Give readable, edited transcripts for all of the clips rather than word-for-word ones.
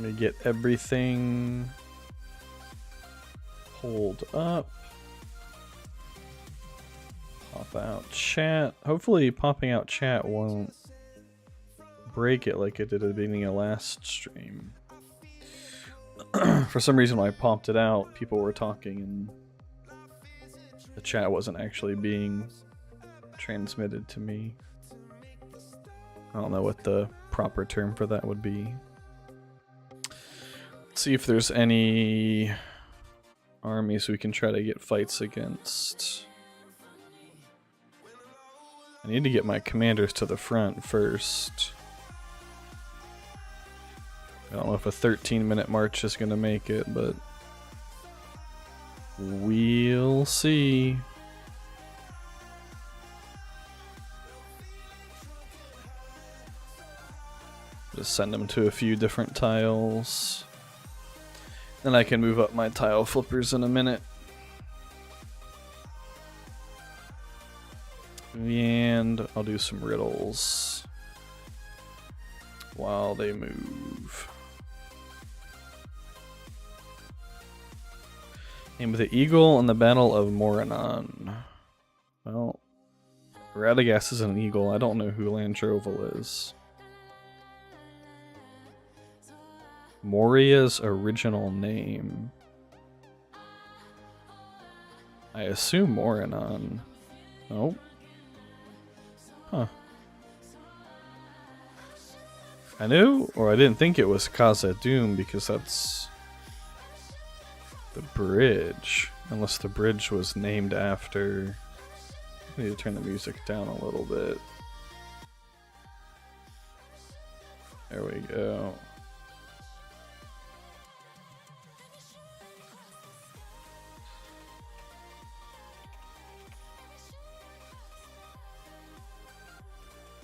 me get everything pulled up. Pop out chat. Hopefully popping out chat won't break it like it did at the beginning of last stream. For some reason when I popped it out, people were talking and the chat wasn't actually being transmitted to me. I don't know what the proper term for that would be. Let's see if there's any armies we can try to get fights against. I need to get my commanders to the front first. I don't know if a 13-minute march is going to make it, but we'll see. Just send them to a few different tiles. Then I can move up my tile flippers in a minute. And I'll do some riddles while they move. Name of the eagle in the Battle of Moranon. Well, Radagast is an eagle. I don't know who Landroval is. Moria's original name. I assume Moranon. Oh. Huh. I knew, or I didn't think it was Khazad-dûm because that's the bridge. Unless the bridge was named after... I need to turn the music down a little bit. There we go.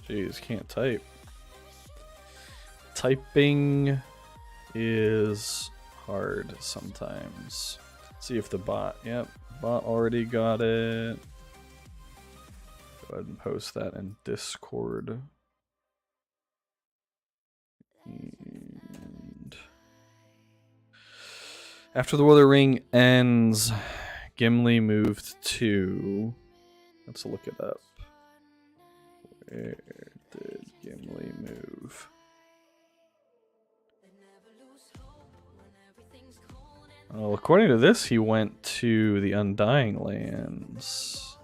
Jeez, can't type. Typing is hard sometimes. Let's see if the bot, yep, bot already got it. Go ahead and post that in Discord. And after the Weather Ring ends, Gimli moved to, let's look it up. Where did Gimli move? Well, according to this, he went to the Undying Lands.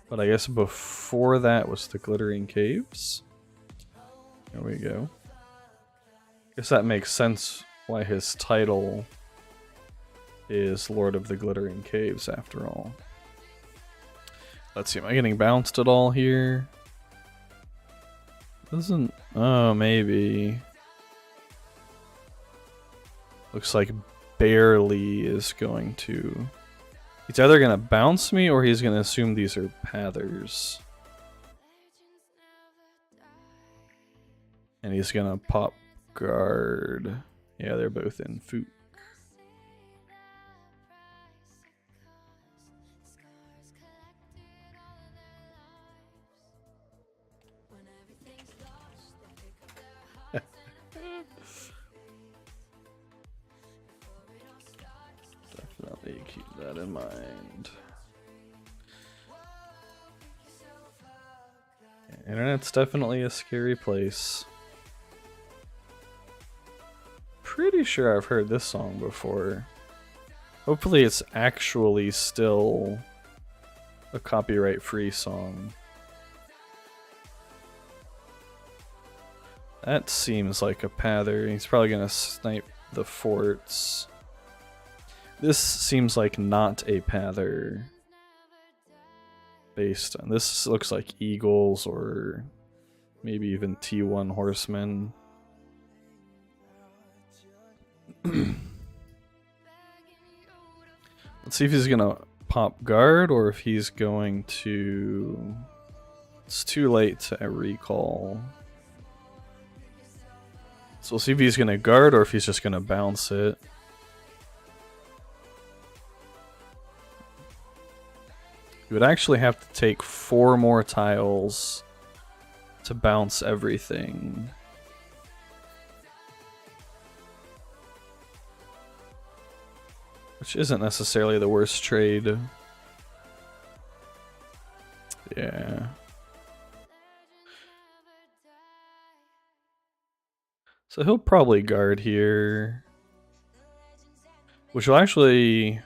But I guess before that was the Glittering Caves. There we go. Guess that makes sense why his title is Lord of the Glittering Caves after all. Let's see, am I getting bounced at all here? Doesn't... oh, maybe. Looks like barely is going to... He's either going to bounce me or he's going to assume these are Pathers. And he's going to pop guard. Yeah, they're both in Fook. Definitely keep that in mind. Internet's definitely a scary place. Pretty sure I've heard this song before. Hopefully it's actually still a copyright-free song. That seems like a Pather. He's probably gonna snipe the forts. This seems like not a Pather. Based on this, looks like Eagles or maybe even T1 Horsemen. Let's see if he's gonna pop guard or if he's going to... It's too late to recall. So we'll see if he's gonna guard or if he's just gonna bounce it. You would actually have to take 4 more tiles to bounce everything. Which isn't necessarily the worst trade. Yeah. So he'll probably guard here. Which will actually...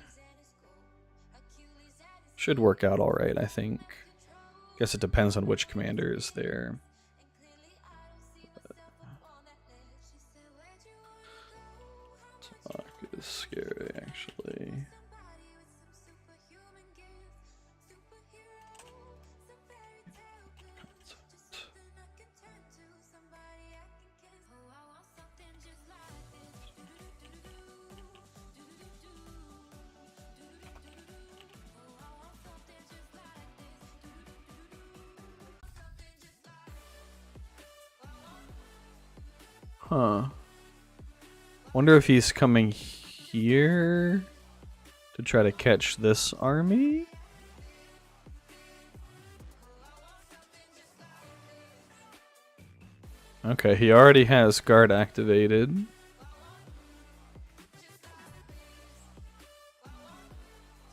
should work out alright, I think. Guess it depends on which commander is there. Talk is scary, actually. Huh. Wonder if he's coming here to try to catch this army? Okay, he already has guard activated.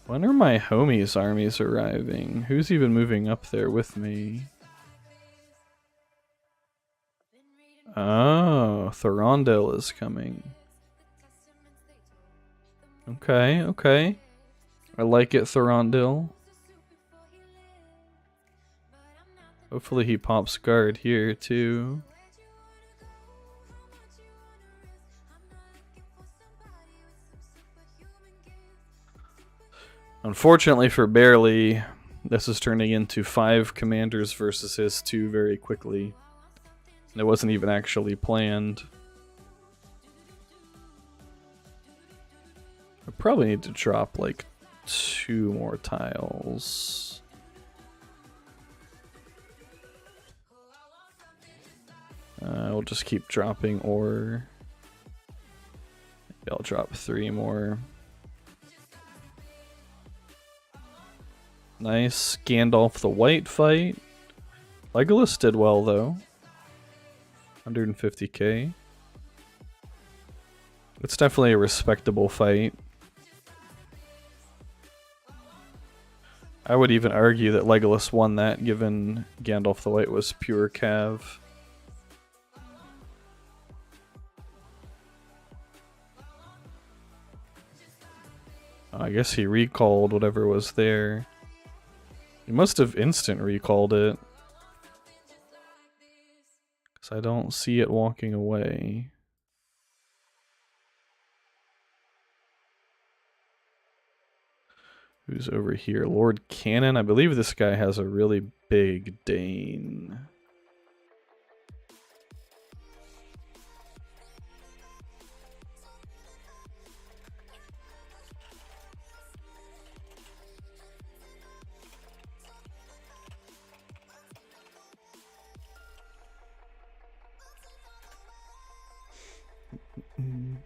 When are my homies' armies arriving? Who's even moving up there with me? Oh, Thorondale is coming. Okay, okay. I like it, Thorondale. Hopefully he pops guard here, too. Unfortunately for Barely, this is turning into 5 commanders versus his 2 very quickly. It wasn't even actually planned. I probably need to drop like 2 more tiles. We'll just keep dropping ore. Maybe I'll drop 3 more. Nice. Gandalf the White fight. Legolas did well though. 150k. It's definitely a respectable fight. I would even argue that Legolas won that, given Gandalf the White was pure cav. I guess he recalled whatever was there. He must have instant recalled it. I don't see it walking away. Who's over here? Lord Cannon? I believe this guy has a really big Dane. Mm.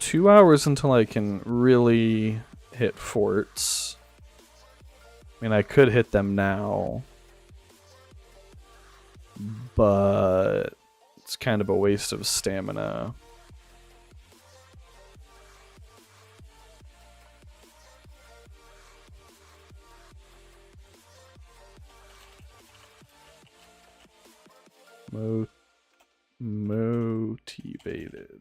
2 hours until I can really hit forts. I mean, I could hit them now, but it's kind of a waste of stamina. Motivated.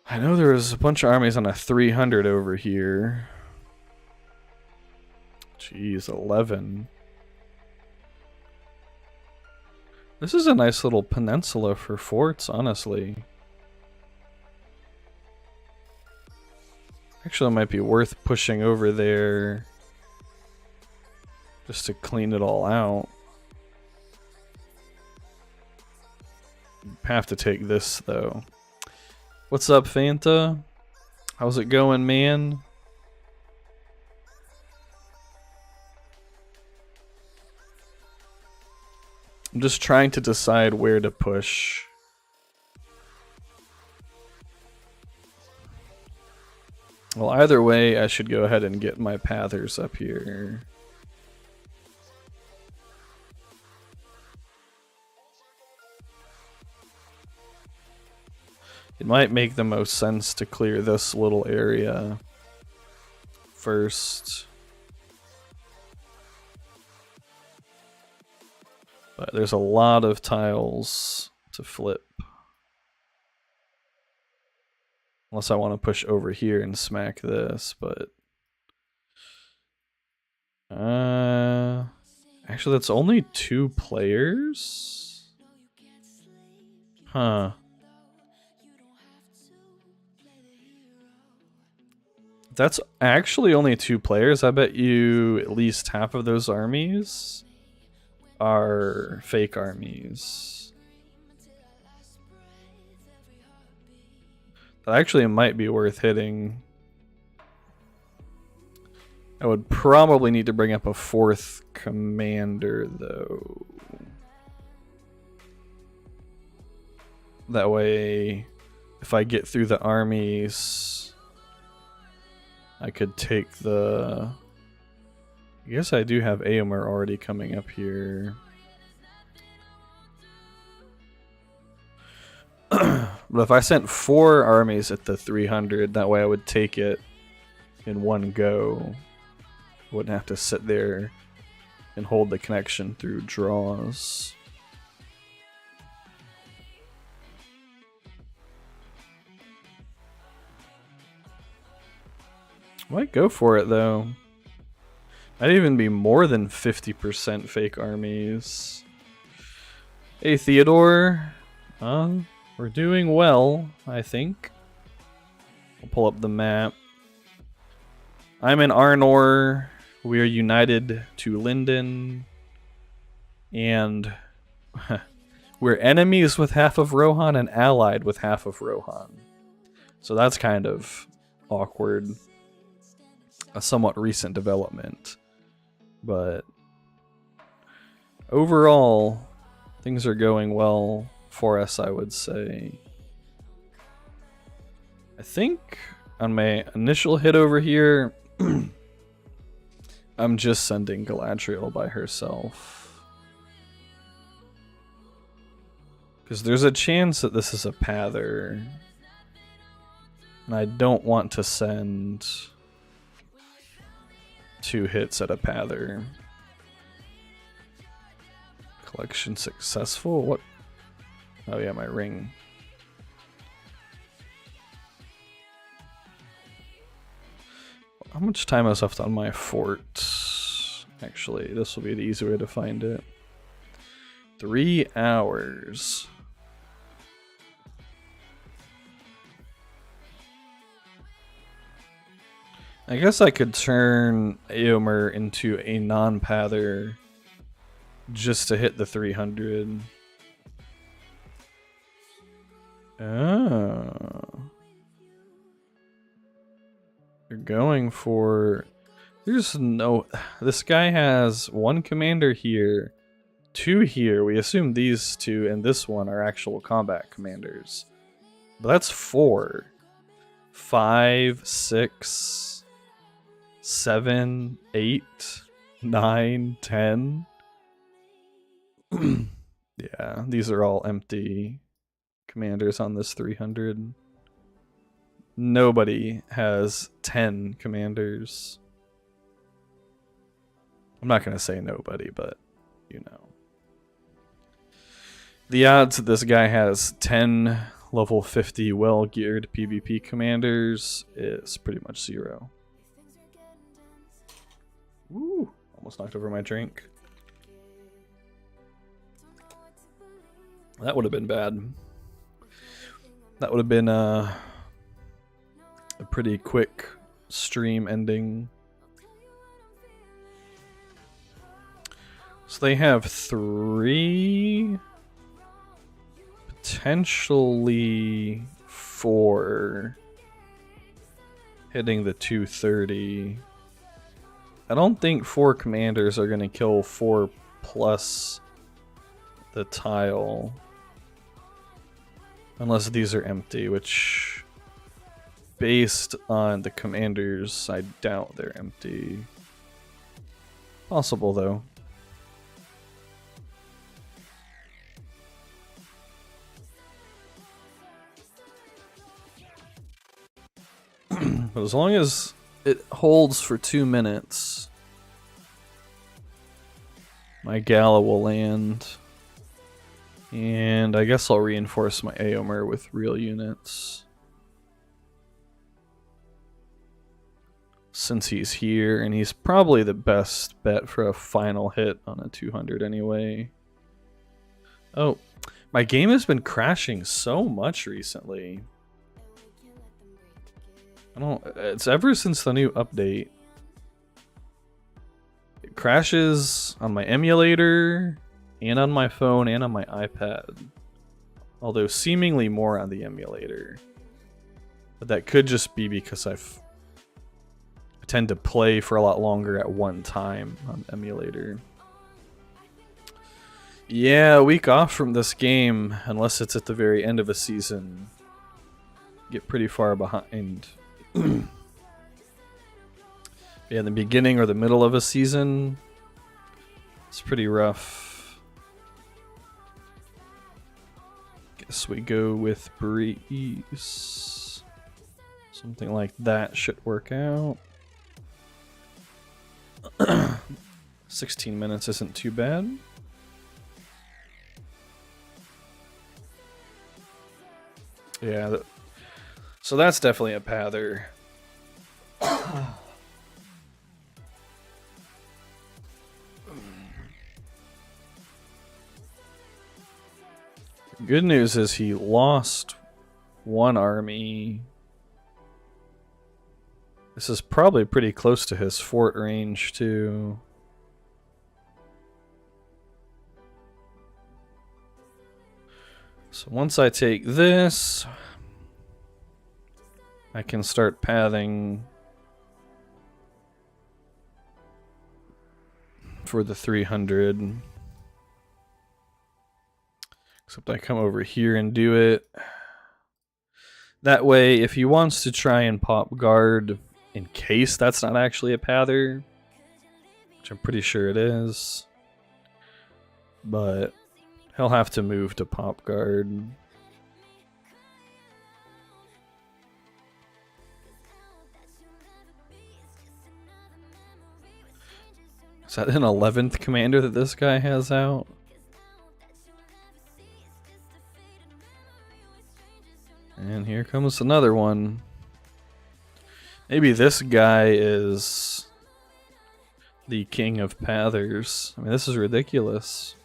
I know there was a bunch of armies on a 300 over here. Jeez, 11. This is a nice little peninsula for forts, honestly. Actually, it might be worth pushing over there just to clean it all out. Have to take this, though. What's up, Fanta? How's it going, man? I'm just trying to decide where to push. Well, either way, I should go ahead and get my pathers up here. It might make the most sense to clear this little area first. But there's a lot of tiles to flip. Unless I want to push over here and smack this, but... actually, that's only 2 players? Huh. That's actually only 2 players. I bet you at least half of those armies are fake armies. That actually might be worth hitting. I would probably need to bring up a 4th commander, though. That way, if I get through the armies, I could take the... I guess I do have Aomer already coming up here. But if I sent 4 armies at the 300, that way I would take it in one go. Wouldn't have to sit there and hold the connection through draws. Might go for it though. Might even be more than 50% fake armies. Hey Theodore, we're doing well, I think. I'll pull up the map. I'm in Arnor. We are united to Linden. And we're enemies with half of Rohan and allied with half of Rohan. So that's kind of awkward. A somewhat recent development. But overall, things are going well for us, I would say. I think on my initial hit over here, I'm just sending Galadriel by herself. Because there's a chance that this is a Pather. And I don't want to send 2 hits at a Pather. Collection successful? What? Oh yeah, my ring. How much time is left on my fort? Actually, this will be the easy way to find it. 3 hours. I guess I could turn Aomer into a non-Pather just to hit the 300. Oh. You're going for... There's no... This guy has 1 commander here, 2 here. We assume these 2 and this one are actual combat commanders. But that's 4. 5, 6, 7, 8, 9, 10. Yeah, these are all empty commanders on this 300. Nobody has 10 commanders. I'm not going to say nobody, but you know. The odds that this guy has 10 level 50 well-geared PvP commanders is pretty much 0. Woo! Almost knocked over my drink. That would have been bad. That would have been a pretty quick stream ending. So they have 3, potentially 4 hitting the 230. I don't think 4 commanders are going to kill 4 plus the tile. Unless these are empty, which based on the commanders, I doubt they're empty. Possible though. But as long as it holds for 2 minutes, my Gala will land. And I guess I'll reinforce my Aomer with real units. Since he's here, and he's probably the best bet for a final hit on a 200 anyway. Oh, my game has been crashing so much recently. It's ever since the new update. It crashes on my emulator, and on my phone, and on my iPad. Although seemingly more on the emulator. But that could just be because I tend to play for a lot longer at one time on emulator. Yeah, a week off from this game, unless it's at the very end of a season. Get pretty far behind. Yeah, in the beginning or the middle of a season, it's pretty rough. Guess we go with Breeze. Something like that should work out. 16 minutes isn't too bad. Yeah, so that's definitely a pather. Good news is he lost one army. This is probably pretty close to his fort range too. So once I take this, I can start pathing for the 300. Except I come over here and do it. That way, if he wants to try and pop guard in case that's not actually a pather, which I'm pretty sure it is, but he'll have to move to pop guard. Is that an 11th commander that this guy has out? And here comes another one. Maybe this guy is the king of pathers. I mean, this is ridiculous.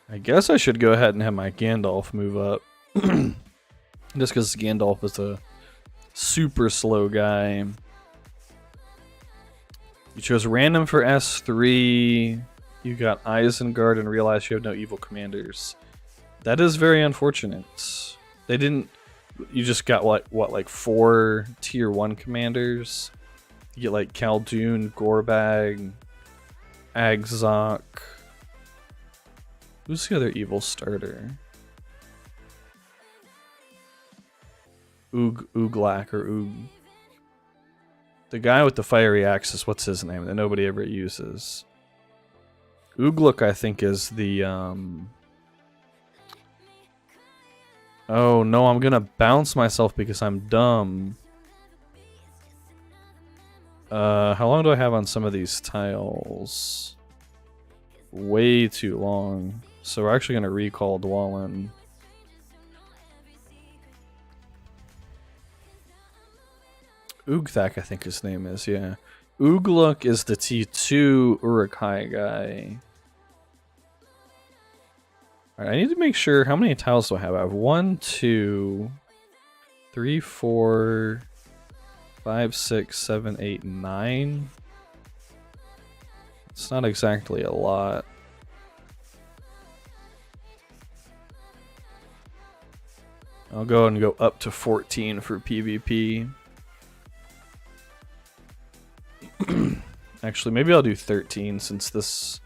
I guess I should go ahead and have my Gandalf move up. Just because Gandalf is a super slow guy. You chose random for S3. You got Isengard and realized you have no evil commanders. That is very unfortunate. They didn't... You just got what like 4 tier 1 commanders? You get like Khaldun, Gorbag, Agzok. Who's the other evil starter? Uglak or Ug. The guy with the fiery axis, what's his name that nobody ever uses? Ugluk, I think, is the Oh no, I'm gonna bounce myself because I'm dumb. How long do I have on some of these tiles? Way too long. So we're actually gonna recall Dwalin. Ugthak, I think his name is, yeah. Ugluk is the T2 Uruk-hai guy. Alright, I need to make sure, how many tiles do I have? I have 1, 2, 3, 4, 5, 6, 7, 8, 9. It's not exactly a lot. I'll go and go up to 14 for PvP. Actually, maybe I'll do 13 since this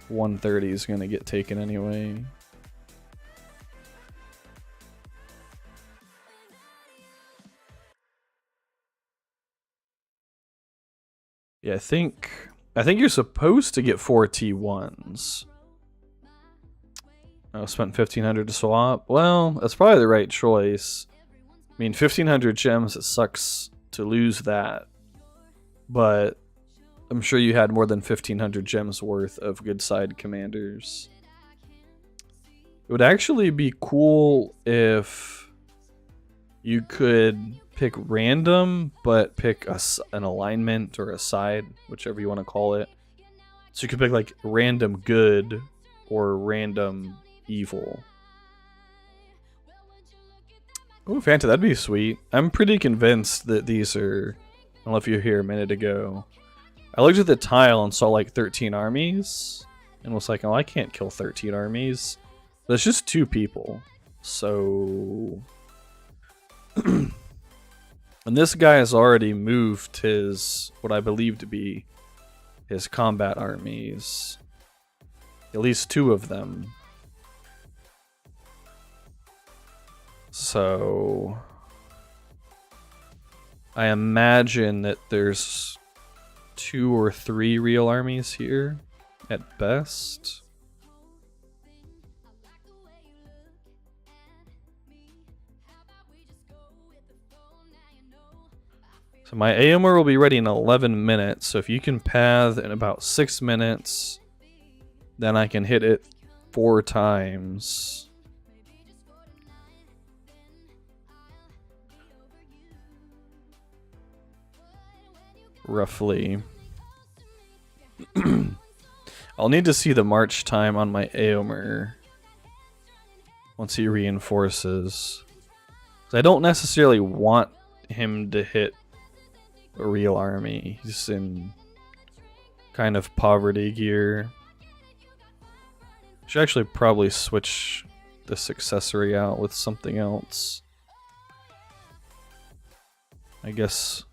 130 is going to get taken anyway. Yeah, I think you're supposed to get 4 T1s. I spent 1,500 to swap. Well, that's probably the right choice. I mean, 1,500 gems, it sucks to lose that. But I'm sure you had more than 1,500 gems worth of good side commanders. It would actually be cool if you could pick random, but pick an alignment or a side, whichever you want to call it. So you could pick like random good or random evil. Oh, Fanta, that'd be sweet. I'm pretty convinced that these are... I don't know if you were here a minute ago. I looked at the tile and saw like 13 armies. And was like, oh, I can't kill 13 armies. But it's just 2 people. So... and this guy has already moved his... what I believe to be his combat armies. At least 2 of them. So... I imagine that there's 2 or 3 real armies here, at best. So my AOMR will be ready in 11 minutes, so if you can path in about 6 minutes, then I can hit it 4 times. Roughly. I'll need to see the march time on my Aomer once he reinforces. I don't necessarily want him to hit a real army. He's in kind of poverty gear. Should actually probably switch this accessory out with something else. I guess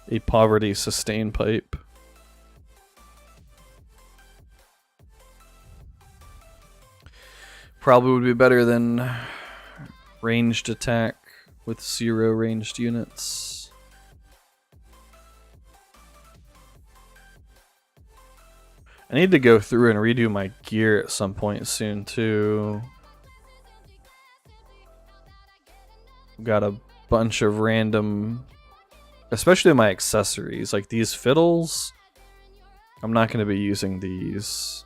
a poverty sustain pipe. Probably would be better than ranged attack with 0 ranged units. I need to go through and redo my gear at some point soon too. Got a bunch of random, especially my accessories, like these fiddles. I'm not going to be using these.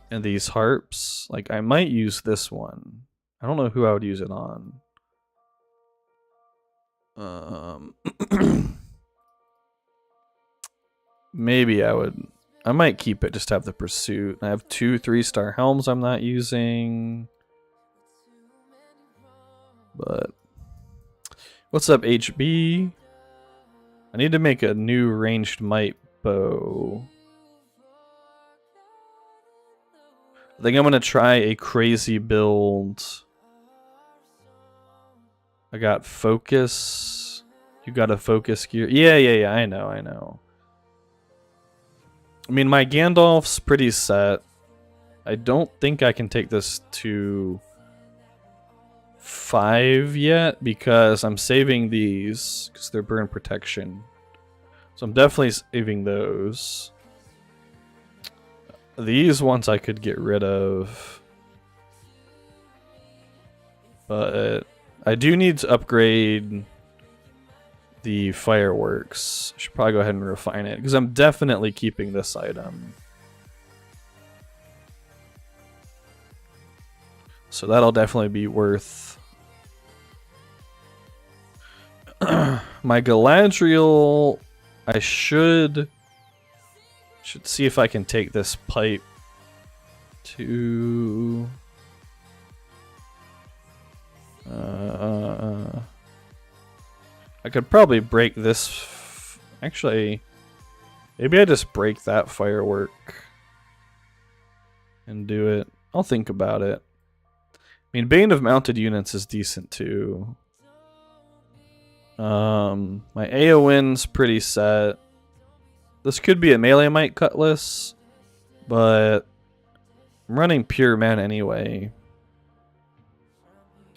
And these harps, like I might use this one. I don't know who I would use it on. Maybe I might keep it just to have the pursuit. I have 2 3-star helms I'm not using. But what's up, HB? I need to make a new ranged might bow. I think I'm gonna try a crazy build. I got focus. You got a focus gear. Yeah, I know. I mean, my Gandalf's pretty set. I don't think I can take this to 5 yet because I'm saving these because they're burn protection. So I'm definitely saving those. These ones I could get rid of. But I do need to upgrade the fireworks. I should probably go ahead and refine it because I'm definitely keeping this item. So that'll definitely be worth. My Galadriel, I should see if I can take this pipe to I could probably break this. Actually, maybe I just break that firework and do it. I'll think about it. I mean, Bane of mounted units is decent too. My Aowen's pretty set. This could be a melee might cutlass, but I'm running pure men anyway.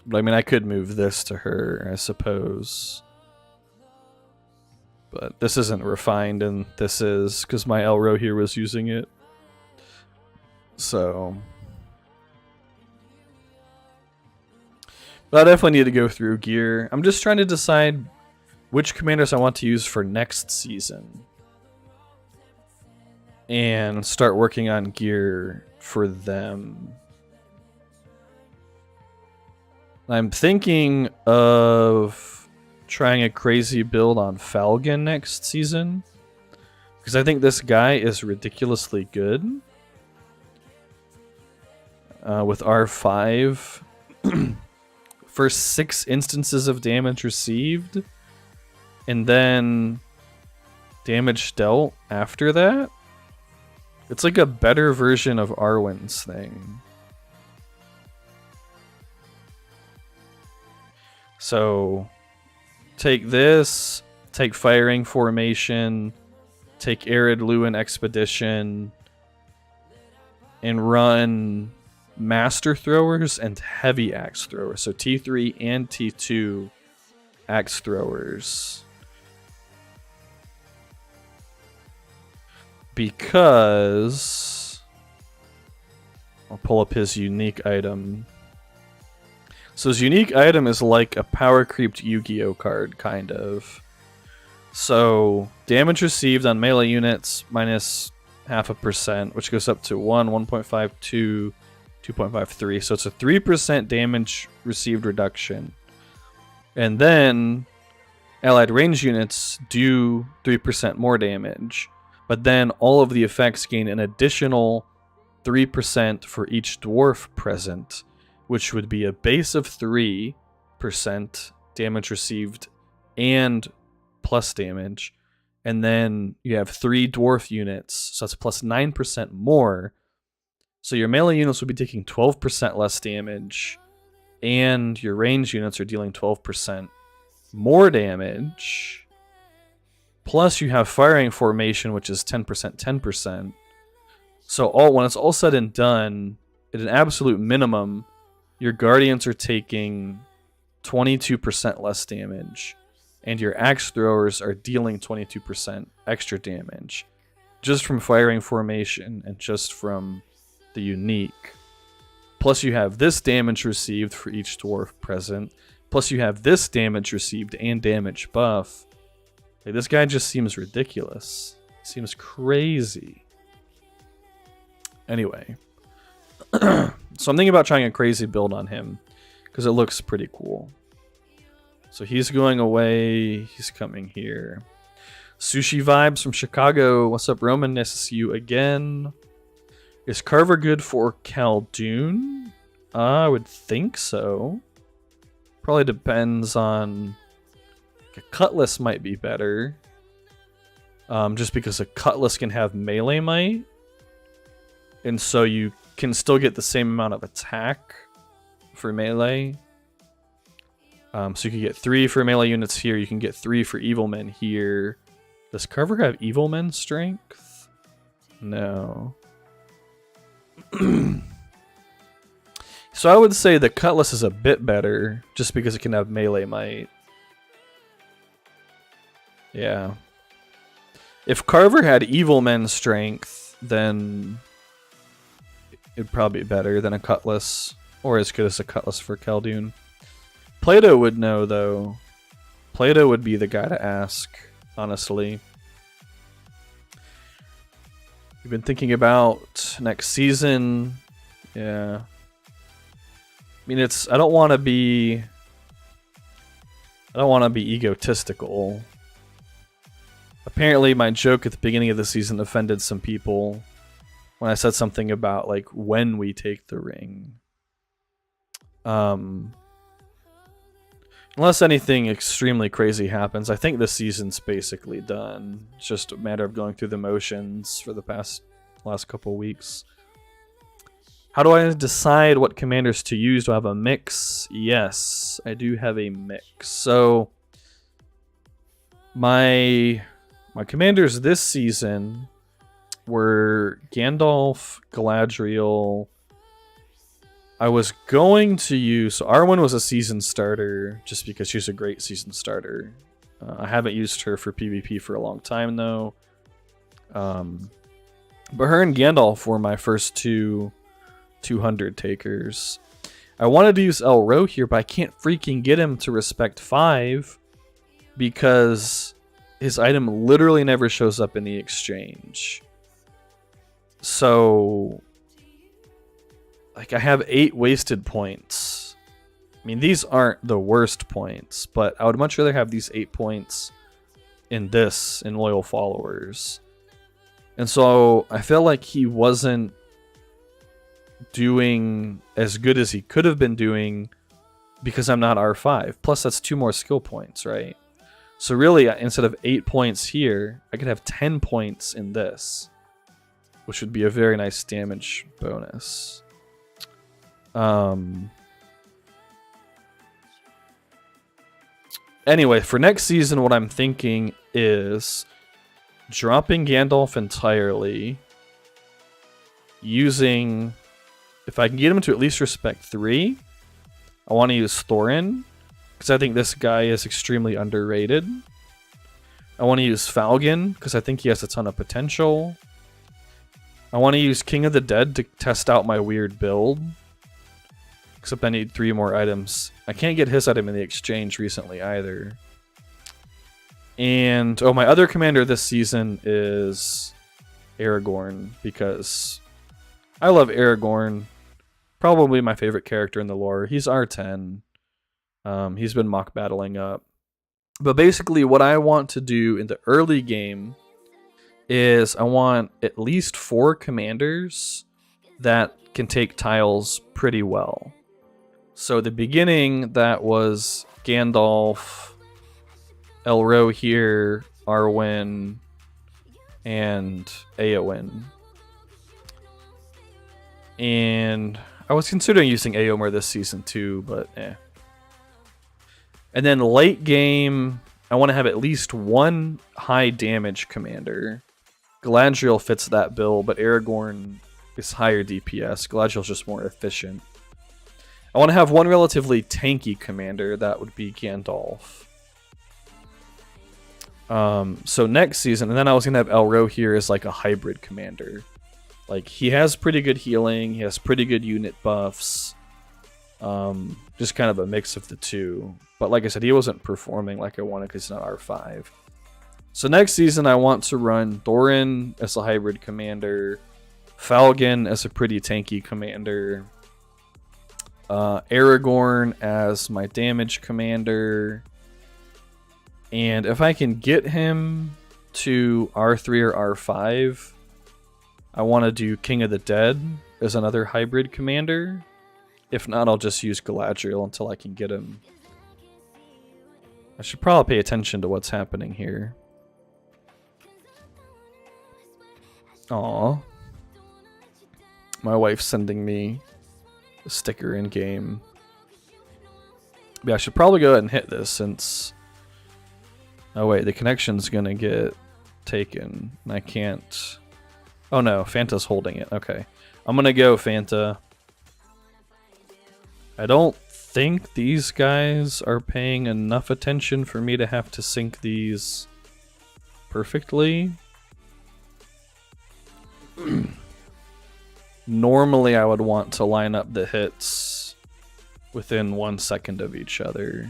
But I mean, I could move this to her, I suppose. But this isn't refined, and this is because my Elro here was using it. So, but I definitely need to go through gear. I'm just trying to decide which commanders I want to use for next season. And start working on gear for them. I'm thinking of trying a crazy build on Falcon next season. Because I think this guy is ridiculously good. With R5. First 6 instances of damage received. And then damage dealt after that. It's like a better version of Arwen's thing. So, take this, take Firing Formation, take Arid Luin Expedition, and run Master Throwers and Heavy Axe Throwers. So T3 and T2 Axe Throwers. Because I'll pull up his unique item. So his unique item is like a power creeped Yu-Gi-Oh card, kind of. So damage received on melee units minus 0.5%, which goes up to 1, 1.52, 2.53. So it's a 3% damage received reduction. And then allied range units do 3% more damage. But then all of the effects gain an additional 3% for each dwarf present, which would be a base of 3% damage received and plus damage. And then you have 3 dwarf units, so that's plus 9% more. So your melee units would be taking 12% less damage, and your range units are dealing 12% more damage. Plus, you have Firing Formation, which is 10%, 10%. So when it's all said and done, at an absolute minimum, your Guardians are taking 22% less damage, and your Axe Throwers are dealing 22% extra damage, just from Firing Formation and just from the unique. Plus, you have this damage received for each dwarf present. Plus, you have this damage received and damage buff. Like, this guy just seems ridiculous. Seems crazy. Anyway. So I'm thinking about trying a crazy build on him, because it looks pretty cool. So he's going away. He's coming here. Sushi Vibes from Chicago. What's up, Roman? Nice to see you again. Is Carver good for Khaldun? I would think so. Probably depends on... A Cutlass might be better. Just because a Cutlass can have melee might. And so you can still get the same amount of attack for melee. So you can get 3 for melee units here. You can get 3 for evil men here. Does Carver have evil men strength? No. So I would say the Cutlass is a bit better, just because it can have melee might. Yeah. If Carver had evil men strength, then it'd probably be better than a Cutlass, or as good as a Cutlass for Khaldun. Plato would know, though. Plato would be the guy to ask, honestly. We've been thinking about next season. Yeah. I mean, I don't want to be egotistical. Apparently, my joke at the beginning of the season offended some people when I said something about, like, when we take the ring. Unless anything extremely crazy happens, I think this season's basically done. It's just a matter of going through the motions for the last couple weeks. How do I decide what commanders to use? Do I have a mix? Yes, I do have a mix. So, my commanders this season were Gandalf, Galadriel. I was going to use... So Arwen was a season starter, just because she's a great season starter. I haven't used her for PvP for a long time though. But her and Gandalf were my first two 200 takers. I wanted to use Elro here, but I can't freaking get him to respect 5 because his item literally never shows up in the exchange. So, like, I have 8 wasted points. I mean, these aren't the worst points, but I would much rather have these 8 points in Loyal Followers. And so I felt like he wasn't doing as good as he could have been doing because I'm not R5. Plus, that's 2 more skill points, right? So really, instead of 8 points here, I could have 10 points in this, which would be a very nice damage bonus. Anyway, for next season, what I'm thinking is dropping Gandalf entirely, using, if I can get him to at least respect 3, I want to use Thorin, because I think this guy is extremely underrated. I want to use Falcon, because I think he has a ton of potential. I want to use King of the Dead to test out my weird build, except I need 3 more items. I can't get his item in the exchange recently either. And, oh, my other commander this season is Aragorn, because I love Aragorn. Probably my favorite character in the lore. He's R10. He's been mock battling up. But basically what I want to do in the early game is I want at least 4 commanders that can take tiles pretty well. So the beginning, that was Gandalf, Elro here, Arwen, and Eowyn. And I was considering using Eomer this season too, but eh. And then late game, I want to have at least 1 high damage commander. Galadriel fits that bill, but Aragorn is higher DPS. Galadriel's just more efficient. I want to have 1 relatively tanky commander. That would be Gandalf. So next season, and then I was going to have Elro here as like a hybrid commander. Like, he has pretty good healing, he has pretty good unit buffs. Just kind of a mix of the two. But like I said, he wasn't performing like I wanted because he's not R5. So next season, I want to run Thorin as a hybrid commander, Falcon as a pretty tanky commander, Aragorn as my damage commander, and if I can get him to R3 or R5, I want to do King of the Dead as another hybrid commander. If not, I'll just use Galadriel until I can get him. I should probably pay attention to what's happening here. Aw. My wife's sending me a sticker in game. Yeah, I should probably go ahead and hit this since... Oh wait, the connection's gonna get taken. And I can't... Oh no, Fanta's holding it. Okay. I'm gonna go, Fanta. I don't think these guys are paying enough attention for me to have to sync these perfectly. Normally I would want to line up the hits within 1 second of each other,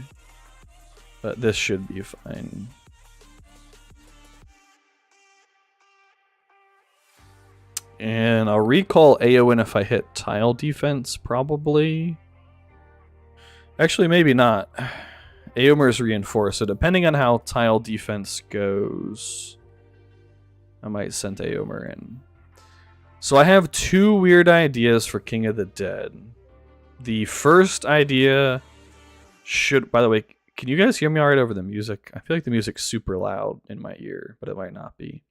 but this should be fine. And I'll recall Eowyn if I hit tile defense, probably. Actually, maybe not. Eomer's reinforced, so depending on how tile defense goes, I might send Eomer in. So I have 2 weird ideas for King of the Dead. The first idea should... By the way, can you guys hear me alright over the music? I feel like the music's super loud in my ear, but it might not be.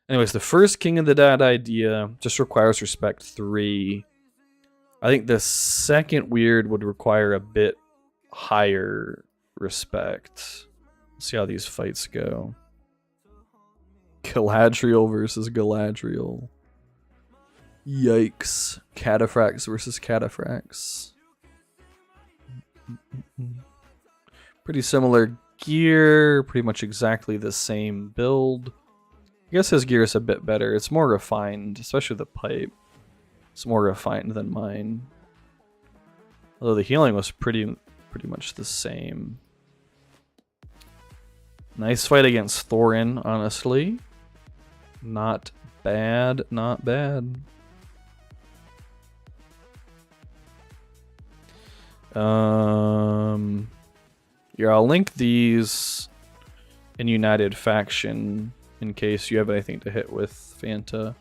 Anyways, the first King of the Dead idea just requires respect 3. I think the second weird would require a bit higher respect. Let's see how these fights go. Galadriel versus Galadriel. Yikes. Cataphracts versus Cataphracts. Pretty similar gear, pretty much exactly the same build. I guess his gear is a bit better. It's more refined, especially the pipe. It's more refined than mine. Although the healing was pretty much the same. Nice fight against Thorin, honestly. Not bad, not bad. Yeah, I'll link these in United Faction in case you have anything to hit with Fanta.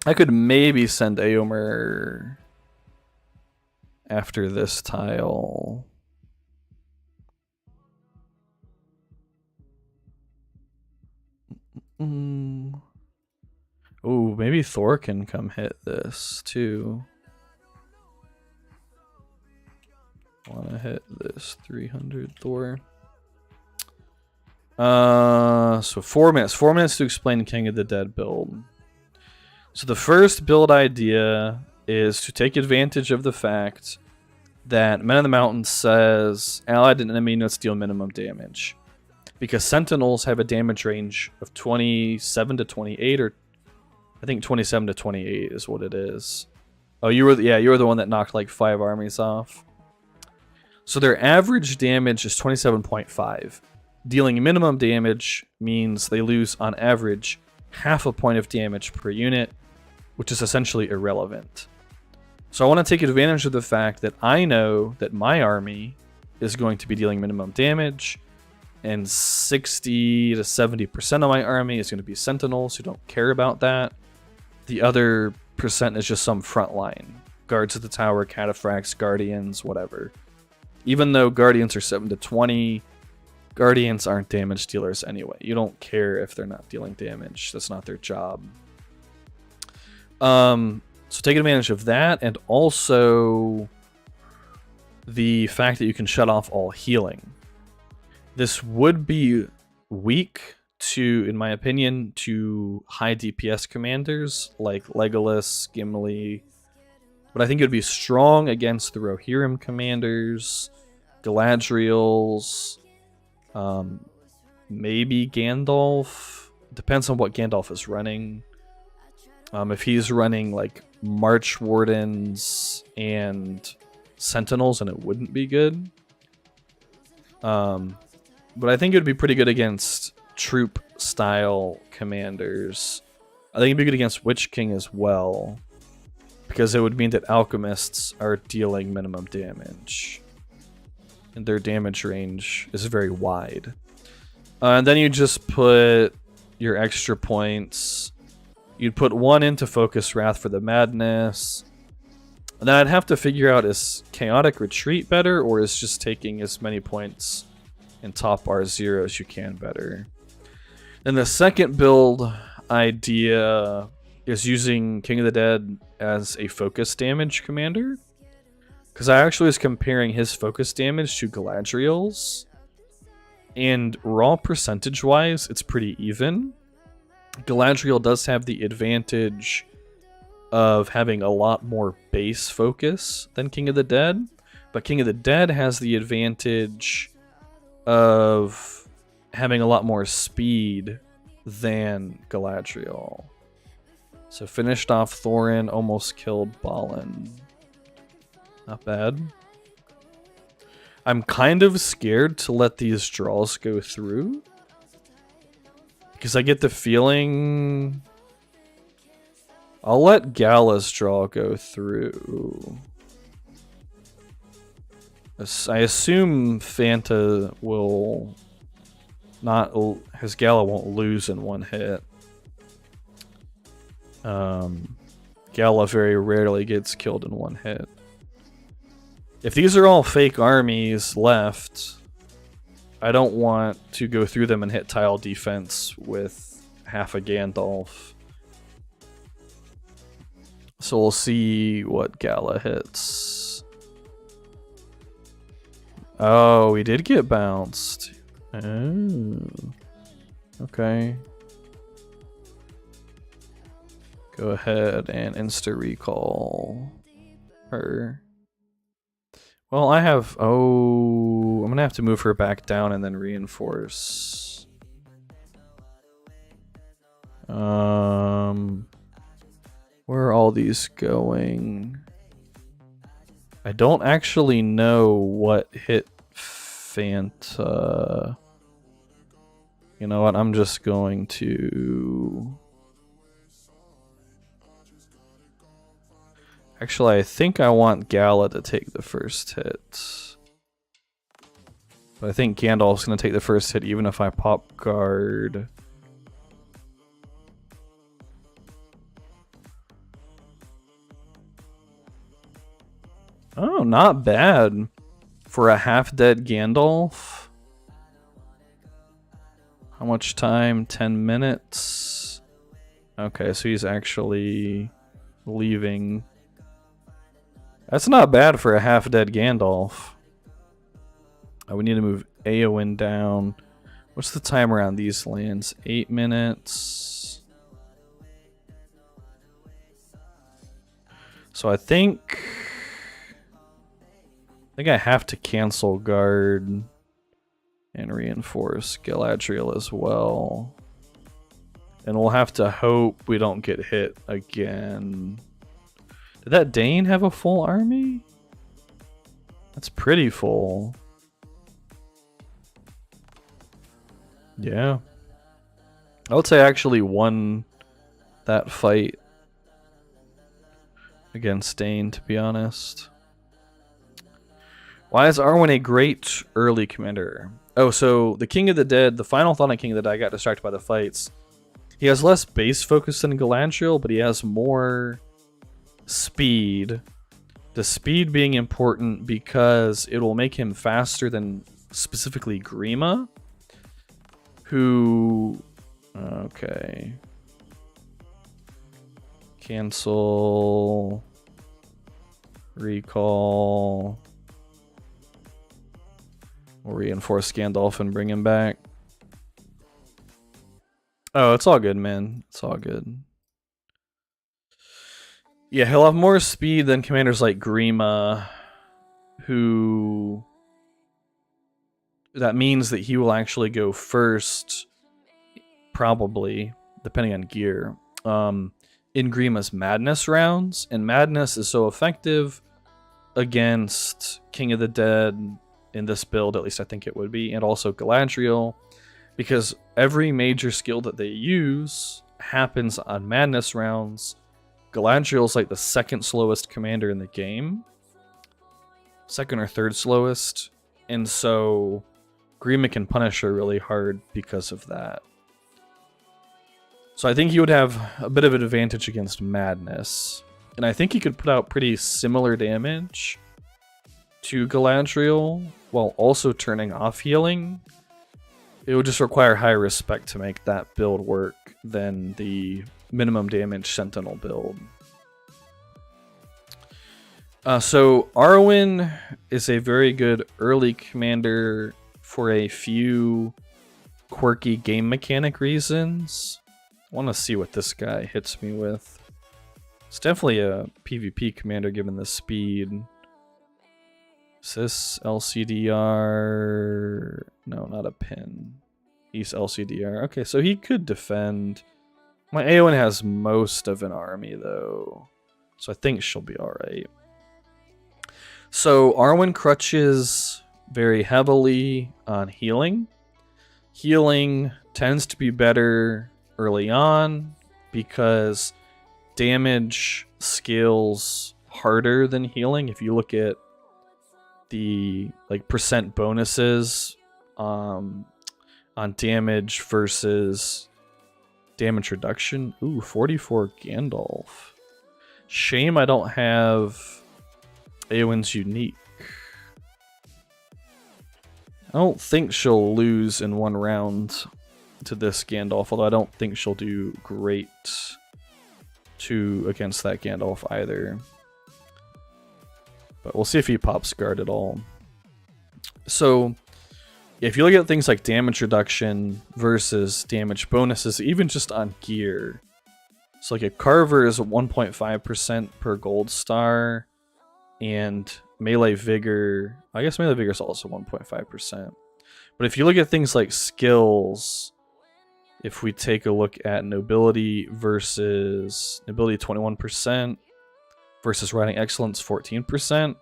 I could maybe send Aomer after this tile. Oh, maybe Thor can come hit this too. Wanna hit this 300 Thor. So 4 minutes. 4 minutes to explain King of the Dead build. So the first build idea is to take advantage of the fact that Men of the Mountain says allied and enemy units deal minimum damage. Because Sentinels have a damage range of 27 to 28, or I think 27 to 28 is what it is. Oh, you were the one that knocked like 5 armies off. So their average damage is 27.5. Dealing minimum damage means they lose on average half a point of damage per unit, which is essentially irrelevant. So I want to take advantage of the fact that I know that my army is going to be dealing minimum damage, and 60 to 70% of my army is going to be Sentinels who don't care about that. The other percent is just some front line. Guards at the tower, Cataphracts, Guardians, whatever. Even though Guardians are 7 to 20, Guardians aren't damage dealers anyway. You don't care if they're not dealing damage. That's not their job. So take advantage of that, and also the fact that you can shut off all healing. This would be weak to, in my opinion, to high DPS commanders like Legolas, Gimli, but I think it would be strong against the Rohirrim commanders, Galadriels, maybe Gandalf. Depends on what Gandalf is running. If he's running like March Wardens and Sentinels, and it wouldn't be good. But I think it would be pretty good against troop style commanders. I think it'd be good against Witch King as well, because it would mean that alchemists are dealing minimum damage, and their damage range is very wide. And then you just put your extra points. You'd put 1 into Focus Wrath for the madness. And then I'd have to figure out, is Chaotic Retreat better, or is just taking as many points in top R0 as you can better? Then the second build idea is using King of the Dead as a focus damage commander. Because I actually was comparing his focus damage to Galadriel's. And raw percentage-wise, it's pretty even. Galadriel does have the advantage of having a lot more base focus than King of the Dead. But King of the Dead has the advantage of having a lot more speed than Galadriel. So finished off Thorin, almost killed Balin. Not bad. I'm kind of scared to let these draws go through, because I get the feeling I'll let Gala's draw go through. I assume Fanta will not, his Gala won't lose in one hit. Gala very rarely gets killed in one hit. If these are all fake armies left, I don't want to go through them and hit tile defense with half a Gandalf. So we'll see what Gala hits. Oh, we did get bounced. Oh. Okay. Go ahead and insta-recall her. Well, I have... Oh, I'm going to have to move her back down and then reinforce. Where are all these going? I don't actually know what hit Fanta. You know what? I'm just going to... Actually, I think I want Gala to take the first hit. But I think Gandalf's going to take the first hit even if I pop guard. Oh, not bad for a half-dead Gandalf. How much time? 10 minutes. Okay, so he's actually leaving. That's not bad for a half-dead Gandalf. Oh, we need to move Eowyn down. What's the timer on these lands? 8 minutes. So I think I have to cancel guard and reinforce Galadriel as well. And we'll have to hope we don't get hit again. Did that Dane have a full army? That's pretty full. Yeah. I would say I actually won that fight against Dane, to be honest. Why is Arwen a great early commander? Oh, so the King of the Dead, the final thought on King of the Dead, I got distracted by the fights. He has less base focus than Galadriel, but he has more speed. The speed being important because it will make him faster than specifically Grima, who... Okay. Cancel. Recall. We'll reinforce Gandalf and bring him back. Oh, it's all good, man. It's all good. Yeah, he'll have more speed than commanders like Grima, who... That means that he will actually go first, probably, depending on gear, in Grima's Madness rounds. And Madness is so effective against King of the Dead in this build, at least I think it would be, and also Galadriel, because every major skill that they use happens on Madness rounds. Galadriel's like the second slowest commander in the game. Second or third slowest. And so Grima can punish her really hard because of that. So I think he would have a bit of an advantage against Madness. And I think he could put out pretty similar damage to Galadriel while also turning off healing. It would just require higher respect to make that build work than the minimum damage Sentinel build. So Arwen is a very good early commander for a few quirky game mechanic reasons. I want to see what this guy hits me with. It's definitely a PvP commander given the speed. Is this LCDR? No, not a pin. He's LCDR. Okay, so he could defend. My Eowyn has most of an army, though. So I think she'll be alright. So Arwen crutches very heavily on healing. Healing tends to be better early on because damage scales harder than healing. If you look at the percent bonuses on damage versus damage reduction. Ooh, 44 Gandalf. Shame I don't have Eowyn's unique. I don't think she'll lose in one round to this Gandalf, although I don't think she'll do great against that Gandalf either. But we'll see if he pops guard at all. So if you look at things like damage reduction versus damage bonuses, even just on gear. So like a Carver is 1.5% per gold star, and melee vigor, I guess melee vigor is also 1.5%. But if you look at things like skills, if we take a look at nobility versus nobility 21% versus riding excellence 14%,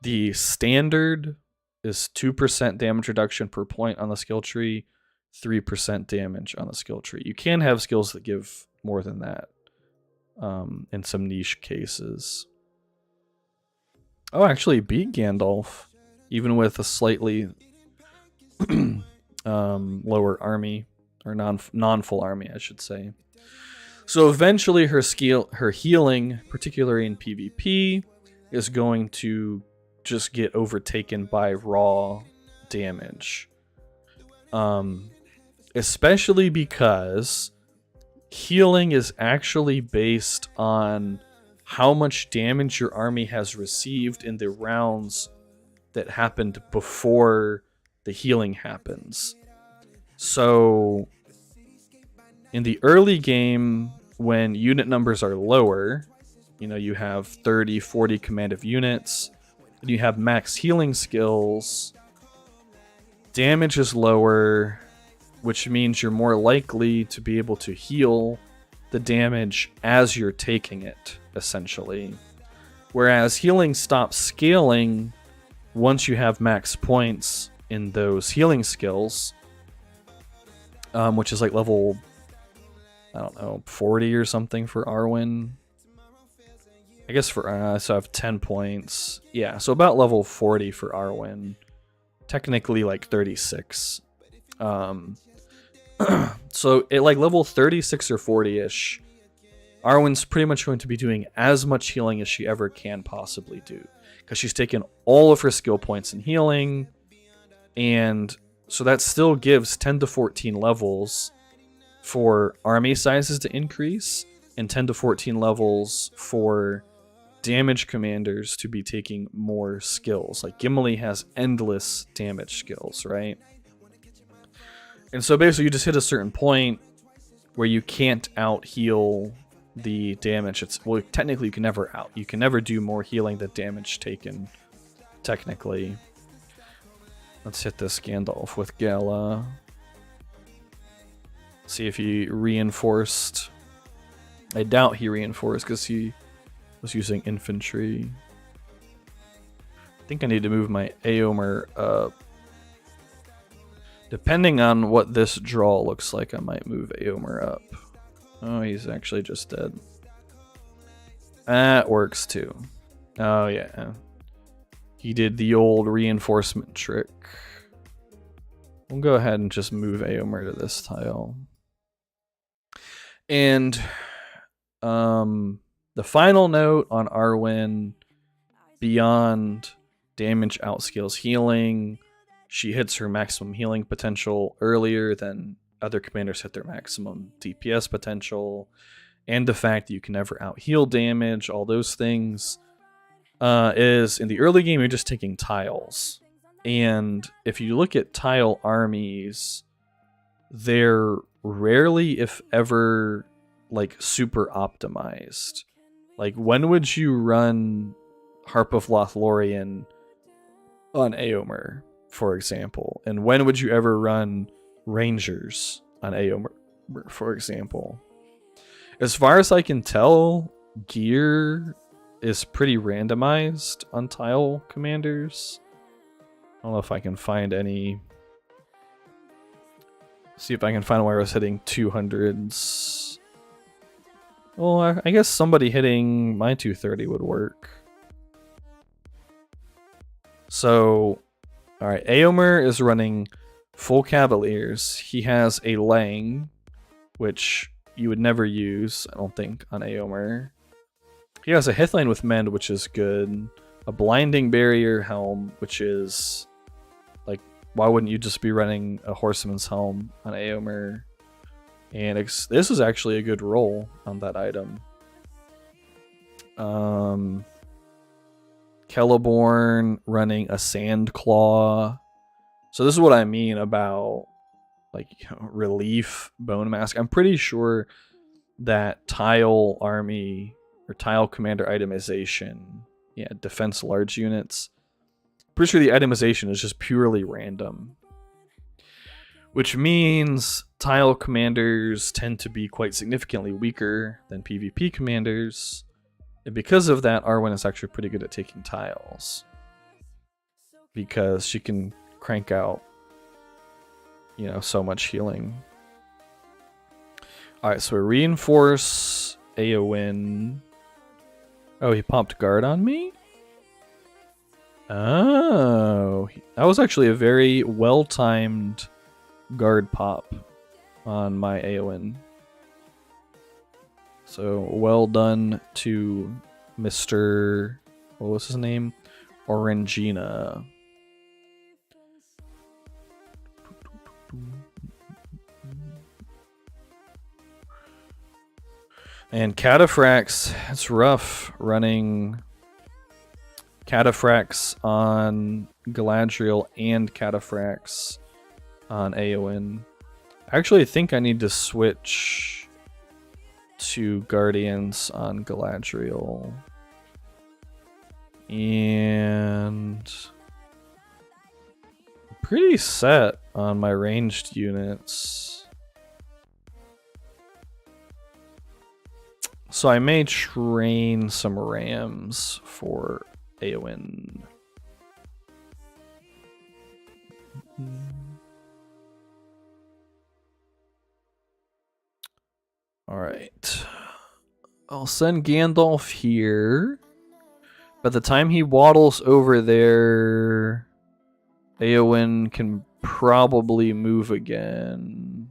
the standard is 2% damage reduction per point on the skill tree, 3% damage on the skill tree. You can have skills that give more than that in some niche cases. Oh, actually beat Gandalf, even with a slightly lower army, or non-full army, I should say. So eventually her healing, particularly in PvP, is going to just get overtaken by raw damage. Especially because healing is actually based on how much damage your army has received in the rounds that happened before the healing happens. So in the early game, when unit numbers are lower, you have 30, 40 command of units, and you have max healing skills, damage is lower, which means you're more likely to be able to heal the damage as you're taking it, essentially. Whereas healing stops scaling once you have max points in those healing skills, which is like level, I don't know, 40 or something for Arwen. I guess for so I have 10 points. Yeah, so about level 40 for Arwen. Technically like 36. So at like level 36 or 40-ish, Arwen's pretty much going to be doing as much healing as she ever can possibly do, because she's taken all of her skill points in healing, and so that still gives 10 to 14 levels for army sizes to increase, and 10 to 14 levels for damage commanders to be taking more skills. Like Gimli has endless damage skills, right? And so basically you just hit a certain point where you can't out heal the damage. Well, technically you can never do more healing than damage taken, technically. Let's hit this Gandalf with Gala. See if he reinforced. I doubt he reinforced because he was using infantry. I think I need to move my Éomer up. Depending on what this draw looks like, I might move Éomer up. Oh, he's actually just dead. That works too. Oh yeah. He did the old reinforcement trick. We'll go ahead and just move Éomer to this tile. And the final note on Arwen, beyond damage outscales healing, she hits her maximum healing potential earlier than other commanders hit their maximum DPS potential, and the fact that you can never out heal damage, all those things, is in the early game you're just taking tiles. And if you look at tile armies, they're rarely, if ever, like super optimized. Like, when would you run Harp of Lothlorien on Éomer, for example? And when would you ever run Rangers on Éomer, for example? As far as I can tell, gear is pretty randomized on tile commanders. I don't know if I can find any. See if I can find where I was hitting 200s. Well, I guess somebody hitting my 230 would work. So, alright, Éomer is running full Cavaliers. He has a Lang, which you would never use, I don't think, on Éomer. He has a Hithline with Mend, which is good. A Blinding Barrier Helm, which is... like, why wouldn't you just be running a Horseman's Helm on Éomer? And this is actually a good roll on that item. Celeborn running a Sandclaw. So this is what I mean about, like, relief bone mask. I'm pretty sure that tile army or tile commander itemization. Yeah, defense large units. Pretty sure the itemization is just purely random. Which means tile commanders tend to be quite significantly weaker than PvP commanders. And because of that, Arwen is actually pretty good at taking tiles. Because she can crank out, you know, so much healing. Alright, so we reinforce Eowyn. Oh, he popped guard on me? Oh, that was actually a very well-timed guard pop on my Eowyn. So well done to Mr. What was his name? Orangina. And Cataphracts, it's rough running Cataphracts on Galadriel and Cataphracts on Eowyn. I actually think I need to switch to Guardians on Galadriel. And I'm pretty set on my ranged units. So I may train some rams for Eowyn. Alright. I'll send Gandalf here. By the time he waddles over there, Eowyn can probably move again.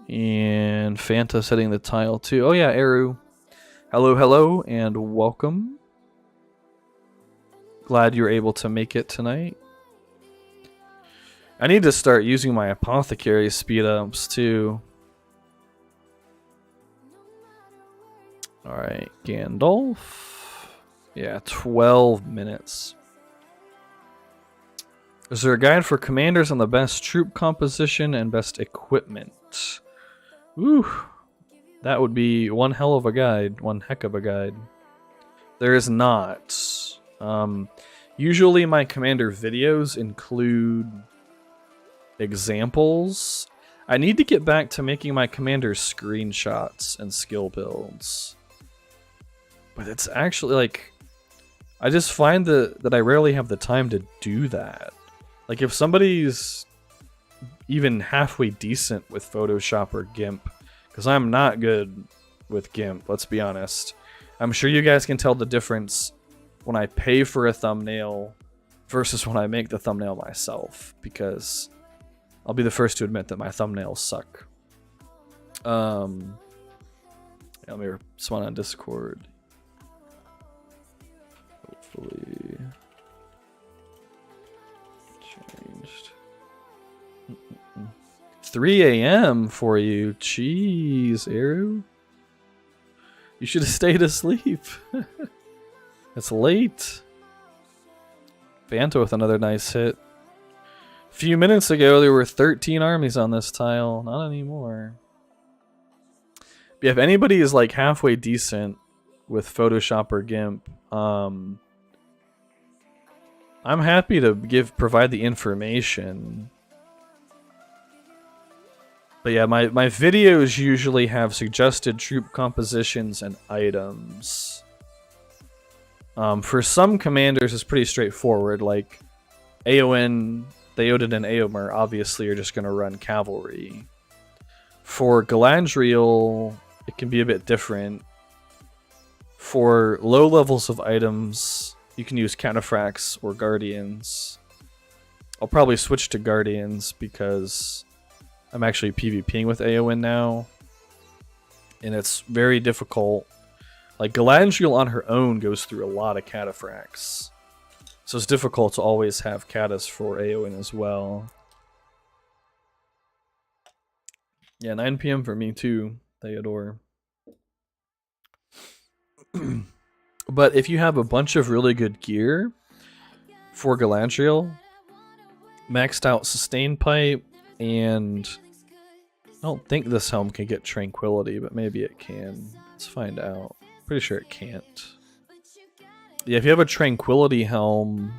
And Fanta's hitting the tile too. Oh yeah, Eru. Hello, hello, and welcome. Glad you're able to make it tonight. I need to start using my apothecary speed ups too. Alright, Gandalf. Yeah, 12 minutes. Is there a guide for commanders on the best troop composition and best equipment? Ooh, that would be one hell of a guide, one heck of a guide. There is not. Usually my commander videos include examples. I need to get back to making my commander screenshots and skill builds. But it's actually like, I just find that I rarely have the time to do that. Like if somebody's even halfway decent with Photoshop or GIMP, because I'm not good with GIMP, let's be honest. I'm sure you guys can tell the difference when I pay for a thumbnail versus when I make the thumbnail myself, because I'll be the first to admit that my thumbnails suck. Let me respond on Discord. Hopefully changed. 3 a.m. for you. Jeez, Eru. You should have stayed asleep. It's late. Fanta with another nice hit. A few minutes ago, there were 13 armies on this tile. Not anymore. But yeah, if anybody is like halfway decent with Photoshop or GIMP, I'm happy to provide the information. But yeah, my videos usually have suggested troop compositions and items. For some commanders, it's pretty straightforward. Like Eowyn, Theoden, and Eomer obviously are just going to run cavalry. For Galadriel, it can be a bit different. For low levels of items, you can use Cataphracts or Guardians. I'll probably switch to Guardians because I'm actually PvPing with Eowyn now. And it's very difficult. Like, Galadriel on her own goes through a lot of Cataphracts. So it's difficult to always have Catas for Eowyn as well. Yeah, 9 p.m. for me too, Theodore. But if you have a bunch of really good gear for Galadriel, maxed out sustain pipe and don't think this helm can get tranquility, but maybe it can. Let's find out. Pretty sure it can't. Yeah, if you have a tranquility helm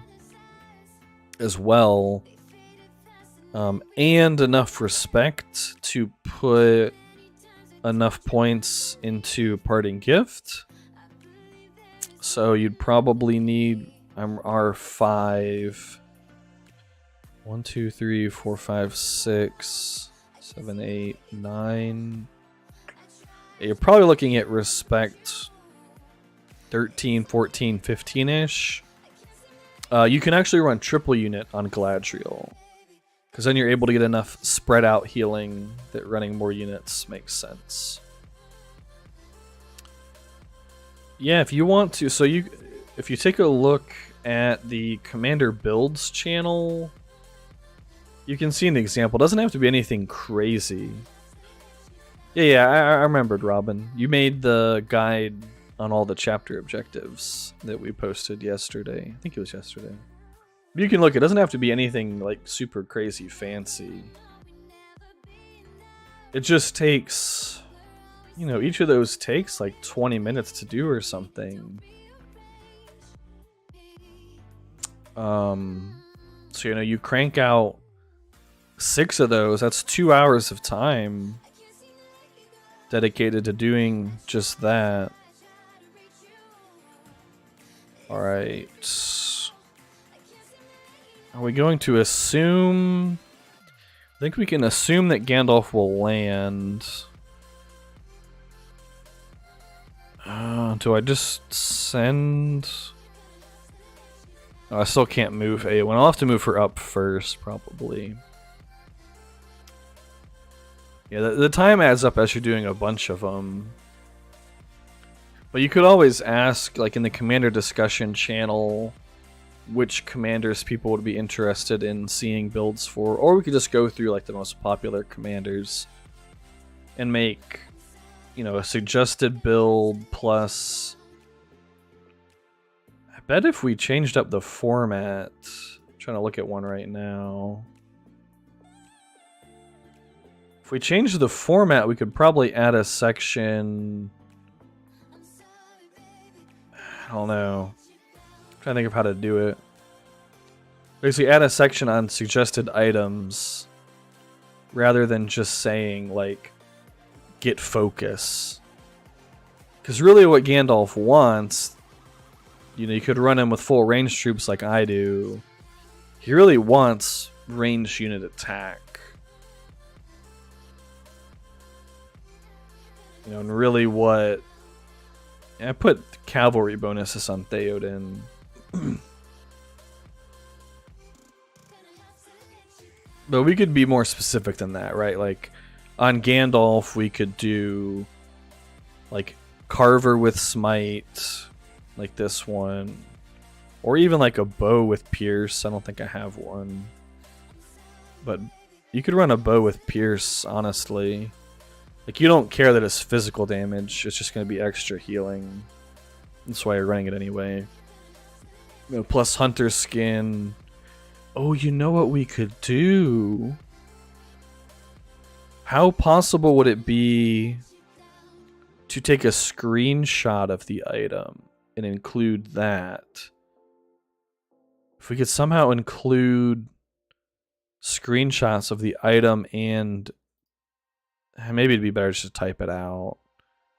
as well, and enough respect to put enough points into parting gift, so you'd probably need R5. 1, 2, 3, 4, 5, 6, 7, 8, 9. Yeah, you're probably looking at respect 13, 14, 15-ish. You can actually run triple unit on Galadriel, because then you're able to get enough spread out healing that running more units makes sense. Yeah, if you want to, if you take a look at the Commander Builds channel, you can see an example. It doesn't have to be anything crazy. Yeah, I remembered, Robin. You made the guide on all the chapter objectives that we posted yesterday. I think it was yesterday. You can look, it doesn't have to be anything like super crazy fancy. It just takes, you know, each of those takes like 20 minutes to do or something. So, you know, you crank out 6 of those, that's 2 hours of time dedicated to doing just that. Alright. Are we going to assume... I think we can assume that Gandalf will land. Do I just send... Oh, I still can't move A1. I'll have to move her up first, probably. Yeah, the time adds up as you're doing a bunch of them. But you could always ask, like in the commander discussion channel, which commanders people would be interested in seeing builds for. Or we could just go through like the most popular commanders and make, you know, a suggested build plus... I bet if we changed up the format... I'm trying to look at one right now. If we change the format, we could probably add a section... I don't know. I'm trying to think of how to do it. Basically, add a section on suggested items rather than just saying, like, get focus. Because really what Gandalf wants, you know, you could run him with full range troops like I do. He really wants ranged unit attack. You know, and really what... I put cavalry bonuses on Theoden. But we could be more specific than that, right? Like, on Gandalf, we could do, like, Carver with Smite, like this one. Or even, like, a bow with Pierce. I don't think I have one. But you could run a bow with Pierce, honestly. Like, you don't care that it's physical damage. It's just going to be extra healing. That's why you're running it anyway. You know, plus Hunter Skin. Oh, you know what we could do? How possible would it be to take a screenshot of the item and include that? If we could somehow include screenshots of the item and... Maybe it'd be better just to type it out.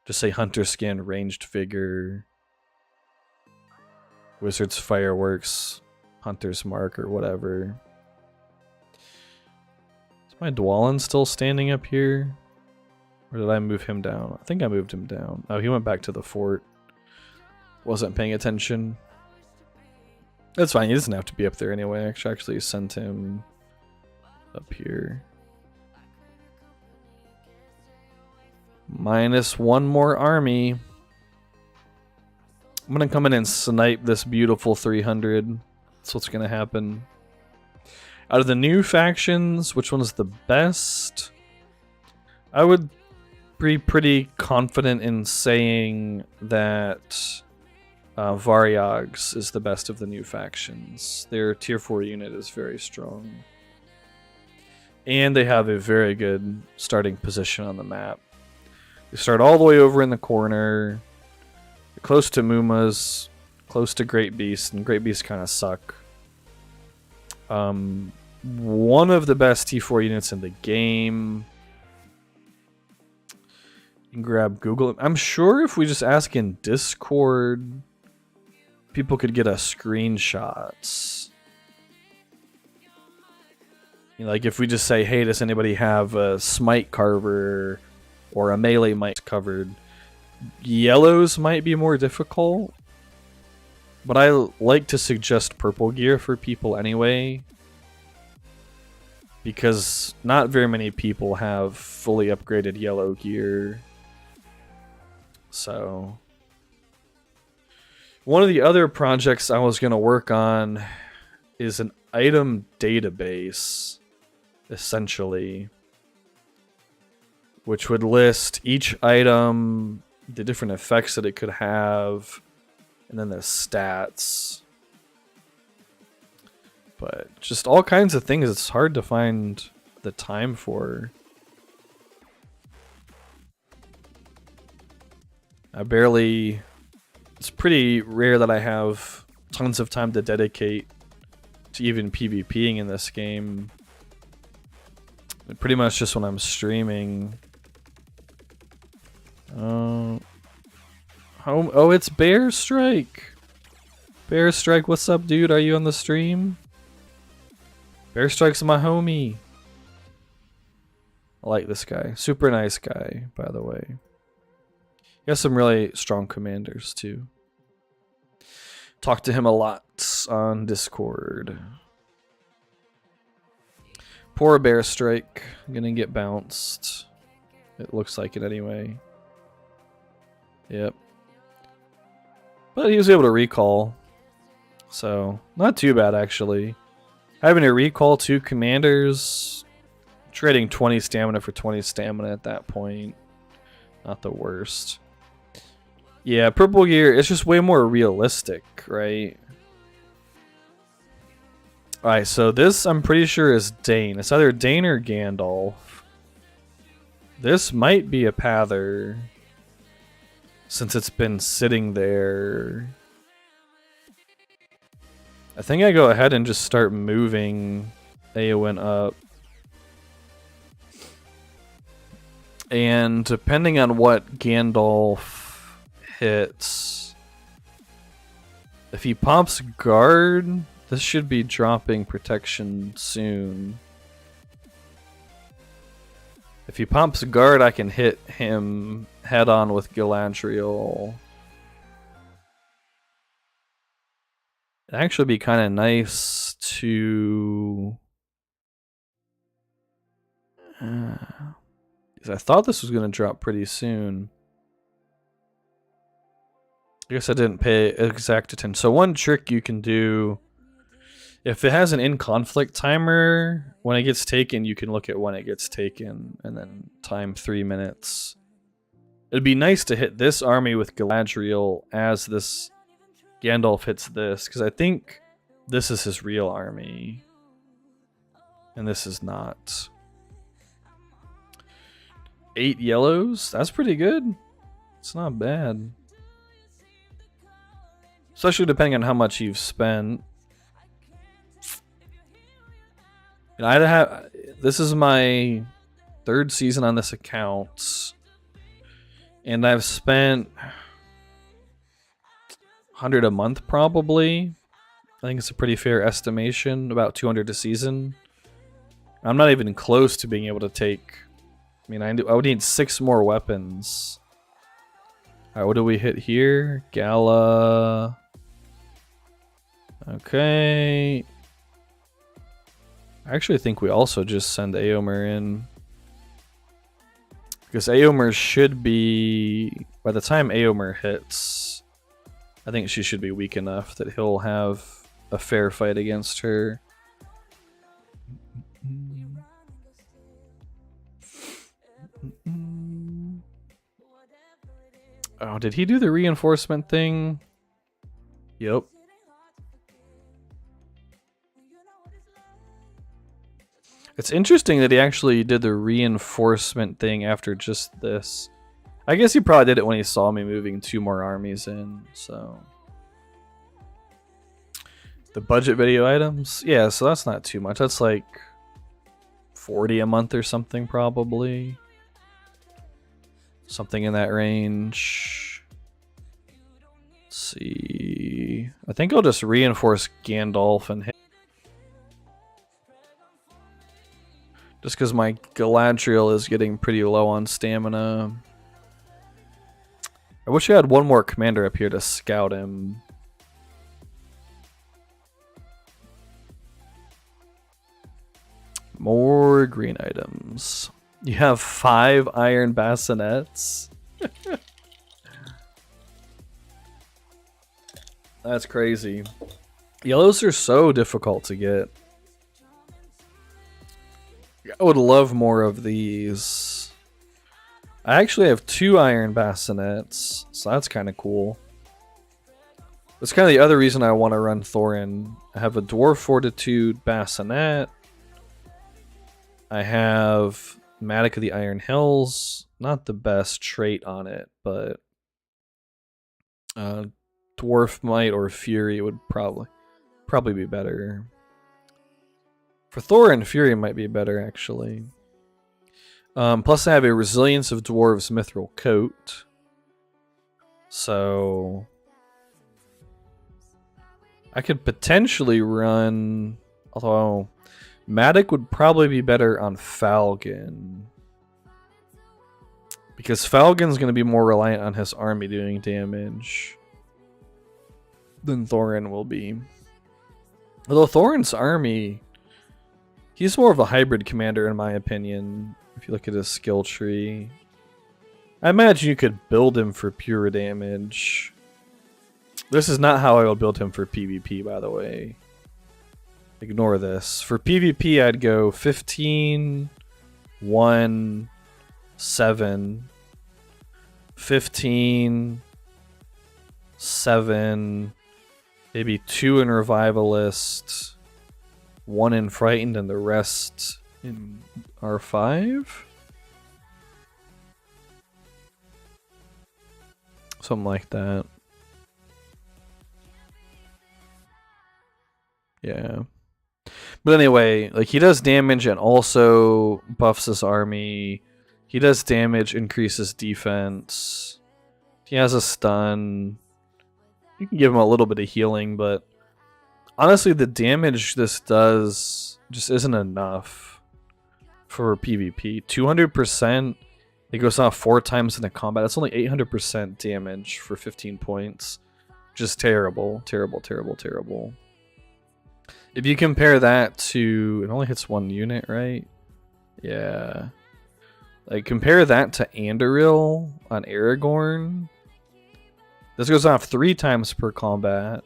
Just say Hunter Skin, ranged figure, Wizard's Fireworks, Hunter's Mark, or whatever. Is my Dwalin still standing up here? Or did I move him down? I think I moved him down. Oh, he went back to the fort. Wasn't paying attention. That's fine, he doesn't have to be up there anyway. I actually sent him up here. Minus one more army. I'm gonna come in and snipe this beautiful 300. That's what's gonna happen. Out of the new factions, which one's the best? I would be pretty confident in saying that Varyogs is the best of the new factions. Their tier 4 unit is very strong. And they have a very good starting position on the map. They start all the way over in the corner, close to Muma's, close to Great Beast, and Great Beast kind of suck. One of the best T4 units in the game. You can grab Google. I'm sure if we just ask in Discord, people could get us screenshots. You know, like if we just say, hey, does anybody have a Smite Carver or a Melee Might covered? Yellows might be more difficult, but I like to suggest purple gear for people anyway, because not very many people have fully upgraded yellow gear. So one of the other projects I was going to work on is an item database, essentially, which would list each item, the different effects that it could have, and then the stats. But just all kinds of things it's hard to find the time for. It's pretty rare that I have tons of time to dedicate to even PvPing in this game. Pretty much just when I'm streaming. Oh, it's Bear Strike. Bear Strike, what's up, dude? Are you on the stream? Bear Strike's my homie. I like this guy. Super nice guy, by the way. He has some really strong commanders, too. Talk to him a lot on Discord. Poor Bear Strike. Gonna get bounced. It looks like it anyway. Yep. But he was able to recall. So, not too bad, actually. Having to recall 2 commanders, trading 20 stamina for 20 stamina at that point. Not the worst. Yeah, purple gear, it's just way more realistic, right? Alright, so this I'm pretty sure is Dane. It's either Dane or Gandalf. This might be a Pather, since it's been sitting there. I think I go ahead and just start moving Eowyn up. And depending on what Gandalf hits, if he pops guard, this should be dropping protection soon. If he pops guard, I can hit him head on with Galadriel. It'd actually be kind of nice to... because I thought this was going to drop pretty soon. I guess I didn't pay exact attention. So one trick you can do, if it has an in-conflict timer, when it gets taken, you can look at when it gets taken and then time 3 minutes. It'd be nice to hit this army with Galadriel as this Gandalf hits this, because I think this is his real army. And this is not. 8 yellows? That's pretty good. It's not bad. Especially depending on how much you've spent. This is my 3rd season on this account. And I've spent 100 a month probably. I think it's a pretty fair estimation, about 200 a season. I'm not even close to being able to take... I mean, I would need 6 more weapons. Alright, what do we hit here? Gala. Okay. I actually think we also just send Éomer in. Because Éomer should be... By the time Éomer hits, I think she should be weak enough that he'll have a fair fight against her. Oh, did he do the reinforcement thing? Yep. It's interesting that he actually did the reinforcement thing after just this. I guess he probably did it when he saw me moving 2 more armies in, so. The budget video items? Yeah, so that's not too much. That's like 40 a month or something, probably. Something in that range. Let's see. I think I'll just reinforce Gandalf and hit. Just because my Galadriel is getting pretty low on stamina. I wish I had one more commander up here to scout him. More green items. You have 5 iron bassinets. That's crazy. Yellows are so difficult to get. I would love more of these. I actually have 2 iron bassinets, so that's kind of cool. That's kind of the other reason I want to run Thorin. I have a Dwarf Fortitude bassinet. I have Matic of the Iron Hills. Not the best trait on it, but Dwarf Might or Fury would probably be better. For Thorin, Fury might be better, actually. Plus I have a Resilience of Dwarves Mithril Coat. So I could potentially run, although Matic would probably be better on Falcon. Because Falcon's going to be more reliant on his army doing damage than Thorin will be. Although Thorin's army, he's more of a hybrid commander in my opinion, if you look at his skill tree. I imagine you could build him for pure damage. This is not how I would build him for PvP, by the way. Ignore this. For PvP, I'd go 15, 1, 7, 15, 7, maybe 2 in Revivalist, 1 in Frightened, and the rest in R5? Something like that. Yeah. But anyway, like, he does damage and also buffs his army. He does damage, increases defense. He has a stun. You can give him a little bit of healing, but honestly, the damage this does just isn't enough for PvP. 200%, it goes off 4 times in a combat. That's only 800% damage for 15 points. Just terrible, terrible, terrible, terrible. If you compare that to, it only hits 1 unit, right? Yeah. Like, compare that to Anduril on Aragorn. This goes off 3 times per combat.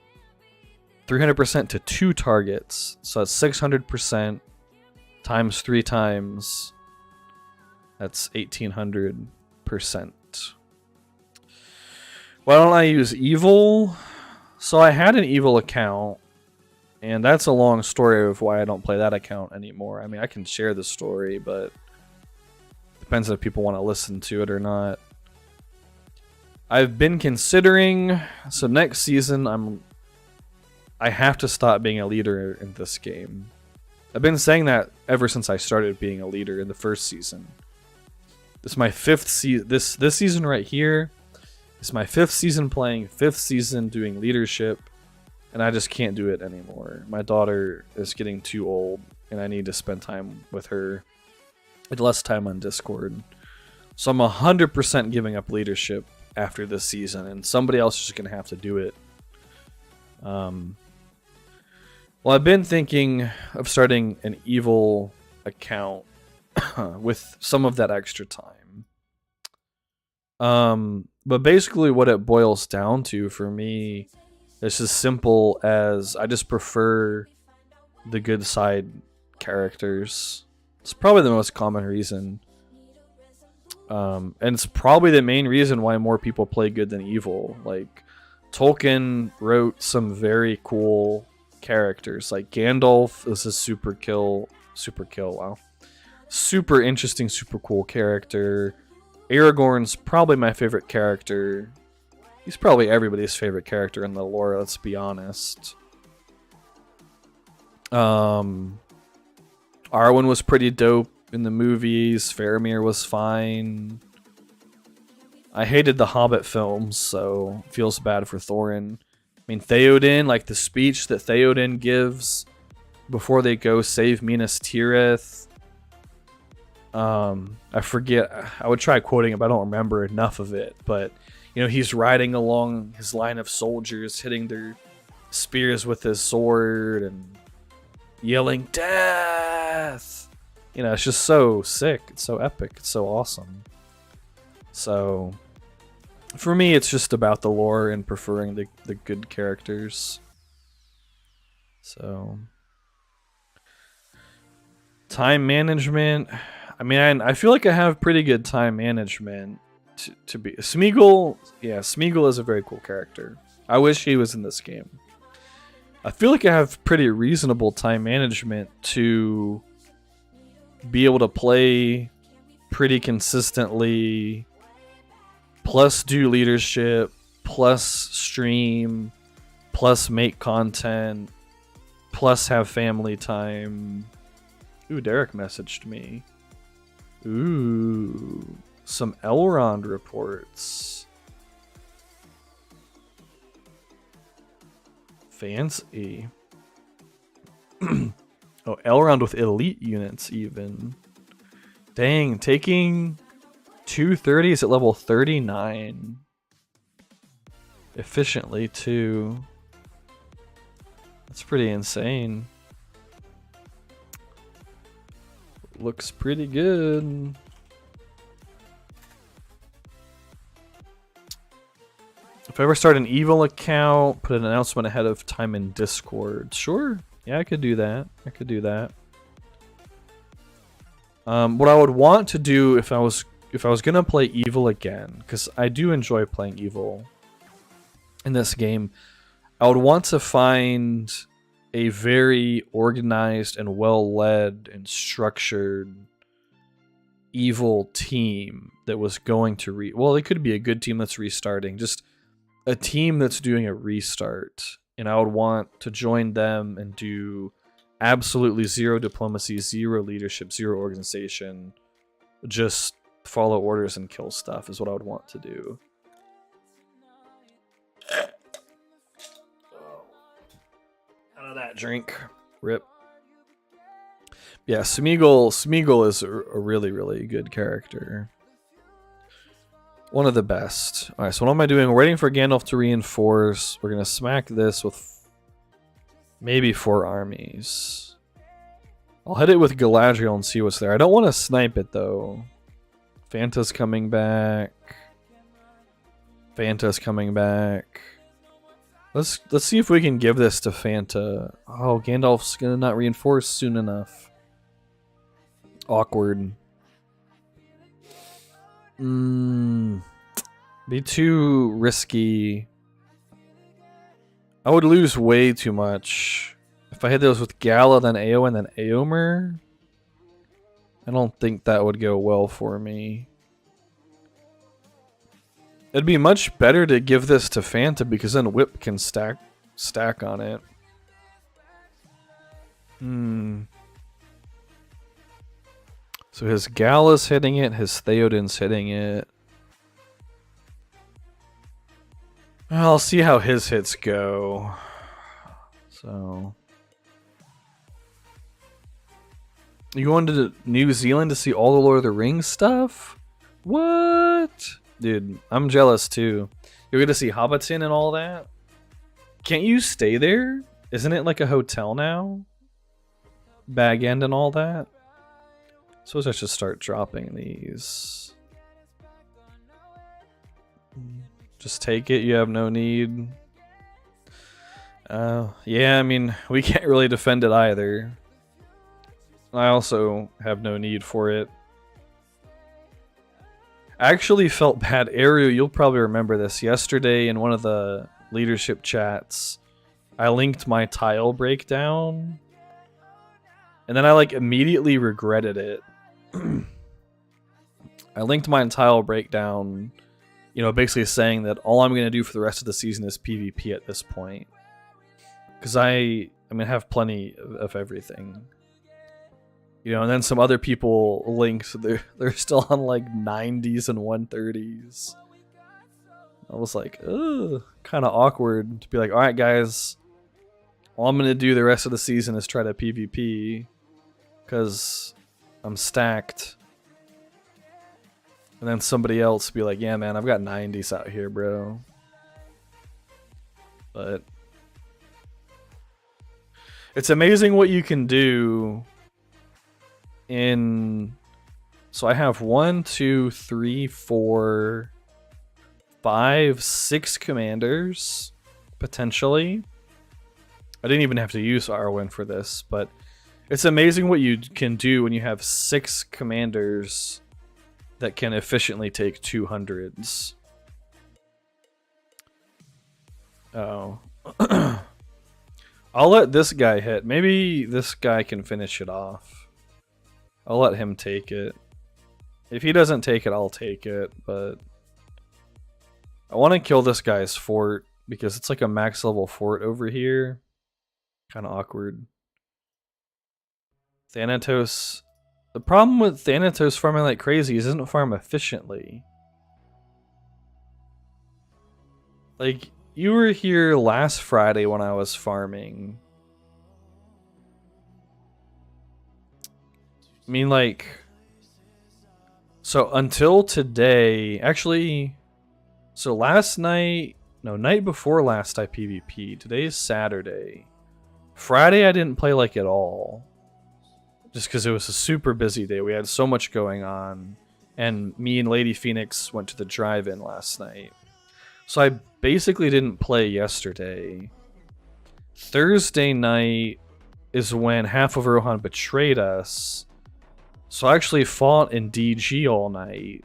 300% to 2 targets. So that's 600% times 3 times. That's 1800%. Why don't I use Evil? So I had an Evil account. And that's a long story of why I don't play that account anymore. I mean, I can share the story, but depends if people want to listen to it or not. I've been considering, so next season I have to stop being a leader in this game. I've been saying that ever since I started being a leader in the first season. This is my 5th season. This season right here is my 5th season playing, 5th season doing leadership. And I just can't do it anymore. My daughter is getting too old, and I need to spend time with her. And less time on Discord. So I'm 100% giving up leadership after this season, and somebody else is just going to have to do it. Well, I've been thinking of starting an Evil account with some of that extra time. But basically what it boils down to for me, it's as simple as I just prefer the good side characters. It's probably the most common reason. And it's probably the main reason why more people play good than evil. Like, Tolkien wrote some very cool characters. Like, Gandalf is a super super kill. Wow. Super interesting, super cool character. Aragorn's probably my favorite character. He's probably everybody's favorite character in the lore, let's be honest. Arwen was pretty dope in the movies. Faramir was fine. I hated the Hobbit films, so it feels bad for Thorin. I mean, Theoden, like the speech that Theoden gives before they go save Minas Tirith. I forget. I would try quoting it, but I don't remember enough of it. But, you know, he's riding along his line of soldiers, hitting their spears with his sword and yelling, "Death!" You know, it's just so sick. It's so epic. It's so awesome. So, for me, it's just about the lore and preferring the good characters. So, time management. I mean, I feel like I have pretty good time management to be Smeagol. Yeah, Smeagol is a very cool character. I wish he was in this game. I feel like I have pretty reasonable time management to be able to play pretty consistently, plus do leadership, plus stream, plus make content, plus have family time. Ooh, Derek messaged me. Ooh, some Elrond reports. Fancy. Oh, Elrond with elite units even. Dang, taking 230s at level 39. Efficiently too. That's pretty insane. Looks pretty good. If I ever start an evil account, put an announcement ahead of time in Discord. Sure. Yeah, I could do that. I could do that. What I would want to do if I was gonna play evil again, because I do enjoy playing evil in this game, I would want to find a very organized and well-led and structured evil team that was going to well, it could be a good team that's restarting, just a team that's doing a restart, and I would want to join them and do absolutely zero diplomacy, zero leadership, zero organization, just follow orders and kill stuff is what I would want to do. Out of that drink. Rip. Yeah, Smeagol is a really, really good character. One of the best. Alright, so what am I doing? We're waiting for Gandalf to reinforce. We're going to smack this with maybe 4 armies. I'll hit it with Galadriel and see what's there. I don't want to snipe it, though. Fanta's coming back. Fanta's coming back. Let's see if we can give this to Fanta. Oh, Gandalf's going to not reinforce soon enough. Awkward. Be too risky. I would lose way too much. If I hit those with Gala, then Eowyn, then Eomer, I don't think that would go well for me. It'd be much better to give this to Fanta because then Whip can stack on it. So his Gala's hitting it, his Theoden's hitting it. I'll see how his hits go. So, you going to New Zealand to see all the Lord of the Rings stuff? What? Dude, I'm jealous too. You're going to see Hobbiton and all that? Can't you stay there? Isn't it like a hotel now? Bag End and all that? Suppose I should start dropping these. Just take it, you have no need. Yeah, I mean, we can't really defend it either. I also have no need for it. I actually felt bad. Ariel, you'll probably remember this. Yesterday in one of the leadership chats, I linked my tile breakdown. And then I like immediately regretted it. I linked my tile breakdown, you know, basically saying that all I'm going to do for the rest of the season is PvP at this point. Because I have plenty of everything. You know, and then some other people linked, they're still on like 90s and 130s. I was like, ugh, kind of awkward to be like, all right, guys, all I'm going to do the rest of the season is try to PvP because I'm stacked. And then somebody else be like, yeah, man, I've got 90s out here, bro. But it's amazing what you can do in... So I have 1, 2, 3, 4, 5, 6 commanders, potentially. I didn't even have to use Arwen for this, but it's amazing what you can do when you have 6 commanders that can efficiently take 200s. Oh. I'll let this guy hit. Maybe this guy can finish it off. I'll let him take it. If he doesn't take it, I'll take it, but I want to kill this guy's fort because it's like a max level fort over here. Kind of awkward. Thanatos. The problem with Thanatos farming like crazy is it doesn't farm efficiently. Like, you were here last Friday when I was farming. I mean, like... So, until today... Actually... So, last night... No, night before last I PvP'd. Today's Saturday. Friday I didn't play like at all. Just because it was a super busy day. We had so much going on. And me and Lady Phoenix went to the drive-in last night. So I basically didn't play yesterday. Thursday night is when half of Rohan betrayed us. So I actually fought in DG all night.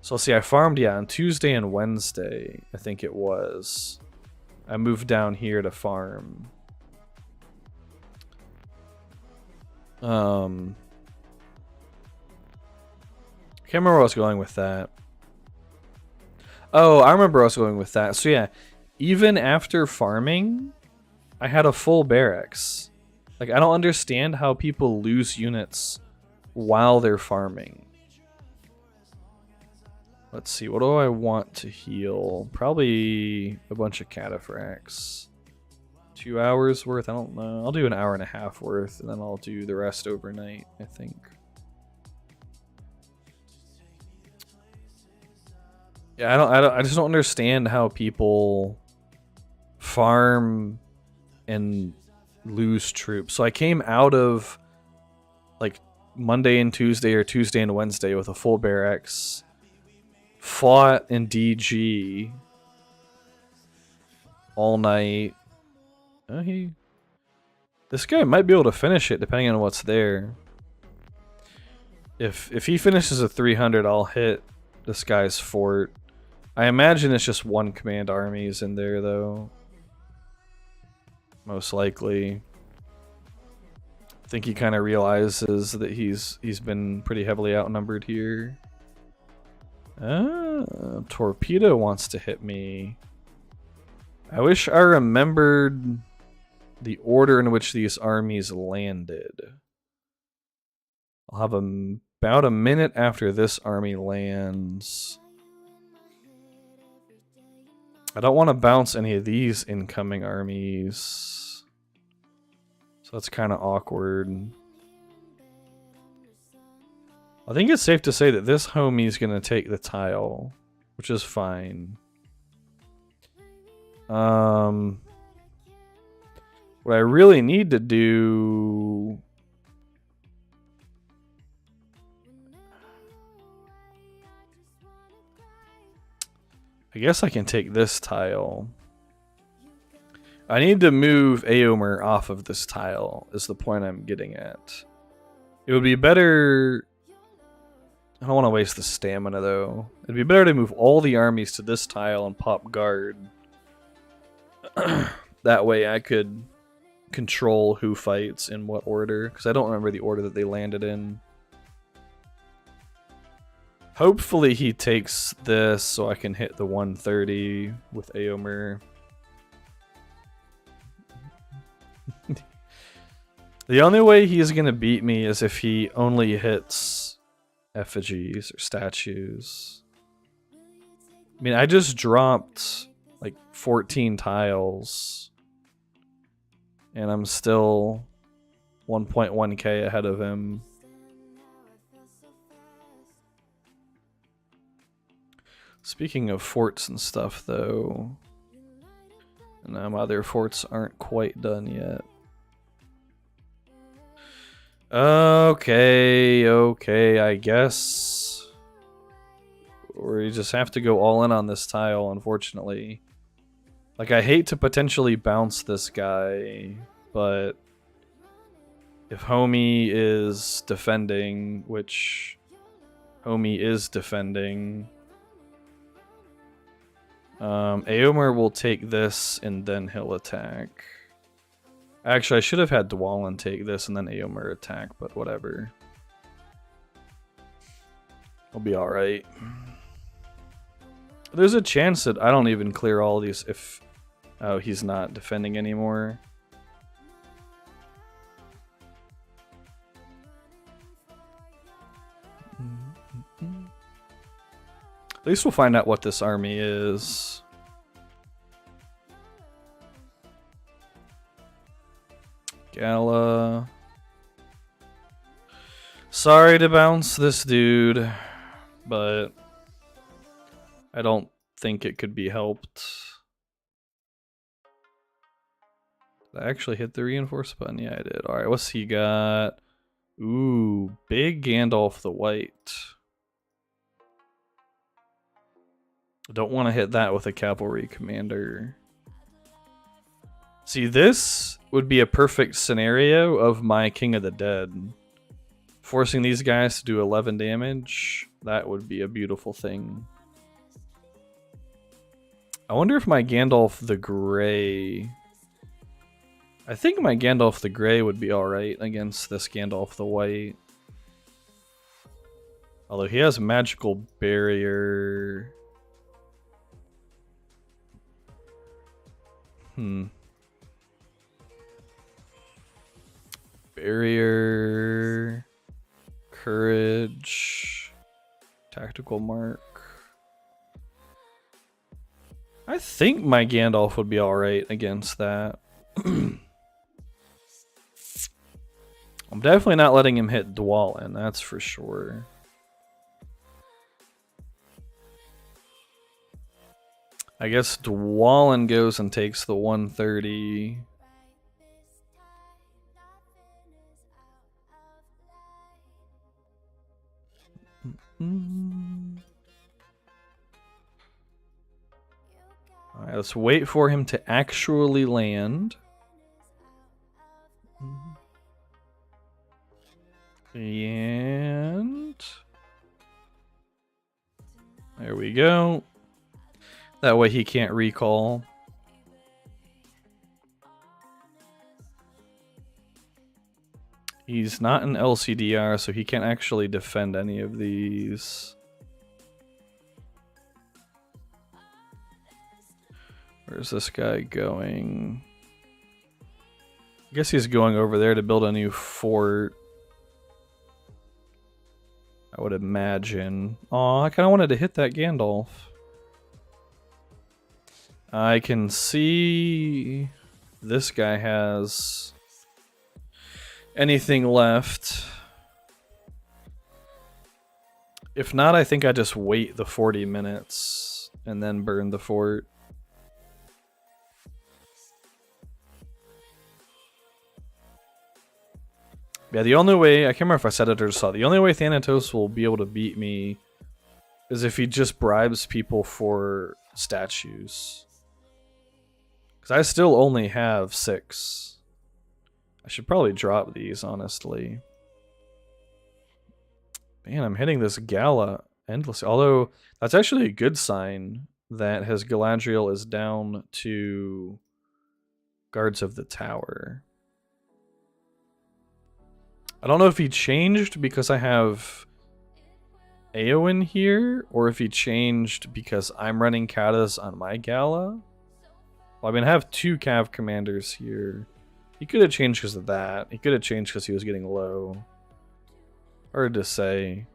So let's see, I farmed, on Tuesday and Wednesday, I think it was. I moved down here to farm. I can't remember where I was going with that. Oh, I remember I was going with that. So yeah, even after farming, I had a full barracks. Like, I don't understand how people lose units while they're farming. Let's see, what do I want to heal? Probably a bunch of cataphracts. 2 hours worth? I don't know. I'll do an hour and a half worth, and then I'll do the rest overnight, I think. Yeah, I just don't understand how people farm and lose troops. So I came out of like Monday and Tuesday or Tuesday and Wednesday with a full barracks, fought in DG all night. This guy might be able to finish it depending on what's there. If he finishes a 300, I'll hit this guy's fort. I imagine it's just one command armies in there though. Most likely. I think he kind of realizes that he's been pretty heavily outnumbered here. Torpedo wants to hit me. I wish I remembered the order in which these armies landed. I'll have about a minute after this army lands. I don't want to bounce any of these incoming armies. So that's kind of awkward. I think it's safe to say that this homie's going to take the tile, which is fine. What I really need to do... I guess I can take this tile. I need to move Aomer off of this tile, is the point I'm getting at. It would be better... I don't want to waste the stamina, though. It'd be better to move all the armies to this tile and pop guard. That way I could control who fights in what order, because I don't remember the order that they landed in. Hopefully he takes this so I can hit the 130 with Aomer. The only way he's going to beat me is if he only hits effigies or statues. I mean, I just dropped like 14 tiles. And I'm still 1.1k ahead of him. Speaking of forts and stuff, though, and other forts aren't quite done yet. Okay, I guess we just have to go all in on this tile, unfortunately. Like, I hate to potentially bounce this guy, but if Homie is defending, which Homie is defending, Aomer will take this and then he'll attack. Actually, I should have had Dwalin take this and then Aomer attack, but whatever. I'll be alright. There's a chance that I don't even clear all these if... Oh, he's not defending anymore. At least we'll find out what this army is. Gala. Sorry to bounce this dude, but I don't think it could be helped. Did I actually hit the reinforce button? Yeah, I did. Alright, what's he got? Ooh, big Gandalf the White. I don't want to hit that with a cavalry commander. See, this would be a perfect scenario of my King of the Dead. Forcing these guys to do 11 damage, that would be a beautiful thing. I wonder if my Gandalf the Grey... I think my Gandalf the Grey would be alright against this Gandalf the White. Although he has magical barrier... Barrier... Courage... Tactical mark... I think my Gandalf would be alright against that. I'm definitely not letting him hit Dwalin, that's for sure. I guess Dwalin goes and takes the 130. Alright, let's wait for him to actually land. And there we go. That way he can't recall. He's not an LCDR, so he can't actually defend any of these. Where's this guy going? I guess he's going over there to build a new fort. I would imagine. Aw, I kind of wanted to hit that Gandalf. I can see this guy has anything left. If not, I think I just wait the 40 minutes and then burn the fort. Yeah, the only way, I can't remember if I said it or just saw it, the only way Thanatos will be able to beat me is if he just bribes people for statues. Because I still only have 6. I should probably drop these, honestly. Man, I'm hitting this Gala endlessly. Although, that's actually a good sign that his Galadriel is down to Guards of the Tower. I don't know if he changed because I have AO in here, or if he changed because I'm running katas on my Gala. Well, I mean, I have 2 Cav commanders here. He could have changed because of that. He could have changed because he was getting low. Hard to say.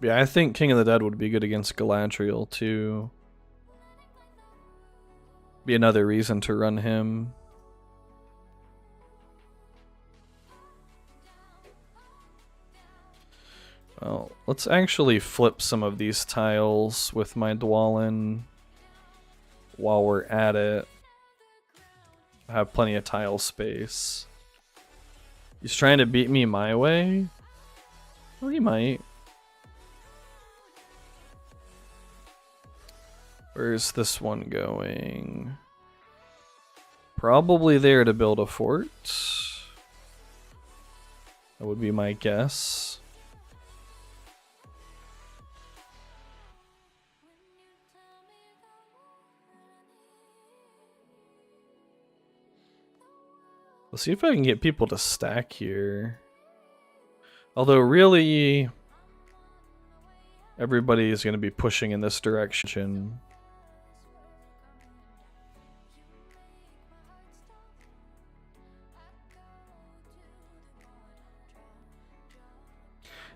Yeah, I think King of the Dead would be good against Galadriel too. Be another reason to run him. Well, let's actually flip some of these tiles with my Dwalin while we're at it. I have plenty of tile space. He's trying to beat me my way? Well, he might. Where's this one going? Probably there to build a fort. That would be my guess. Let's see if I can get people to stack here. Although really, everybody is going to be pushing in this direction.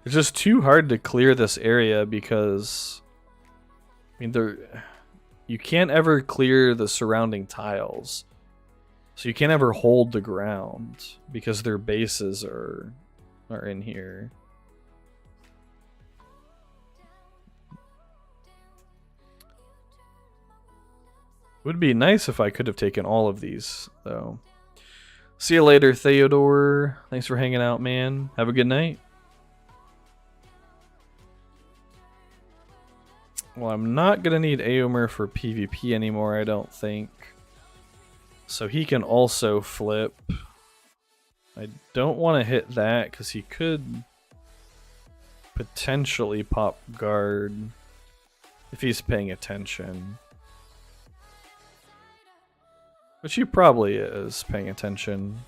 It's just too hard to clear this area because, I mean, you can't ever clear the surrounding tiles. So you can't ever hold the ground because their bases are in here. Would be nice if I could have taken all of these, though. See you later, Theodore. Thanks for hanging out, man. Have a good night. Well, I'm not going to need Eomer for PvP anymore, I don't think. So he can also flip. I don't want to hit that because he could potentially pop guard if he's paying attention. Which he probably is paying attention.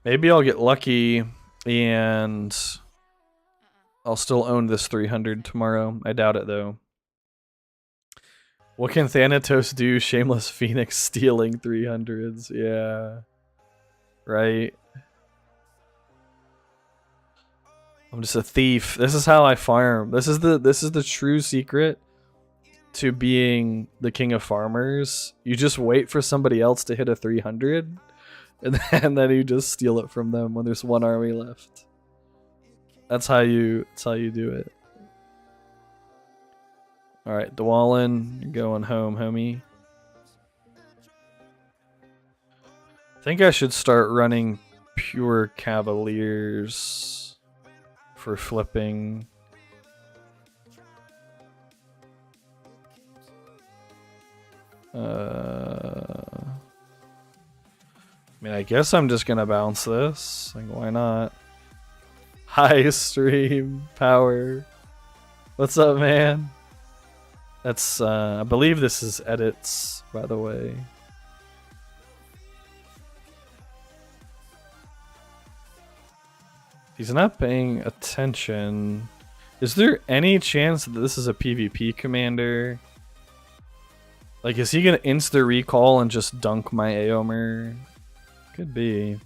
Maybe I'll get lucky and I'll still own this 300 tomorrow. I doubt it though. What can Thanatos do? Shameless Phoenix stealing 300s. Yeah. Right. I'm just a thief. This is how I farm. This is the true secret to being the king of farmers. You just wait for somebody else to hit a 300 and then you just steal it from them when there's one army left. That's how you do it. All right, Dwalin, you're going home, homie. I think I should start running pure Cavaliers for flipping. I mean, I guess I'm just gonna bounce this. Like, why not? Hi, stream power. What's up, man? That's I believe this is edits, by the way. He's not paying attention. Is there any chance that this is a PvP commander? Like, is he gonna insta recall and just dunk my Eomer? Could be.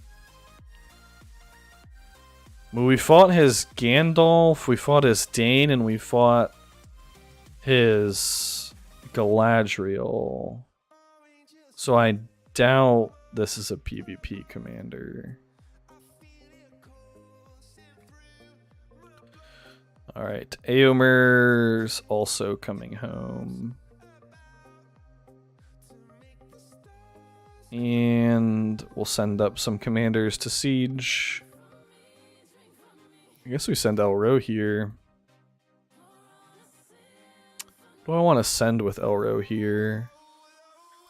Well, we fought his Gandalf, we fought his Dane, and we fought his Galadriel. So I doubt this is a PvP commander. Alright, Eomer's also coming home. And we'll send up some commanders to siege. I guess we send Elro here. do I want to send with Elro here?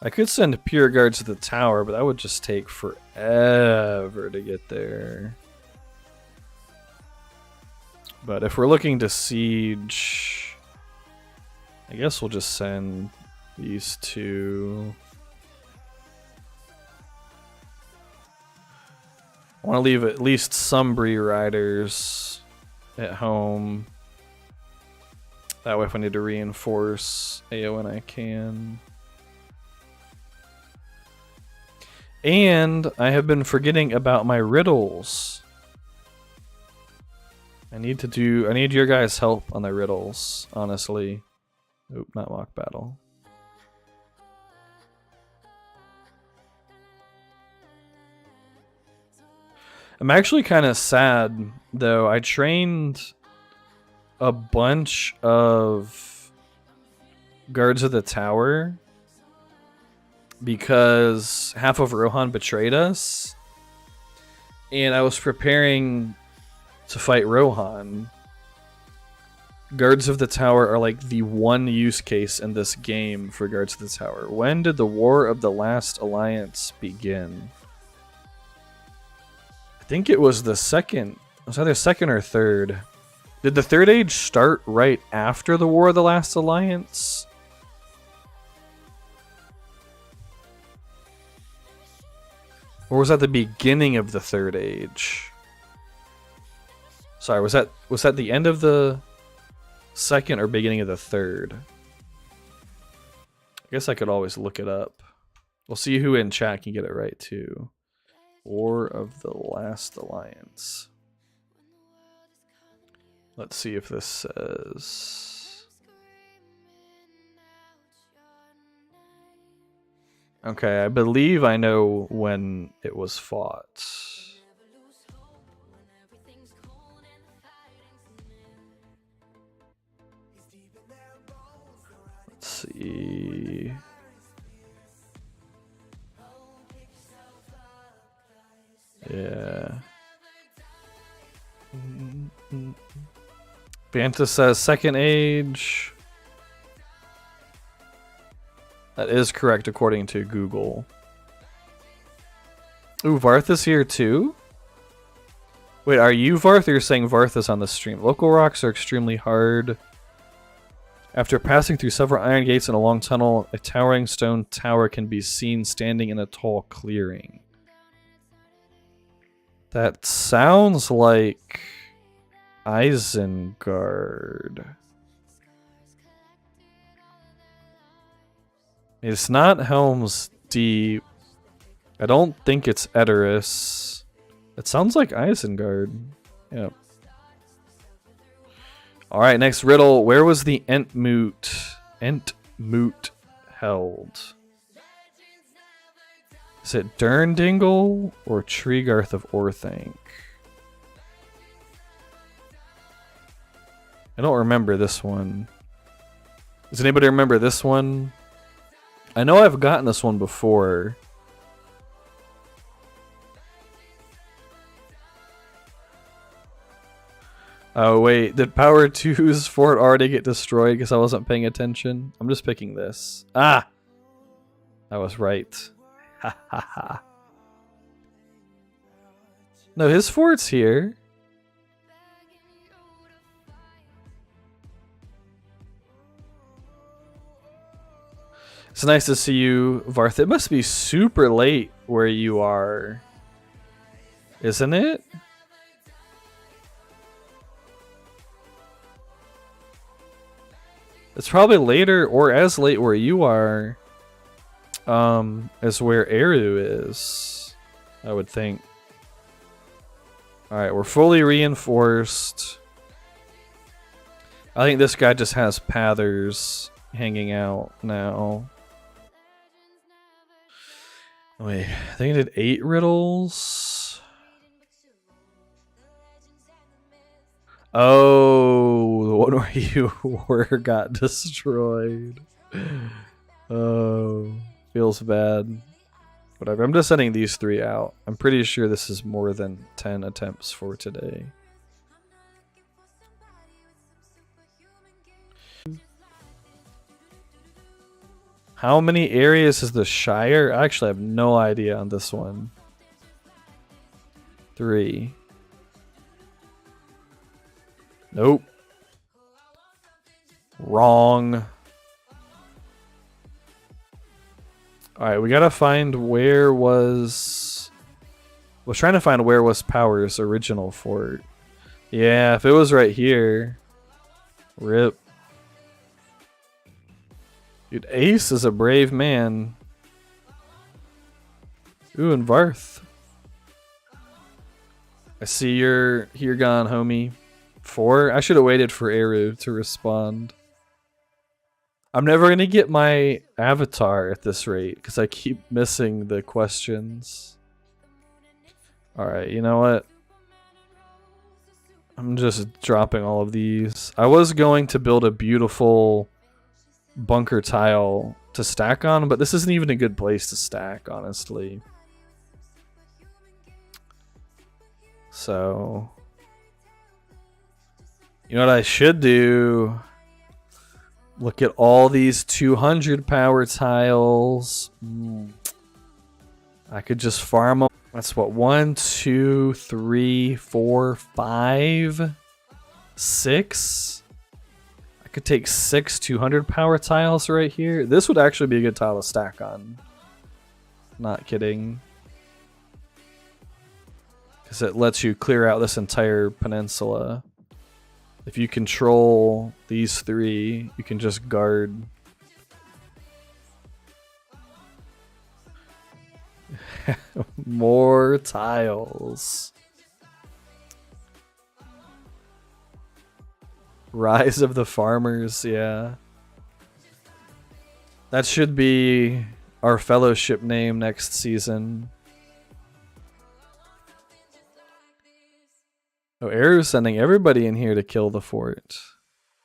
I could send pure guards to the tower, but that would just take forever to get there. But if we're looking to siege, I guess we'll just send these two. I want to leave at least some Bree riders at home. That way if I need to reinforce AON I can. And I have been forgetting about my riddles. I need your guys' help on the riddles, honestly. Oop, not mock battle. I'm actually kind of sad, though. I trained a bunch of guards of the tower because half of Rohan betrayed us, and I was preparing to fight Rohan. Guards of the tower are like the one use case in this game for guards of the tower. When did the War of the Last Alliance begin? I think it was the second. It was either second or third. Did the Third Age start right after the War of the Last Alliance? Or was that the beginning of the Third Age? Sorry, was that the end of the second or beginning of the third? I guess I could always look it up. We'll see who in chat can get it right too. War of the Last Alliance. Let's see if this says. Okay, I believe I know when it was fought. Let's see. Yeah. Banta says Second Age. That is correct according to Google. Ooh, Varth is here too? Wait, are you Varth or you're saying Varth is on the stream? Local rocks are extremely hard. After passing through several iron gates and a long tunnel, a towering stone tower can be seen standing in a tall clearing. That sounds like Isengard. It's not Helm's Deep. I don't think it's Edoras. It sounds like Isengard. Yep. Alright, next riddle. Where was the Entmoot held? Is it Durndingle or Treegarth of Orthanc? I don't remember this one. Does anybody remember this one? I know I've gotten this one before. Oh wait, did Power 2's fort already get destroyed because I wasn't paying attention? I'm just picking this. Ah! I was right. Ha ha ha. No, his fort's here. It's nice to see you, Varth. It must be super late where you are, isn't it? It's probably later or as late where you are as where Eru is, I would think. Alright, we're fully reinforced. I think this guy just has Pathers hanging out now. Wait, I think I did 8 riddles. Oh, the one where you got destroyed. Oh, feels bad. Whatever, I'm just sending these 3 out. I'm pretty sure this is more than 10 attempts for today. How many areas is the Shire? I actually have no idea on this one. 3. Nope. Wrong. Alright, we gotta find where was... I was trying to find where was Power's original fort. Yeah, if it was right here. RIP. Dude, Ace is a brave man. Ooh, and Varth. I see you're gone, homie. 4? I should have waited for Eru to respond. I'm never going to get my avatar at this rate because I keep missing the questions. Alright, you know what? I'm just dropping all of these. I was going to build a beautiful bunker tile to stack on, but this isn't even a good place to stack, honestly. So, you know what I should do? Look at all these 200 power tiles. I could just farm them. That's what, 1, 2, 3, 4, 5, 6. I could take 6 200 power tiles right here. This would actually be a good tile to stack on. Not kidding. Because it lets you clear out this entire peninsula. If you control these 3, you can just guard. More tiles. Rise of the Farmers, yeah. That should be our fellowship name next season. Oh, Eru's sending everybody in here to kill the fort.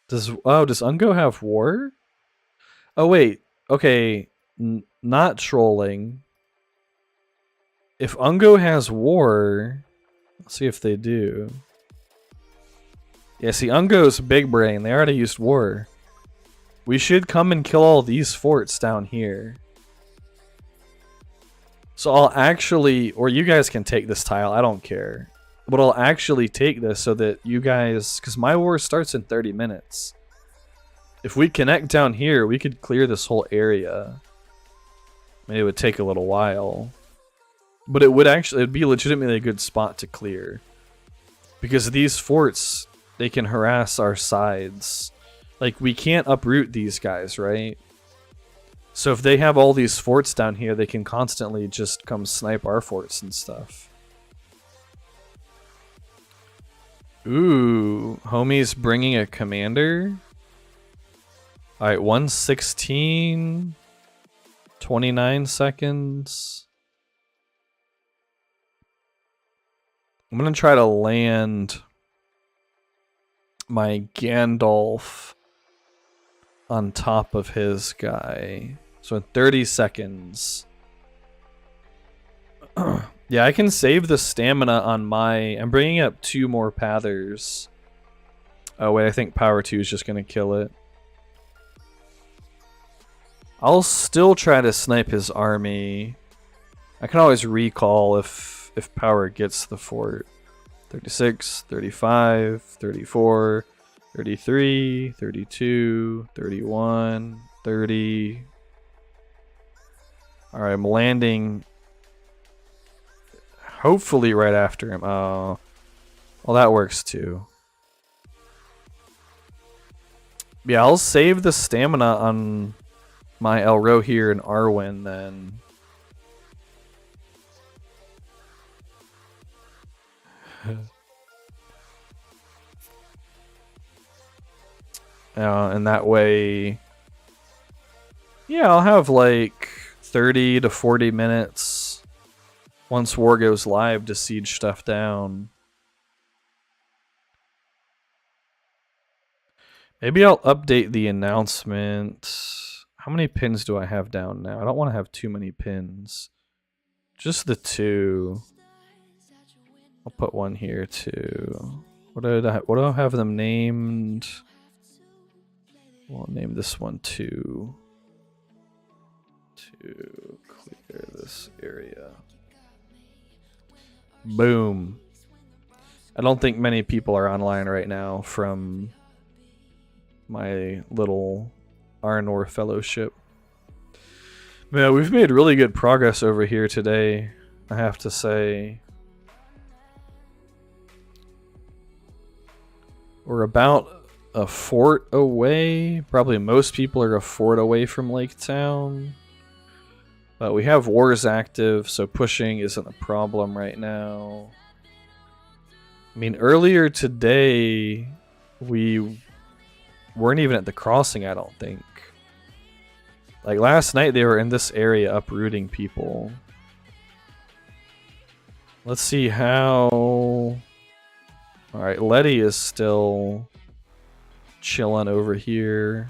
Does Ungo have war? Oh wait, okay, not trolling. If Ungo has war, let's see if they do. Yeah, see, Ungo's big brain. They already used war. We should come and kill all these forts down here. So I'll actually, or you guys can take this tile, I don't care. But I'll actually take this so that you guys, because my war starts in 30 minutes. If we connect down here, we could clear this whole area. I mean, it would take a little while. But it would actually, it'd be legitimately a good spot to clear. Because these forts, they can harass our sides. Like, we can't uproot these guys, right? So if they have all these forts down here, they can constantly just come snipe our forts and stuff. Ooh, homie's bringing a commander. Alright, 116. 29 seconds. I'm gonna try to land my Gandalf on top of his guy. So in 30 seconds. Yeah, I can save the stamina on my... I'm bringing up 2 more Pathers. Oh wait, I think Power 2 is just gonna kill it. I'll still try to snipe his army. I can always recall if Power gets the fort. 36, 35, 34, 33, 32, 31, 30. Alright, I'm landing hopefully right after him. Oh, well, that works too. Yeah, I'll save the stamina on my Elrohir and Arwen then. And that way, yeah, I'll have like 30 to 40 minutes once war goes live to siege stuff down. Maybe I'll update the announcement. How many pins do I have down now? I don't want to have too many pins. Just the 2. I'll put 1 here too. What do I have them named? We'll name this one 2. to clear this area. Boom. I don't think many people are online right now from my little Arnor fellowship. Man, we've made really good progress over here today, I have to say. We're about a fort away. Probably most people are a fort away from Lake Town. But we have wars active, so pushing isn't a problem right now. I mean, earlier today, we weren't even at the crossing, I don't think. Like last night, they were in this area uprooting people. Let's see how... Alright, Letty is still chilling over here.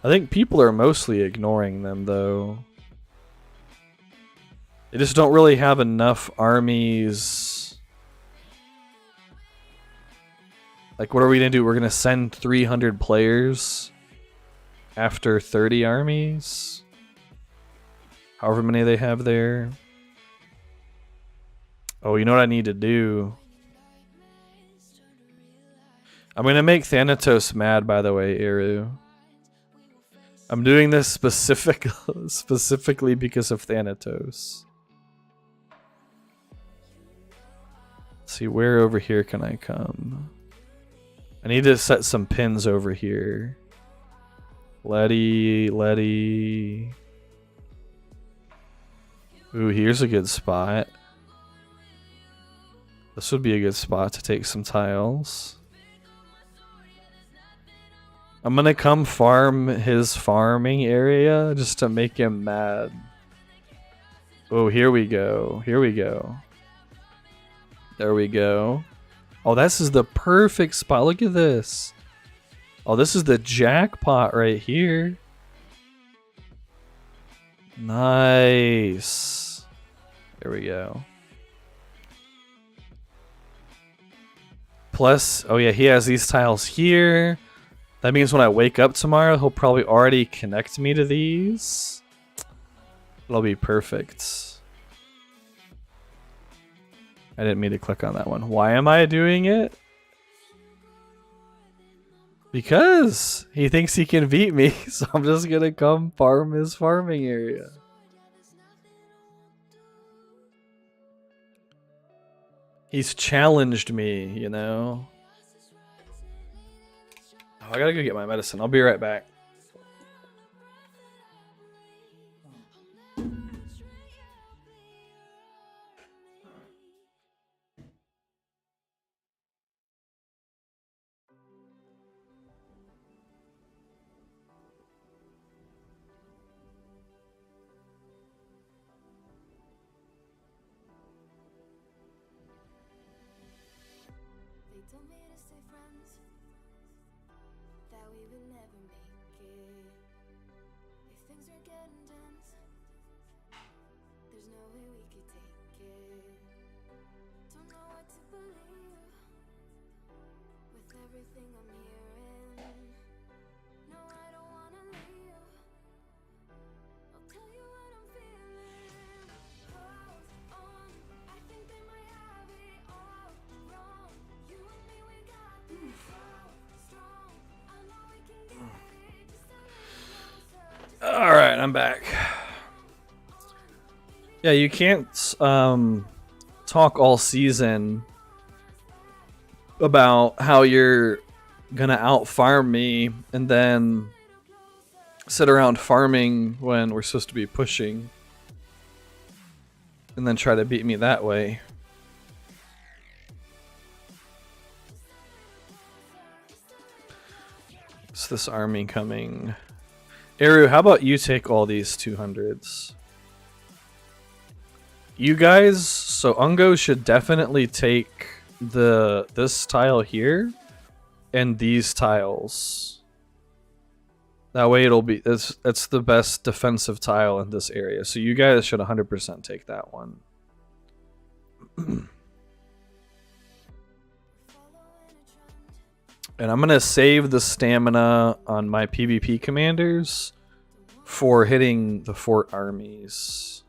I think people are mostly ignoring them, though. They just don't really have enough armies. Like, what are we gonna do? We're gonna send 300 players after 30 armies? However many they have there. Oh, you know what I need to do? I'm gonna make Thanatos mad, by the way, Eru. I'm doing this specifically because of Thanatos. Let's see, where over here can I come? I need to set some pins over here. Letty. Ooh, here's a good spot. This would be a good spot to take some tiles. I'm gonna come farm his farming area just to make him mad. Oh, here we go. Here we go. There we go. Oh, this is the perfect spot. Look at this. Oh, this is the jackpot right here. Nice. There we go. Plus, oh yeah, he has these tiles here. That means when I wake up tomorrow, he'll probably already connect me to these. It'll be perfect. I didn't mean to click on that one. Why am I doing it? Because he thinks he can beat me, so I'm just gonna come farm his farming area. He's challenged me, you know? Oh, I gotta go get my medicine. I'll be right back. Alright, I'm back. Yeah, you can't talk all season about how you're gonna out farm me and then sit around farming when we're supposed to be pushing and then try to beat me that way. Is this army coming? Eru, how about you take all these 200s? You guys, so Ungo should definitely take this tile here and these tiles. That way it'll be that's the best defensive tile in this area. So you guys should 100% take that one. And I'm gonna save the stamina on my PvP commanders for hitting the fort armies.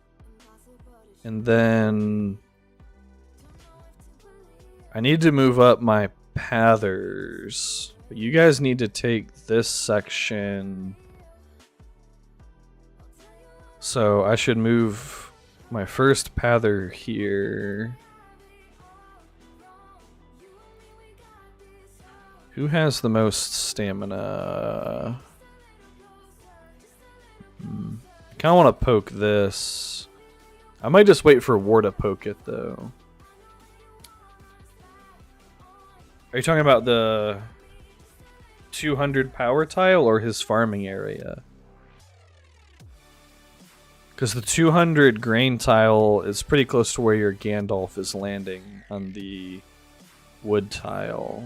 And then I need to move up my pathers. But you guys need to take this section. So I should move my first pather here. Who has the most stamina? I kind of want to poke this. I might just wait for War to poke it, though. Are you talking about the 200 power tile or his farming area? Because the 200 grain tile is pretty close to where your Gandalf is landing on the wood tile.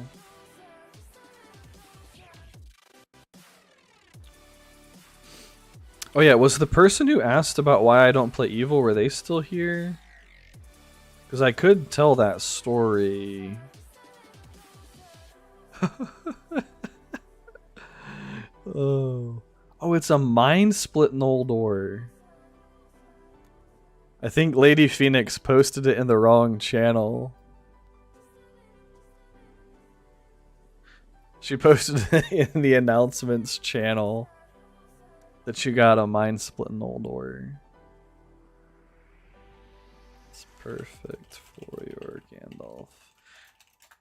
Oh yeah, was the person who asked about why I don't play evil, were they still here? Because I could tell that story. Oh, it's a mind split Noldor. I think Lady Phoenix posted it in the wrong channel. She posted it in the announcements channel that you got a mind split Noldor. It's perfect for your Gandalf.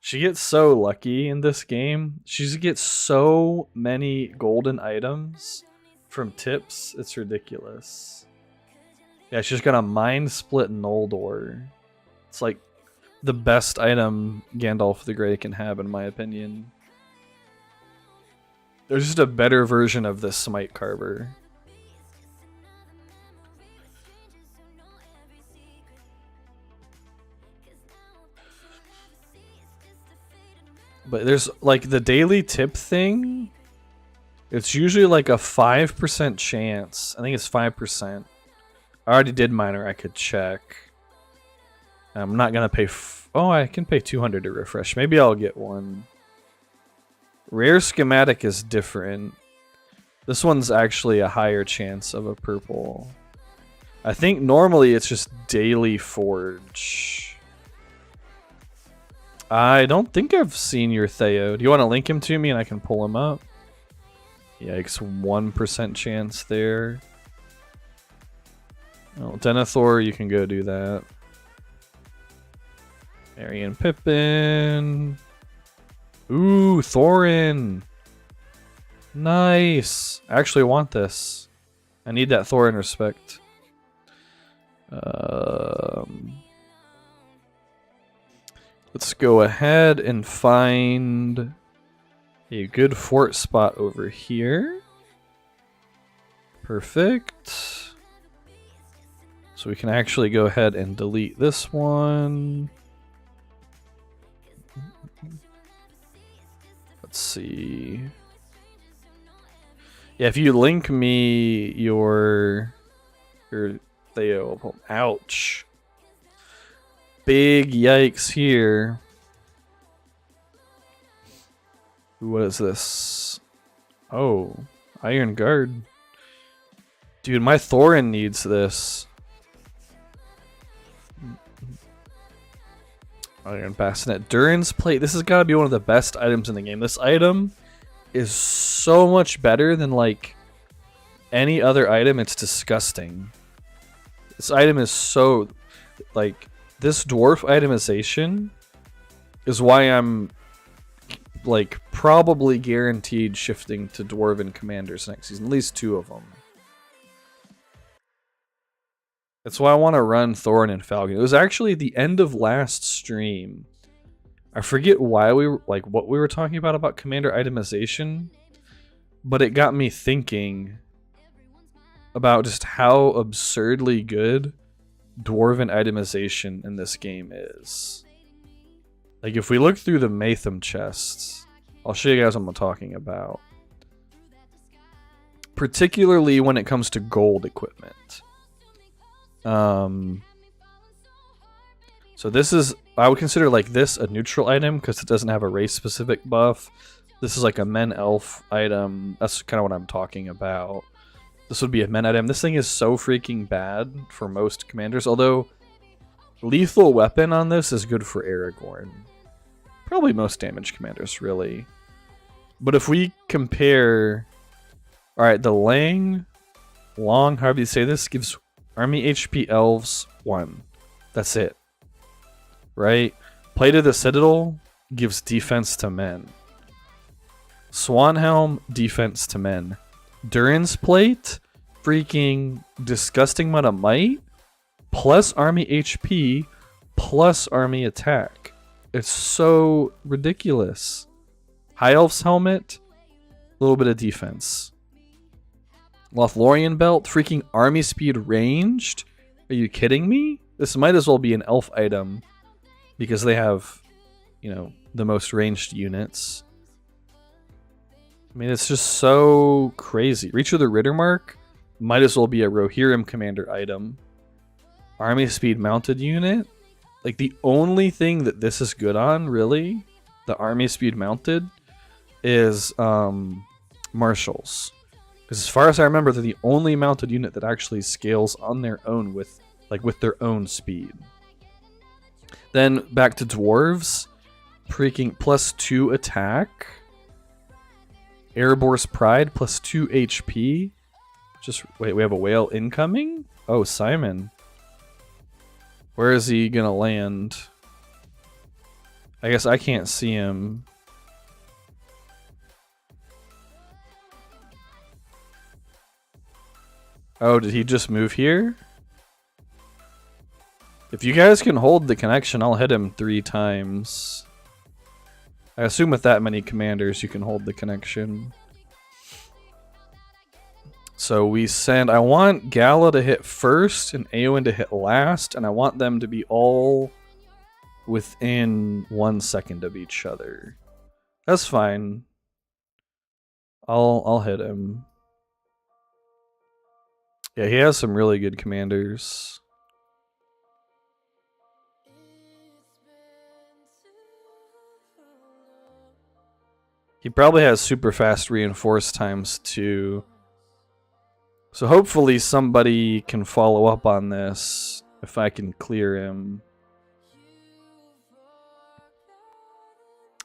She gets so lucky in this game. She gets so many golden items from tips. It's ridiculous. Yeah, she's got a mind split Noldor. It's like the best item Gandalf the Grey can have, in my opinion. There's just a better version of this Smite Carver. But there's like the daily tip thing. It's usually like a 5% chance. I think it's 5%. I already did mine, or I could check. I'm not gonna pay. Oh, I can pay 200 to refresh. Maybe I'll get one. Rare schematic is different. This one's actually a higher chance of a purple. I think normally it's just daily forge. I don't think I've seen your Theo. Do you want to link him to me and I can pull him up? Yikes, 1% chance there. Oh, Denethor, you can go do that. Arian Pippin. Ooh, Thorin. Nice. I actually want this. I need that Thorin respect. Let's go ahead and find a good fort spot over here. Perfect. So we can actually go ahead and delete this one. Let's see. Yeah, if you link me your Theo, ouch. Big yikes here. What is this? Oh, Iron Guard. Dude, my Thorin needs this. Iron Bassinet. Durin's Plate. This has got to be one of the best items in the game. This item is so much better than like any other item. It's disgusting. This item is so like this dwarf itemization is why I'm like probably guaranteed shifting to dwarven commanders next season. At least 2 of them. That's why I want to run Thorin and Falcon. It was actually the end of last stream. I forget why we were, like, what we were talking about commander itemization, but it got me thinking about just how absurdly good dwarven itemization in this game is. Like, if we look through the Matham chests, I'll show you guys what I'm talking about. Particularly when it comes to gold equipment. So this is, I would consider like this a neutral item because it doesn't have a race specific buff. This is like a men elf item. That's kind of what I'm talking about. This would be a men item. This thing is so freaking bad for most commanders, although lethal weapon on this is good for Aragorn. Probably most damage commanders, really. But if we compare... Alright, the Long, however you say this, gives army HP elves 1. That's it. Right? Plate of the Citadel gives defense to men. Swan Helm, defense to men. Durin's Plate, freaking disgusting amount of might, plus army HP, plus army attack. It's so ridiculous. High Elf's Helmet, a little bit of defense. Lothlorien Belt, freaking army speed ranged? Are you kidding me? This might as well be an elf item because they have, you know, the most ranged units. I mean, it's just so crazy. Reach of the Rittermark might as well be a Rohirrim commander item. Army speed mounted unit. Like, the only thing that this is good on, really, the army speed mounted, is marshals. Because as far as I remember, they're the only mounted unit that actually scales on their own with their own speed. Then back to dwarves, freaking +2 attack. Erebor's Pride +2 HP. Just wait, we have a whale incoming? Oh, Simon. Where is he gonna land? I guess I can't see him. Oh, did he just move here? If you guys can hold the connection, I'll hit him 3 times. I assume with that many commanders, you can hold the connection. So we send... I want Gala to hit first and Eowyn to hit last, and I want them to be all within 1 second of each other. That's fine. I'll hit him. Yeah, he has some really good commanders. He probably has super fast reinforce times too. So hopefully somebody can follow up on this if I can clear him.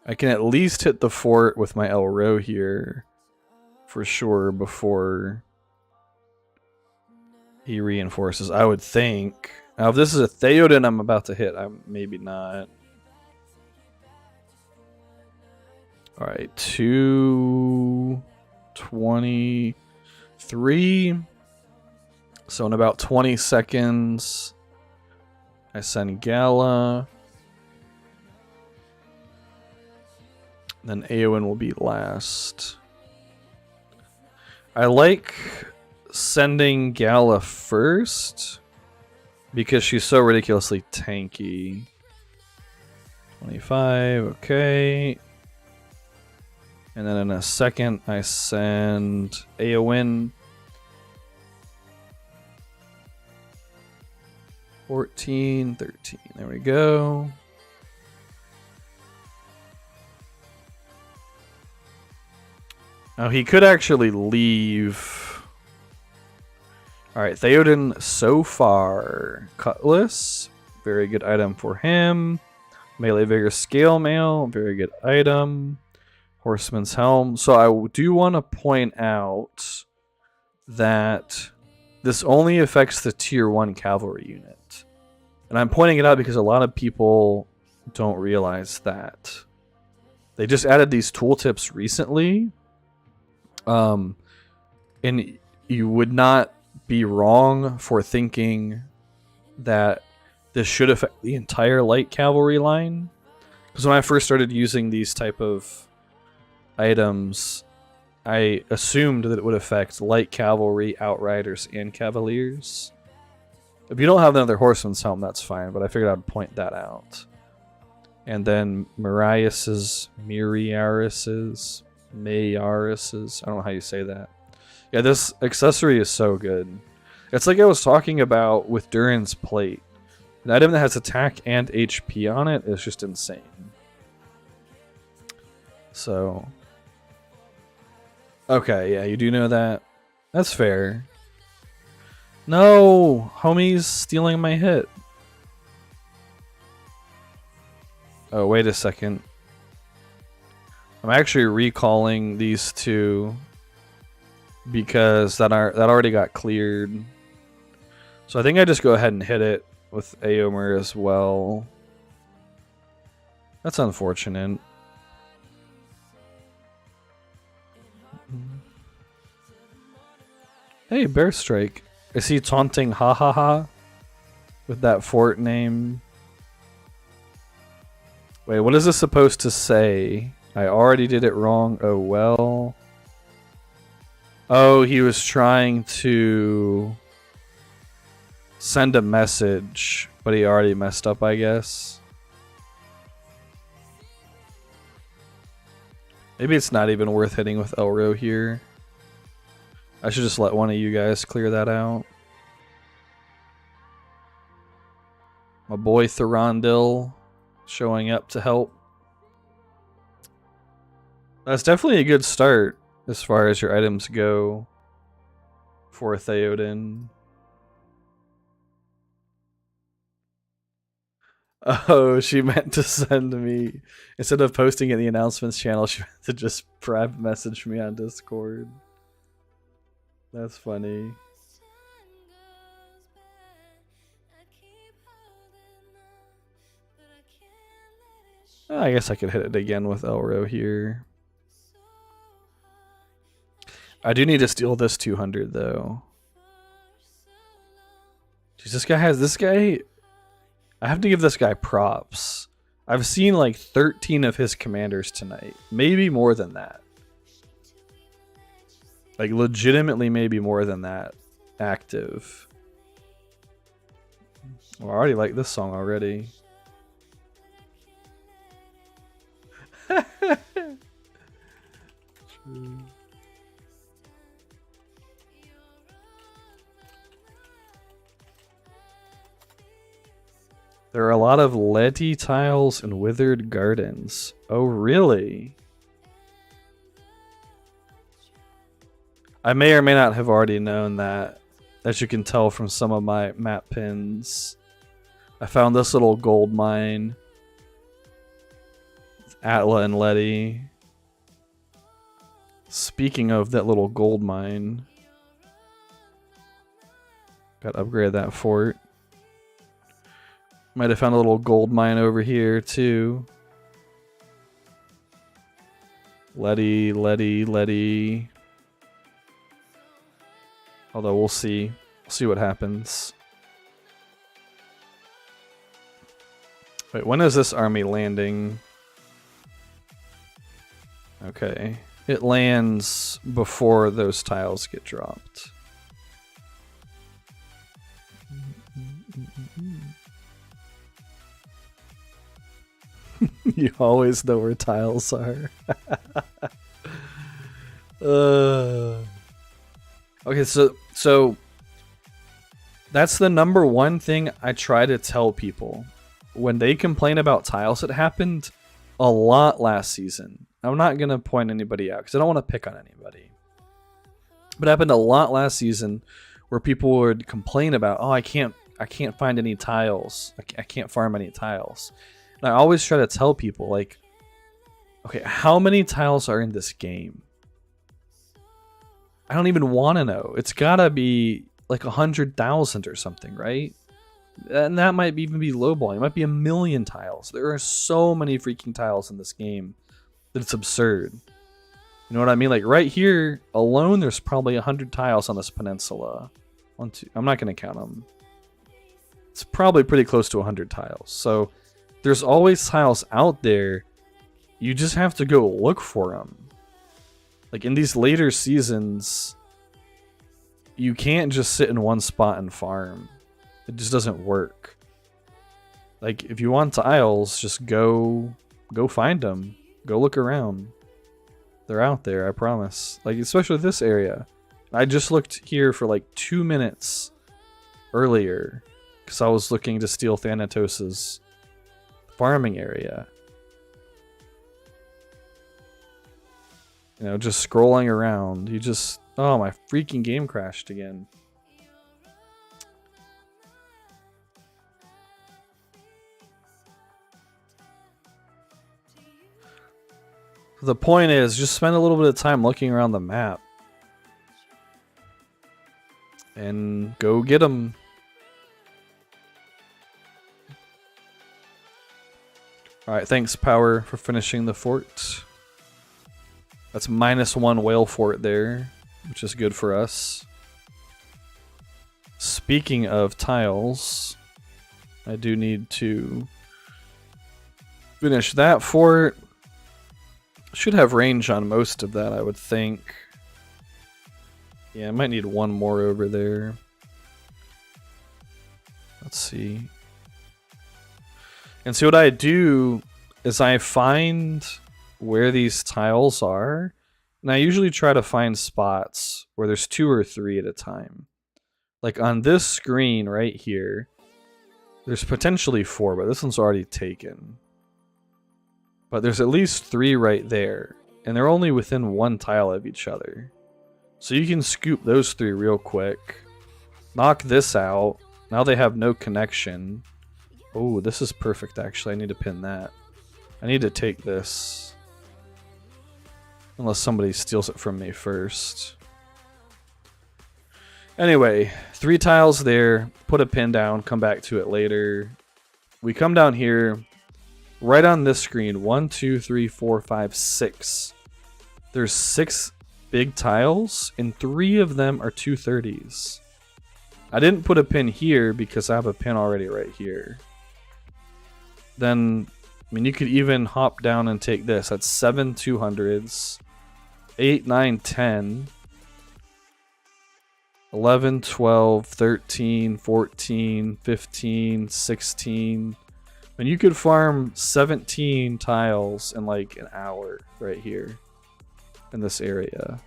I can at least hit the fort with my Elro here for sure before he reinforces, I would think. Now if this is a Theoden I'm about to hit, I'm maybe not. Alright, 2:23. So in about 20 seconds, I send Gala. Then Eowyn will be last. I like sending Gala first because she's so ridiculously tanky. 25, okay. And then in a second, I send Eowyn. 14, 13. There we go. Now he could actually leave. Alright, Theoden so far. Cutlass. Very good item for him. Melee Vigor Scale Mail. Very good item. Horseman's Helm. So I do want to point out that this only affects the tier 1 cavalry unit. And I'm pointing it out because a lot of people don't realize that. They just added these tooltips recently. And you would not be wrong for thinking that this should affect the entire light cavalry line. Because when I first started using these type of items, I assumed that it would affect light cavalry, outriders, and cavaliers. If you don't have another horseman's helm, that's fine, but I figured I'd point that out. And then Mayaris's, I don't know how you say that. Yeah, this accessory is so good. It's like I was talking about with Durin's Plate. An item that has attack and HP on it is just insane. So... okay, yeah, you do know that. That's fair. No, homie's stealing my hit. Oh, wait a second. I'm actually recalling these two because that already got cleared. So I think I just go ahead and hit it with Aomer as well. That's unfortunate. Hey, Bear Strike. Is he taunting ha ha ha with that fort name? Wait, what is this supposed to say? I already did it wrong. Oh well. Oh, he was trying to send a message, but he already messed up, I guess. Maybe it's not even worth hitting with Elro here. I should just let one of you guys clear that out. My boy Thorondil showing up to help. That's definitely a good start as far as your items go for Theoden. Oh, she meant to send me, instead of posting in the announcements channel, she meant to just private message me on Discord. That's funny. I guess I could hit it again with Elro here. I do need to steal this 200 though. Jeez, this guy. I have to give this guy props. I've seen like 13 of his commanders tonight. Maybe more than that. Like legitimately maybe more than that active. Well, I already like this song already. There are a lot of leady tiles and withered gardens. Oh, really? I may or may not have already known that, as you can tell from some of my map pins. I found this little gold mine. Atla and Letty. Speaking of that little gold mine, gotta upgrade that fort. Might have found a little gold mine over here too. Letty. Although we'll see. We'll see what happens. Wait, when is this army landing? Okay. It lands before those tiles get dropped. You always know where tiles are. Okay, so that's the number one thing I try to tell people. When they complain about tiles, it happened a lot last season. I'm not going to point anybody out because I don't want to pick on anybody. But it happened a lot last season where people would complain about, oh, I can't find any tiles. I can't farm any tiles. And I always try to tell people, like, okay, how many tiles are in this game? I don't even want to know. It's gotta be like 100,000 or something, right? And that might even be lowballing. It might be 1 million tiles. There are so many freaking tiles in this game that it's absurd. You know what I mean? Like right here alone, there's probably 100 tiles on this peninsula. 1, 2. I'm not gonna count them. It's probably pretty close to 100 tiles. So there's always tiles out there. You just have to go look for them. Like in these later seasons, you can't just sit in one spot and farm. It just doesn't work. Like if you want tiles, just go find them. Go look around. They're out there, I promise. Like especially this area. I just looked here for like 2 minutes earlier because I was looking to steal Thanatos's farming area. You know, just scrolling around. You just... Oh, my freaking game crashed again. The point is, just spend a little bit of time looking around the map. And go get them. Alright, thanks Power for finishing the fort. That's -1 whale fort there, which is good for us. Speaking of tiles, I do need to finish that fort. Should have range on most of that, I would think. Yeah, I might need one more over there. Let's see. And so what I do is I find where these tiles are, and I usually try to find spots where there's 2 or 3 at a time. Like on this screen right here, there's potentially 4, but this one's already taken. But there's at least 3 right there, and they're only within 1 tile of each other. So you can scoop those 3 real quick. Knock this out. Now they have no connection. Oh, this is perfect actually. I need to pin that. I need to take this. Unless somebody steals it from me first. Anyway, 3 tiles there. Put a pin down. Come back to it later. We come down here. Right on this screen. 1, 2, 3, 4, 5, 6. There's 6 big tiles, and 3 of them are 230s. I didn't put a pin here because I have a pin already right here. Then, I mean, you could even hop down and take this. That's 7 200s. 8, 9, 10. 11, 12, 13, 14, 15, 16. And you could farm 17 tiles in like an hour right here in this area.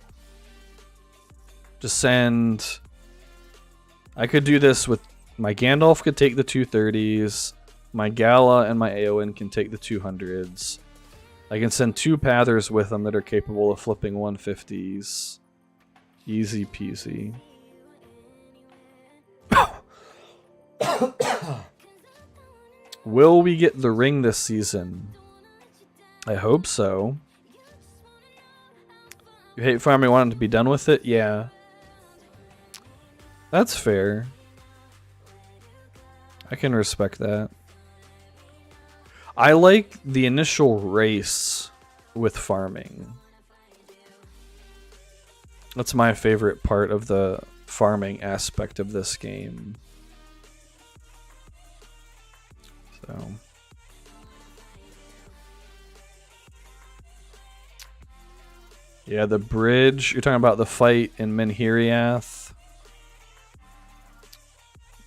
Just send... I could do this with... My Gandalf could take the 230s. My Gala and my Eowyn can take the 200s. I can send 2 Pathers with them that are capable of flipping 150s. Easy peasy. Will we get the ring this season? I hope so. You hate farming, wanting to be done with it? Yeah. That's fair. I can respect that. I like the initial race with farming. That's my favorite part of the farming aspect of this game. So. Yeah, the bridge. You're talking about the fight in Menhiriath.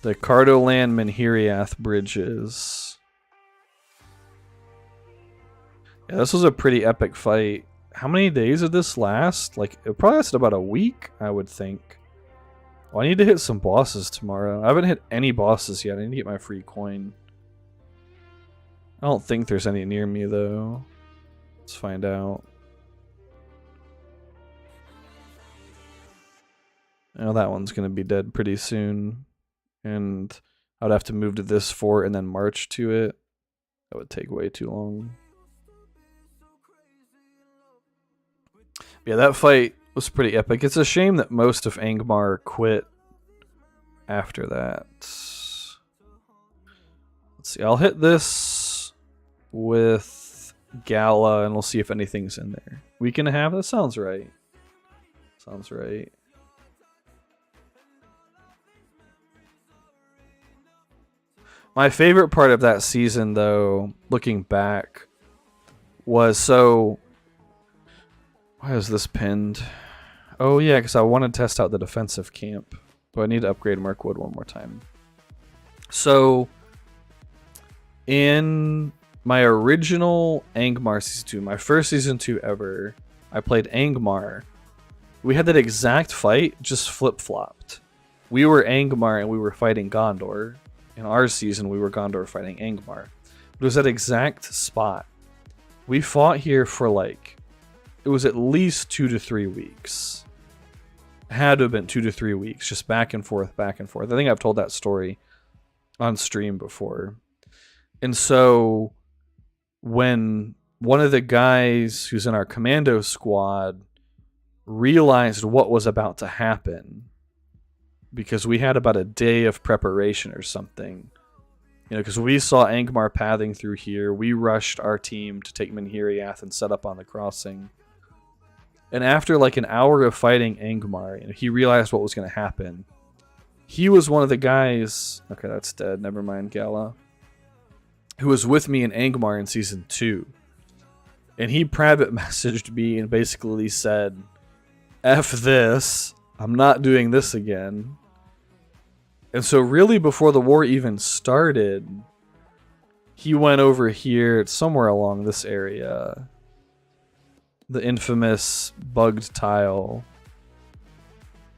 The Cardolan Menhiriath bridges. Yeah, this was a pretty epic fight. How many days did this last? Like, it probably lasted about a week, I would think. Well, I need to hit some bosses tomorrow. I haven't hit any bosses yet. I need to get my free coin. I don't think there's any near me, though. Let's find out. Oh, that one's going to be dead pretty soon. And I would have to move to this fort and then march to it. That would take way too long. Yeah, that fight was pretty epic. It's a shame that most of Angmar quit after that. Let's see. I'll hit this with Gala and we'll see if anything's in there. Week and a half? That sounds right. Sounds right. My favorite part of that season, though, looking back, was so... Why is this pinned? Oh, yeah, because I want to test out the defensive camp. But I need to upgrade Mirkwood one more time. So, in my original Angmar Season 2, my first Season 2 ever, I played Angmar. We had that exact fight, just flip-flopped. We were Angmar and we were fighting Gondor. In our season, we were Gondor fighting Angmar. It was that exact spot. We fought here for like it was at least 2 to 3 weeks. It had to have been 2 to 3 weeks, just back and forth, back and forth. I think I've told that story on stream before. And so when one of the guys who's in our commando squad realized what was about to happen, because we had about a day of preparation or something, you know, because we saw Angmar pathing through here. We rushed our team to take Minhiriath and set up on the crossing. And after like an hour of fighting Angmar, you know, he realized what was going to happen. He was one of the guys... Okay, that's dead. Never mind, Gala. Who was with me in Angmar in Season 2. And he private messaged me and basically said, F this. I'm not doing this again. And so really before the war even started, he went over here, somewhere along this area. The infamous bugged tile.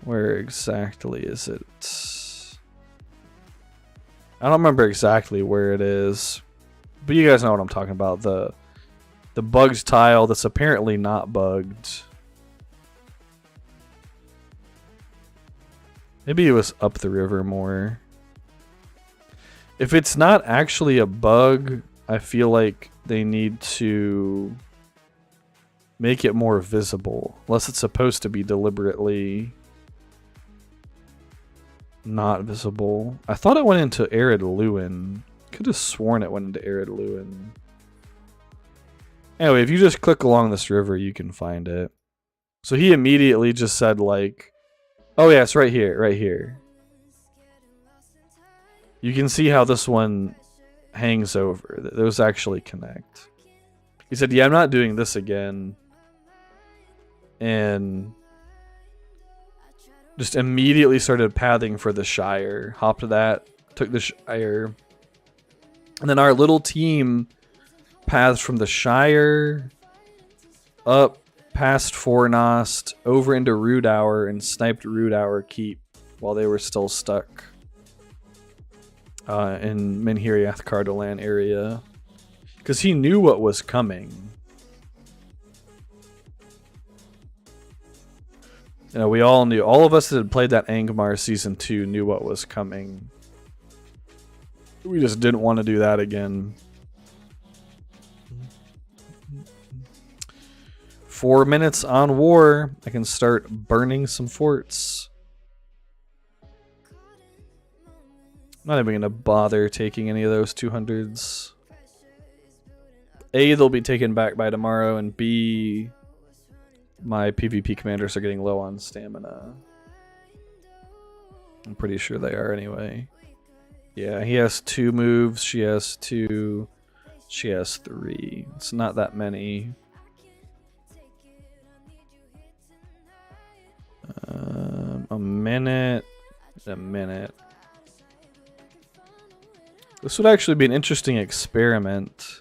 Where exactly is it? I don't remember exactly where it is. But you guys know what I'm talking about. The bugged tile that's apparently not bugged. Maybe it was up the river more. If it's not actually a bug, I feel like they need to make it more visible. Unless it's supposed to be deliberately not visible. I thought it went into Arid Lewin. Could have sworn it went into Arid Lewin. Anyway, if you just click along this river, you can find it. So he immediately just said like, oh yeah, it's right here, right here. You can see how this one hangs over. Those actually connect. He said, yeah, I'm not doing this again. And just immediately started pathing for the Shire. Hopped that, took the Shire. And then our little team pathed from the Shire up past Fornost, over into Rudour, and sniped Rudour Keep while they were still stuck in Minhiriath Cardolan area. Because he knew what was coming. You know, we all knew. All of us that had played that Angmar Season 2 knew what was coming. We just didn't want to do that again. 4 minutes on war. I can start burning some forts. I'm not even going to bother taking any of those 200s. A, they'll be taken back by tomorrow, and B, my PvP commanders are getting low on stamina. I'm pretty sure they are anyway. Yeah, he has 2 moves, she has 2, she has 3. It's not that many. A minute. This would actually be an interesting experiment.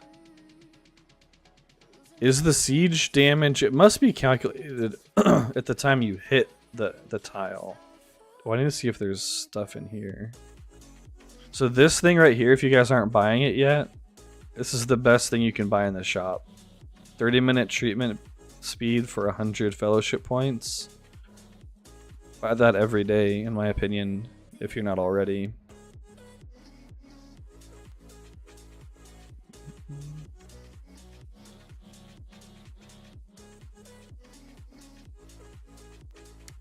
Is the siege damage... It must be calculated at the time you hit the tile. Oh, I need to see if there's stuff in here. So this thing right here, if you guys aren't buying it yet, this is the best thing you can buy in the shop. 30-minute treatment speed for 100 fellowship points. Buy that every day, in my opinion, if you're not already.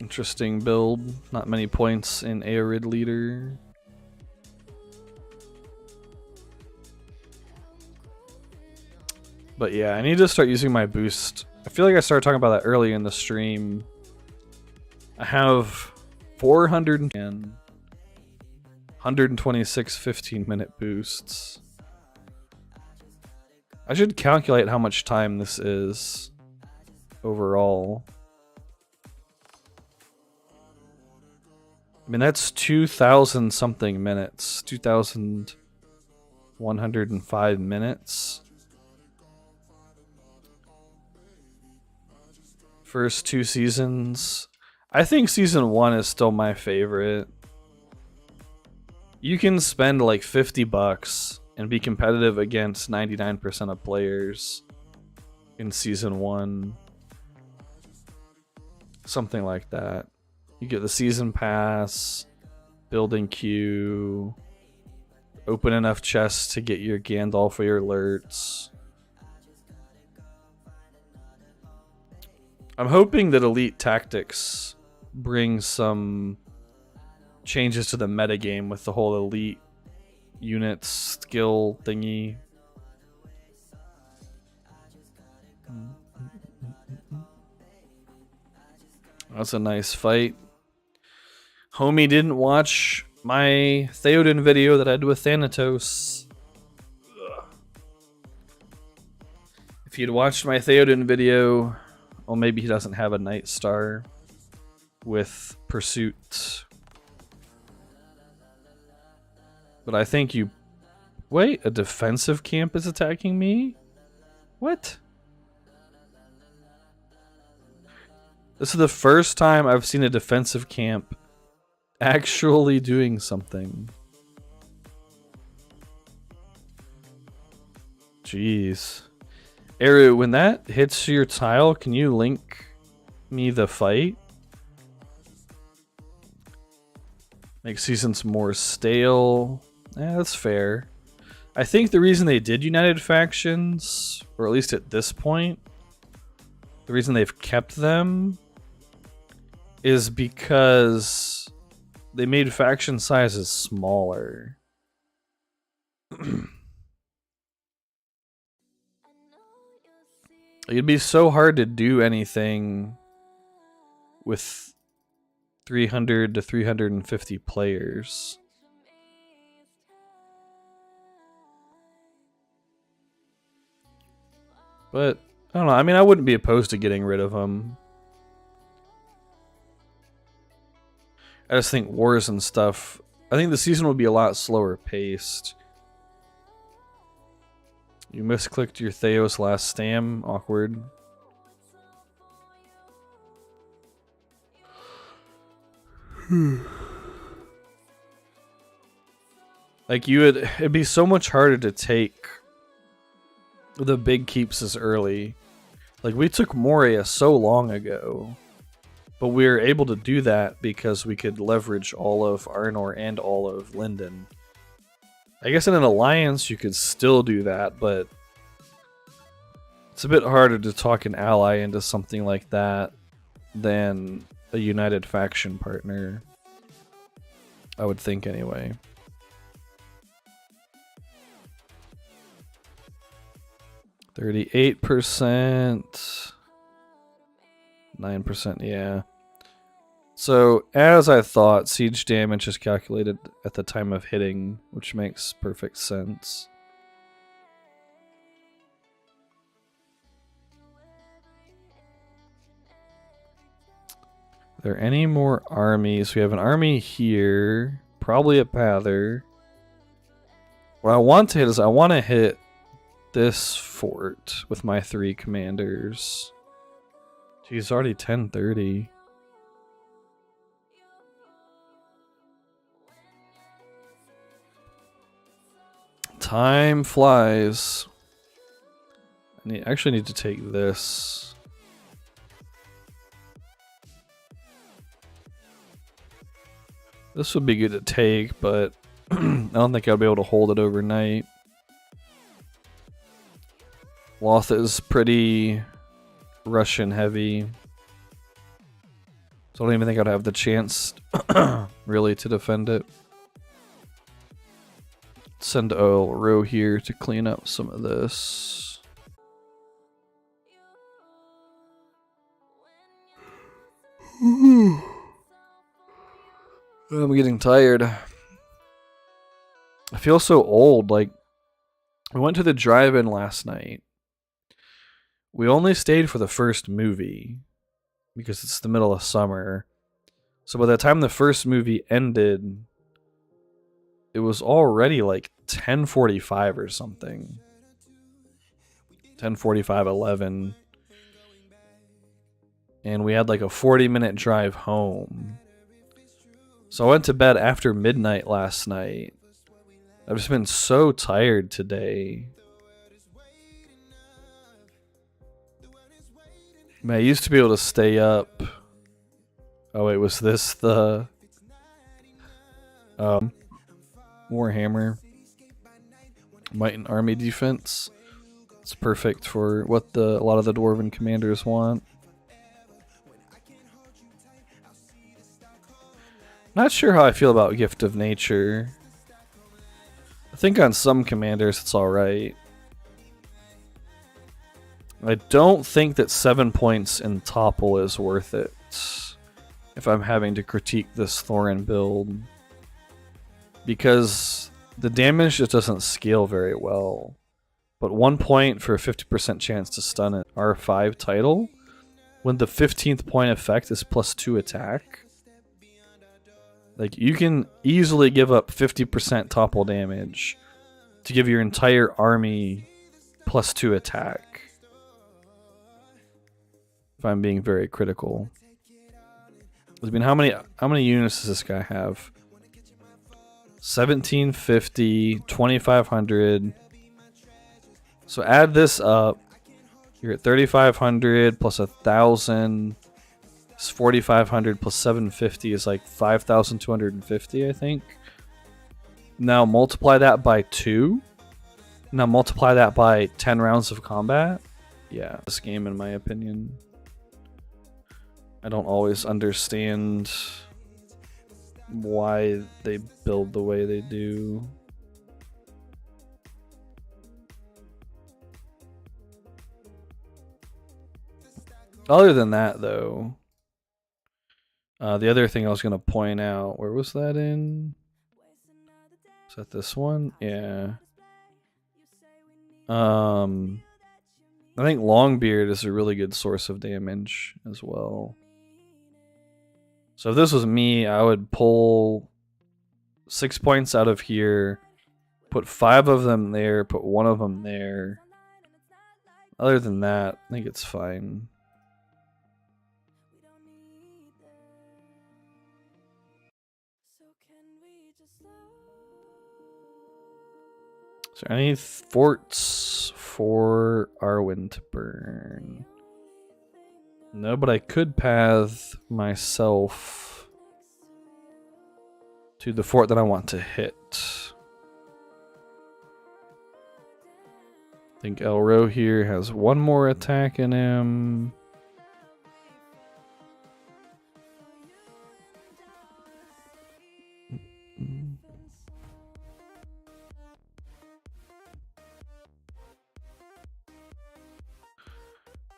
Interesting build. Not many points in Arid Leader. But yeah, I need to start using my boost. I feel like I started talking about that earlier in the stream. I have 400 and 126 15-minute boosts. I should calculate how much time this is overall. I mean, that's 2,000 something minutes. 2,105 minutes. First 2 seasons. I think Season 1 is still my favorite. You can spend like $50 and be competitive against 99% of players in Season 1. Something like that. You get the season pass, building queue, open enough chests to get your Gandalf or your alerts. I'm hoping that Elite Tactics brings some changes to the metagame with the whole elite units skill thingy. That's a nice fight. Homie didn't watch my Theoden video that I did with Thanatos. If he'd watched my Theoden video, well, maybe he doesn't have a Night Star with Pursuit. But I think you... Wait, a defensive camp is attacking me? What? This is the first time I've seen a defensive camp actually doing something. Jeez. Eru, when that hits your tile, can you link me the fight? Make seasons more stale. That's fair. I think the reason they did United Factions, or at least at this point, the reason they've kept them is because they made faction sizes smaller. It'd be so hard to do anything with 300 to 350 players. But, I don't know. I mean, I wouldn't be opposed to getting rid of them. I just think wars and stuff... I think the season would be a lot slower paced. You misclicked your Theos last stam. Awkward. Like, it'd be so much harder to take the big keeps as early. Like, we took Moria so long ago, but we were able to do that because we could leverage all of Arnor and all of Linden. I guess in an alliance you could still do that, but it's a bit harder to talk an ally into something like that than a united faction partner. I would think anyway. %, 9%, yeah. So, as I thought, siege damage is calculated at the time of hitting, which makes perfect sense. Are there any more armies? We have an army here, probably a Pather. What I want to hit is I want to hit this fort with my 3 commanders. Geez, already 10:30. Time flies. I actually need to take this. This would be good to take, but I don't think I'll be able to hold it overnight. Loth is pretty Russian heavy. So I don't even think I'd have the chance really to defend it. Send a row here to clean up some of this. I'm getting tired. I feel so old. Like, we went to the drive-in last night. We only stayed for the first movie because it's the middle of summer. So by the time the first movie ended, it was already like 10:45 or something. 10:45, 11. And we had like a 40-minute drive home. So I went to bed after midnight last night. I've just been so tired today. I mean, I used to be able to stay up Oh wait, was this the Warhammer Might and Army defense? It's perfect for what a lot of the Dwarven commanders want. Not sure how I feel about Gift of Nature. I think on some commanders it's alright. I don't think that 7 points in Topple is worth it if I'm having to critique this Thorin build. Because the damage just doesn't scale very well. But 1 point for a 50% chance to stun it. R5 title, when the 15th point effect is +2 attack. Like, you can easily give up 50% topple damage to give your entire army +2 attack. If I'm being very critical. I mean, how many units does this guy have? 1750, 2500. So add this up. You're at 3500 plus 1000. It's 4500 plus 750 is like 5250, I think. Now multiply that by 2. Now multiply that by 10 rounds of combat. Yeah, this game, in my opinion, I don't always understand why they build the way they do. Other than that, though, the other thing I was going to point out, where was that in? Is that this one? Yeah. I think Longbeard is a really good source of damage as well. So if this was me, I would pull 6 points out of here, put 5 of them there, put 1 of them there. Other than that, I think it's fine. Is there any forts for Arwen to burn? No, but I could path myself to the fort that I want to hit. I think Elro here has 1 more attack in him.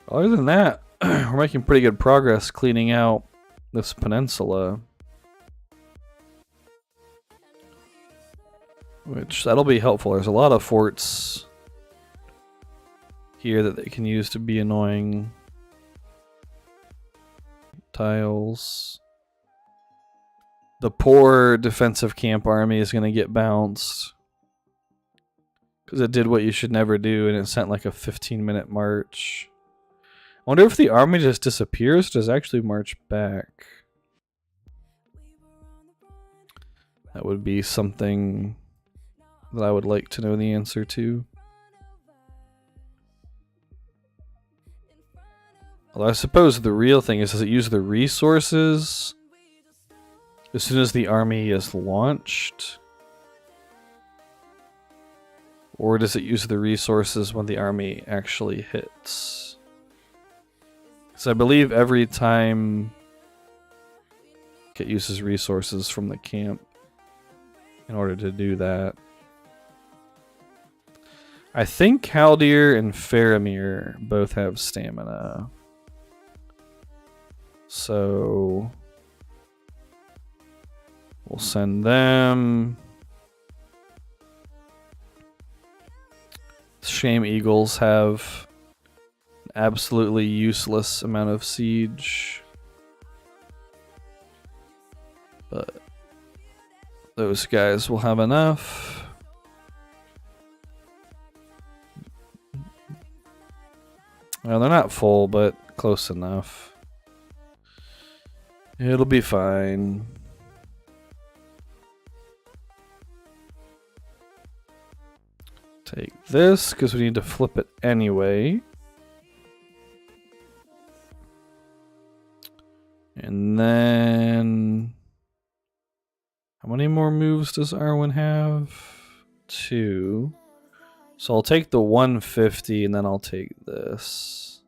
Other than that, we're making pretty good progress cleaning out this peninsula. Which, that'll be helpful. There's a lot of forts here that they can use to be annoying. Tiles. The poor defensive camp army is going to get bounced. Because it did what you should never do and it sent like a 15-minute march. I wonder if the army just disappears or does it actually march back? That would be something that I would like to know the answer to. Although I suppose the real thing is, does it use the resources as soon as the army is launched? Or does it use the resources when the army actually hits? So I believe every time it uses resources from the camp in order to do that. I think Haldir and Faramir both have stamina. So we'll send them. Shame Eagles have absolutely useless amount of siege, but those guys will have enough. Well, they're not full, but close enough. It'll be fine. Take this because we need to flip it anyway. And then how many more moves does Arwen have? 2. So I'll take the 150 and then I'll take this.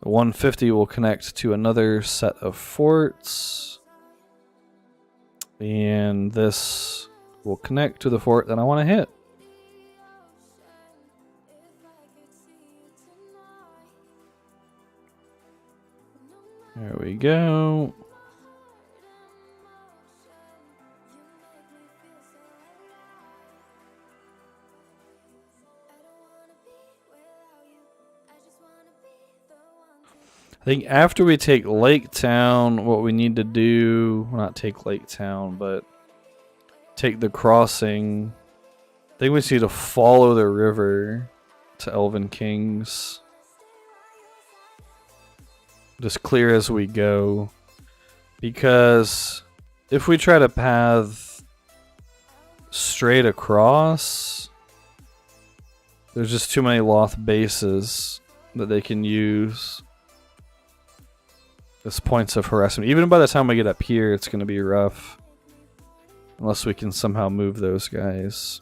The 150 will connect to another set of forts. And this will connect to the fort that I want to hit. There we go. I think after we take Lake Town, what we need to do, well, not take Lake Town, but take the crossing. I think we just need to follow the river to Elven Kings. Just clear as we go. Because if we try to path straight across, there's just too many Loth bases that they can use as points of harassment. Even by the time we get up here, it's going to be rough. Unless we can somehow move those guys.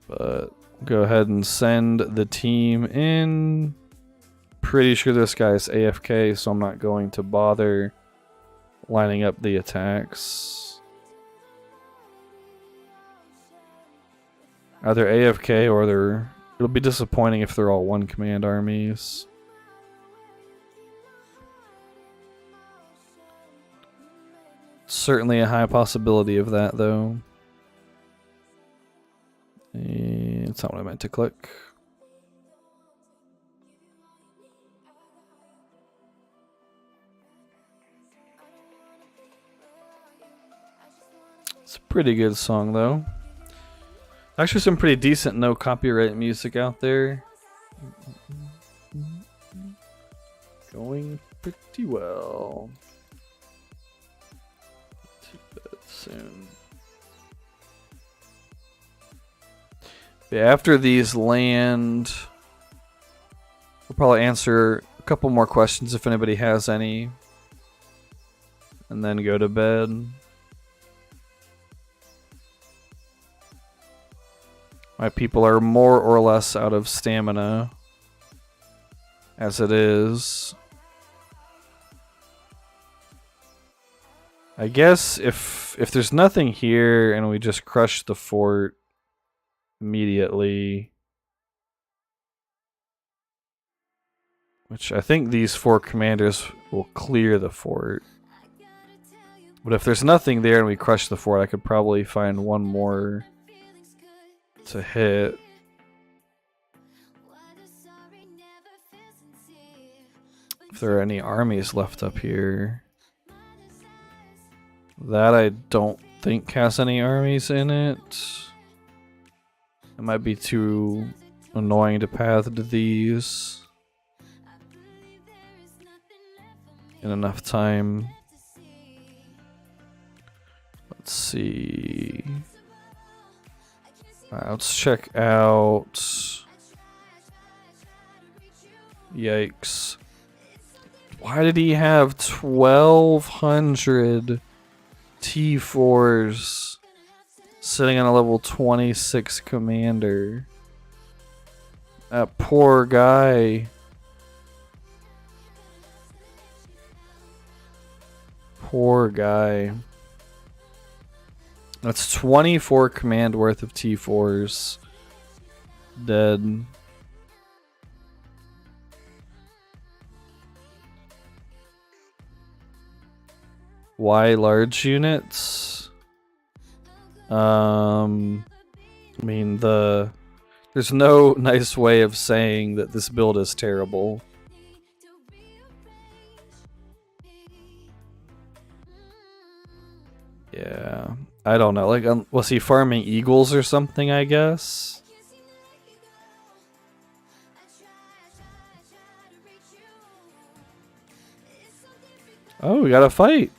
But go ahead and send the team in. Pretty sure this guy's AFK, so I'm not going to bother lining up the attacks. Either AFK or they're... It'll be disappointing if they're all one command armies. Certainly a high possibility of that, though. And that's not what I meant to click. It's a pretty good song, though. Actually, some pretty decent no copyright music out there. Going pretty well. Take that soon. But after these land, we'll probably answer a couple more questions if anybody has any. And then go to bed. My people are more or less out of stamina as it is. I guess if there's nothing here and we just crush the fort immediately, which I think these 4 commanders will clear the fort. But if there's nothing there and we crush the fort, I could probably find one more to hit. If there are any armies left up here. That I don't think has any armies in it. It might be too annoying to path to these in enough time. Let's see. Alright, let's check out. Yikes. Why did he have 1,200 T4s sitting on a level 26 commander? That poor guy. Poor guy. That's 24 command worth of T4s. Dead. Why large units? I mean, there's no nice way of saying that this build is terrible. Yeah, I don't know. Like, was he farming eagles or something, I guess? Oh, we got a fight.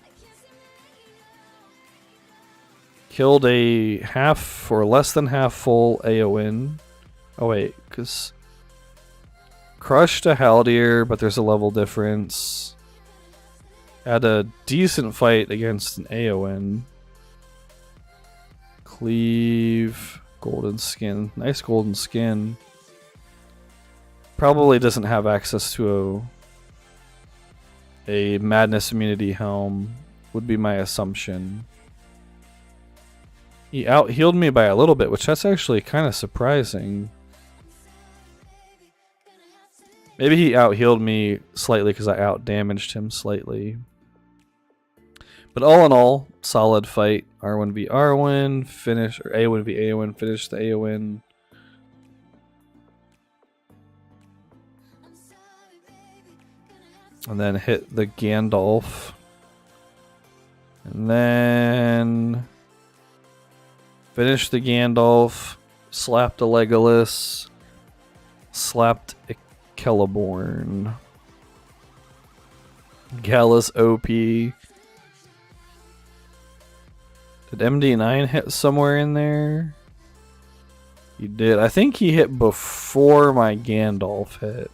Killed a half or less than half full AON. Oh wait, because crushed a Haldir, but there's a level difference. Had a decent fight against an AON. Cleave, golden skin, nice golden skin. Probably doesn't have access to a madness immunity helm, would be my assumption. He out-healed me by a little bit, which that's actually kind of surprising. Maybe he out-healed me slightly because I out-damaged him slightly. But all in all, solid fight. R1 v R1, finish, or A1 v A1, finish the AON. And then hit the Gandalf. And then finished the Gandalf, slapped a Legolas, slapped a Celeborn. Gallus OP. Did MD9 hit somewhere in there? He did. I think he hit before my Gandalf hit.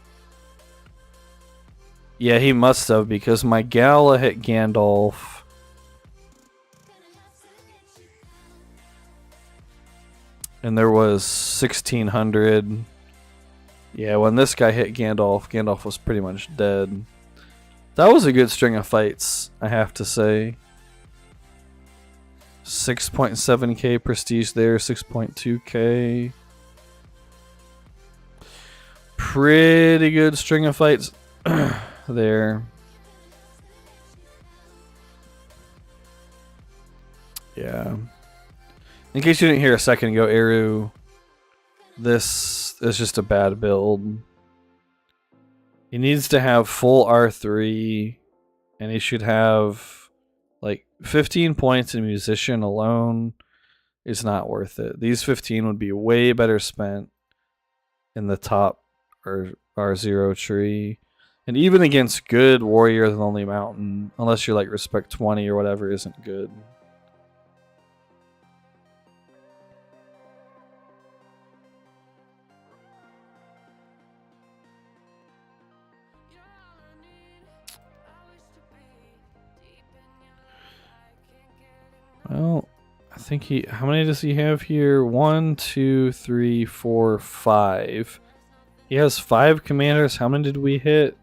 Yeah, he must have, because my Gala hit Gandalf. And there was 1600. Yeah, when this guy hit Gandalf, Gandalf was pretty much dead. That was a good string of fights, I have to say. 6.7k prestige there, 6.2k. Pretty good string of fights there. Yeah. In case you didn't hear a second ago, Eru, this is just a bad build. He needs to have full R3, and he should have like 15 points in Musician alone is not worth it. These 15 would be way better spent in the top or R0 tree. And even against good Warrior of the Lonely Mountain, unless you're like Respect 20 or whatever, isn't good. Well, I think he... How many does he have here? 1, 2, 3, 4, 5. He has 5 commanders. How many did we hit?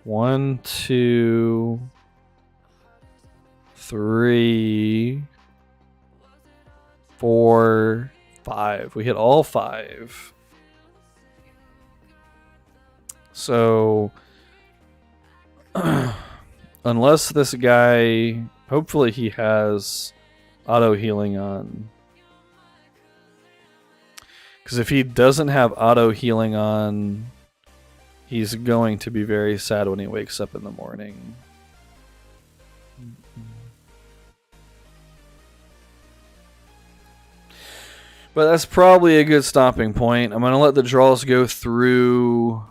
1, 2, 3, 4, 5. We hit all 5. So... unless this guy... Hopefully he has auto healing on. Because if he doesn't have auto healing on, he's going to be very sad when he wakes up in the morning. But that's probably a good stopping point. I'm going to let the draws go through.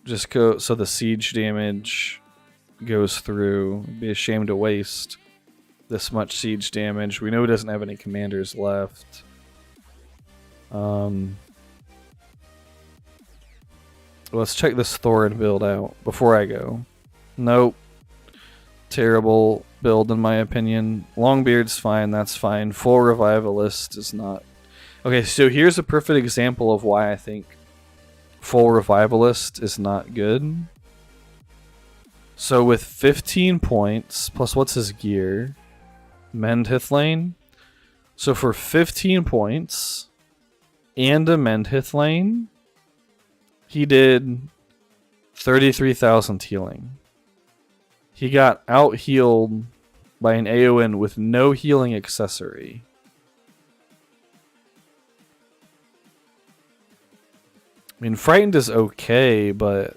Just go so the siege damage goes through. It'd be a shame to waste this much siege damage. We know he doesn't have any commanders left. Let's check this Thorin build out before I go. Nope. Terrible build in my opinion. Longbeard's fine, that's fine. Full Revivalist is not. Okay, so here's a perfect example of why I think Full Revivalist is not good. So with 15 points, plus what's his gear? Mend Hithlane. So for 15 points and a Mend Hithlane, he did 33,000 healing. He got out-healed by an AON with no healing accessory. I mean, Frightened is okay, but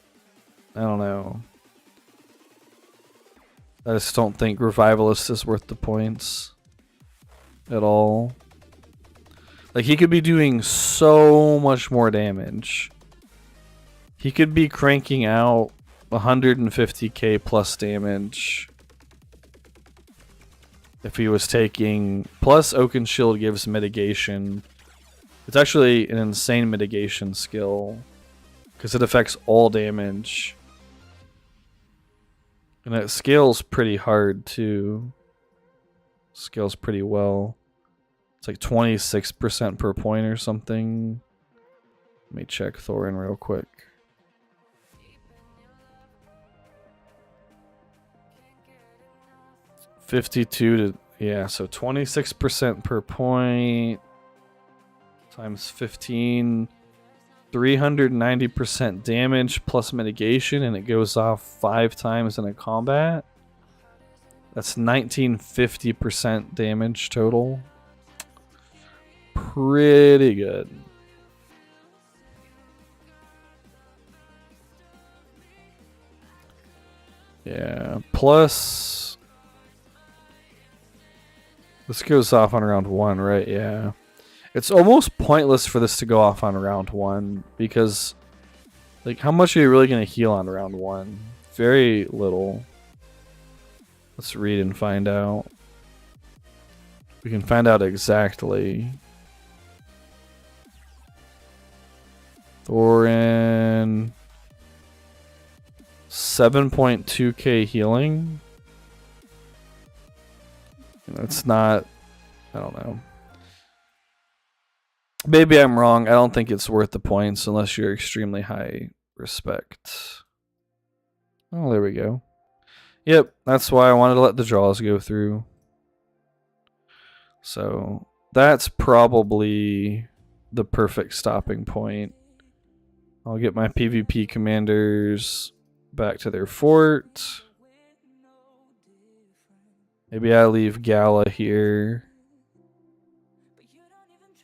I don't know. I just don't think Revivalist is worth the points at all. Like, he could be doing so much more damage. He could be cranking out 150k plus damage. if he was taking... Plus Oaken Shield gives mitigation. It's actually an insane mitigation skill. Because it affects all damage. And it scales pretty hard too. Scales pretty well. It's like 26% per point or something. Let me check Thorin real quick. $52 to... Yeah, so 26% per point. Times 15... 390% damage plus mitigation, and it goes off 5 times in a combat. That's 1950% damage total. Pretty good. Yeah, plus this goes off on round 1, right? Yeah. It's almost pointless for this to go off on round 1 because, like, how much are you really going to heal on round 1? Very little. Let's read and find out. We can find out exactly. Thorin. 7.2k healing. It's not... I don't know. Maybe I'm wrong. I don't think it's worth the points unless you're extremely high respect. Oh, there we go. Yep, that's why I wanted to let the draws go through. So that's probably the perfect stopping point. I'll get my PvP commanders back to their fort. Maybe I leave Gala here.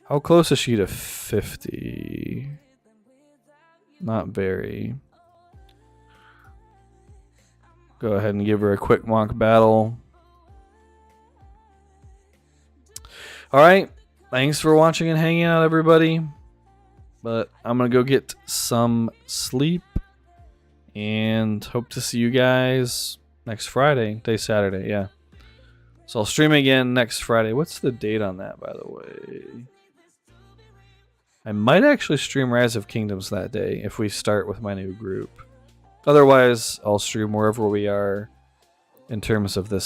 How close is she to 50? Not very. Go ahead and give her a quick mock battle. Alright. Thanks for watching and hanging out, everybody. But I'm going to go get some sleep. And hope to see you guys next Friday. Saturday, yeah. So I'll stream again next Friday. What's the date on that, by the way? I might actually stream Rise of Kingdoms that day if we start with my new group. Otherwise, I'll stream wherever we are in terms of this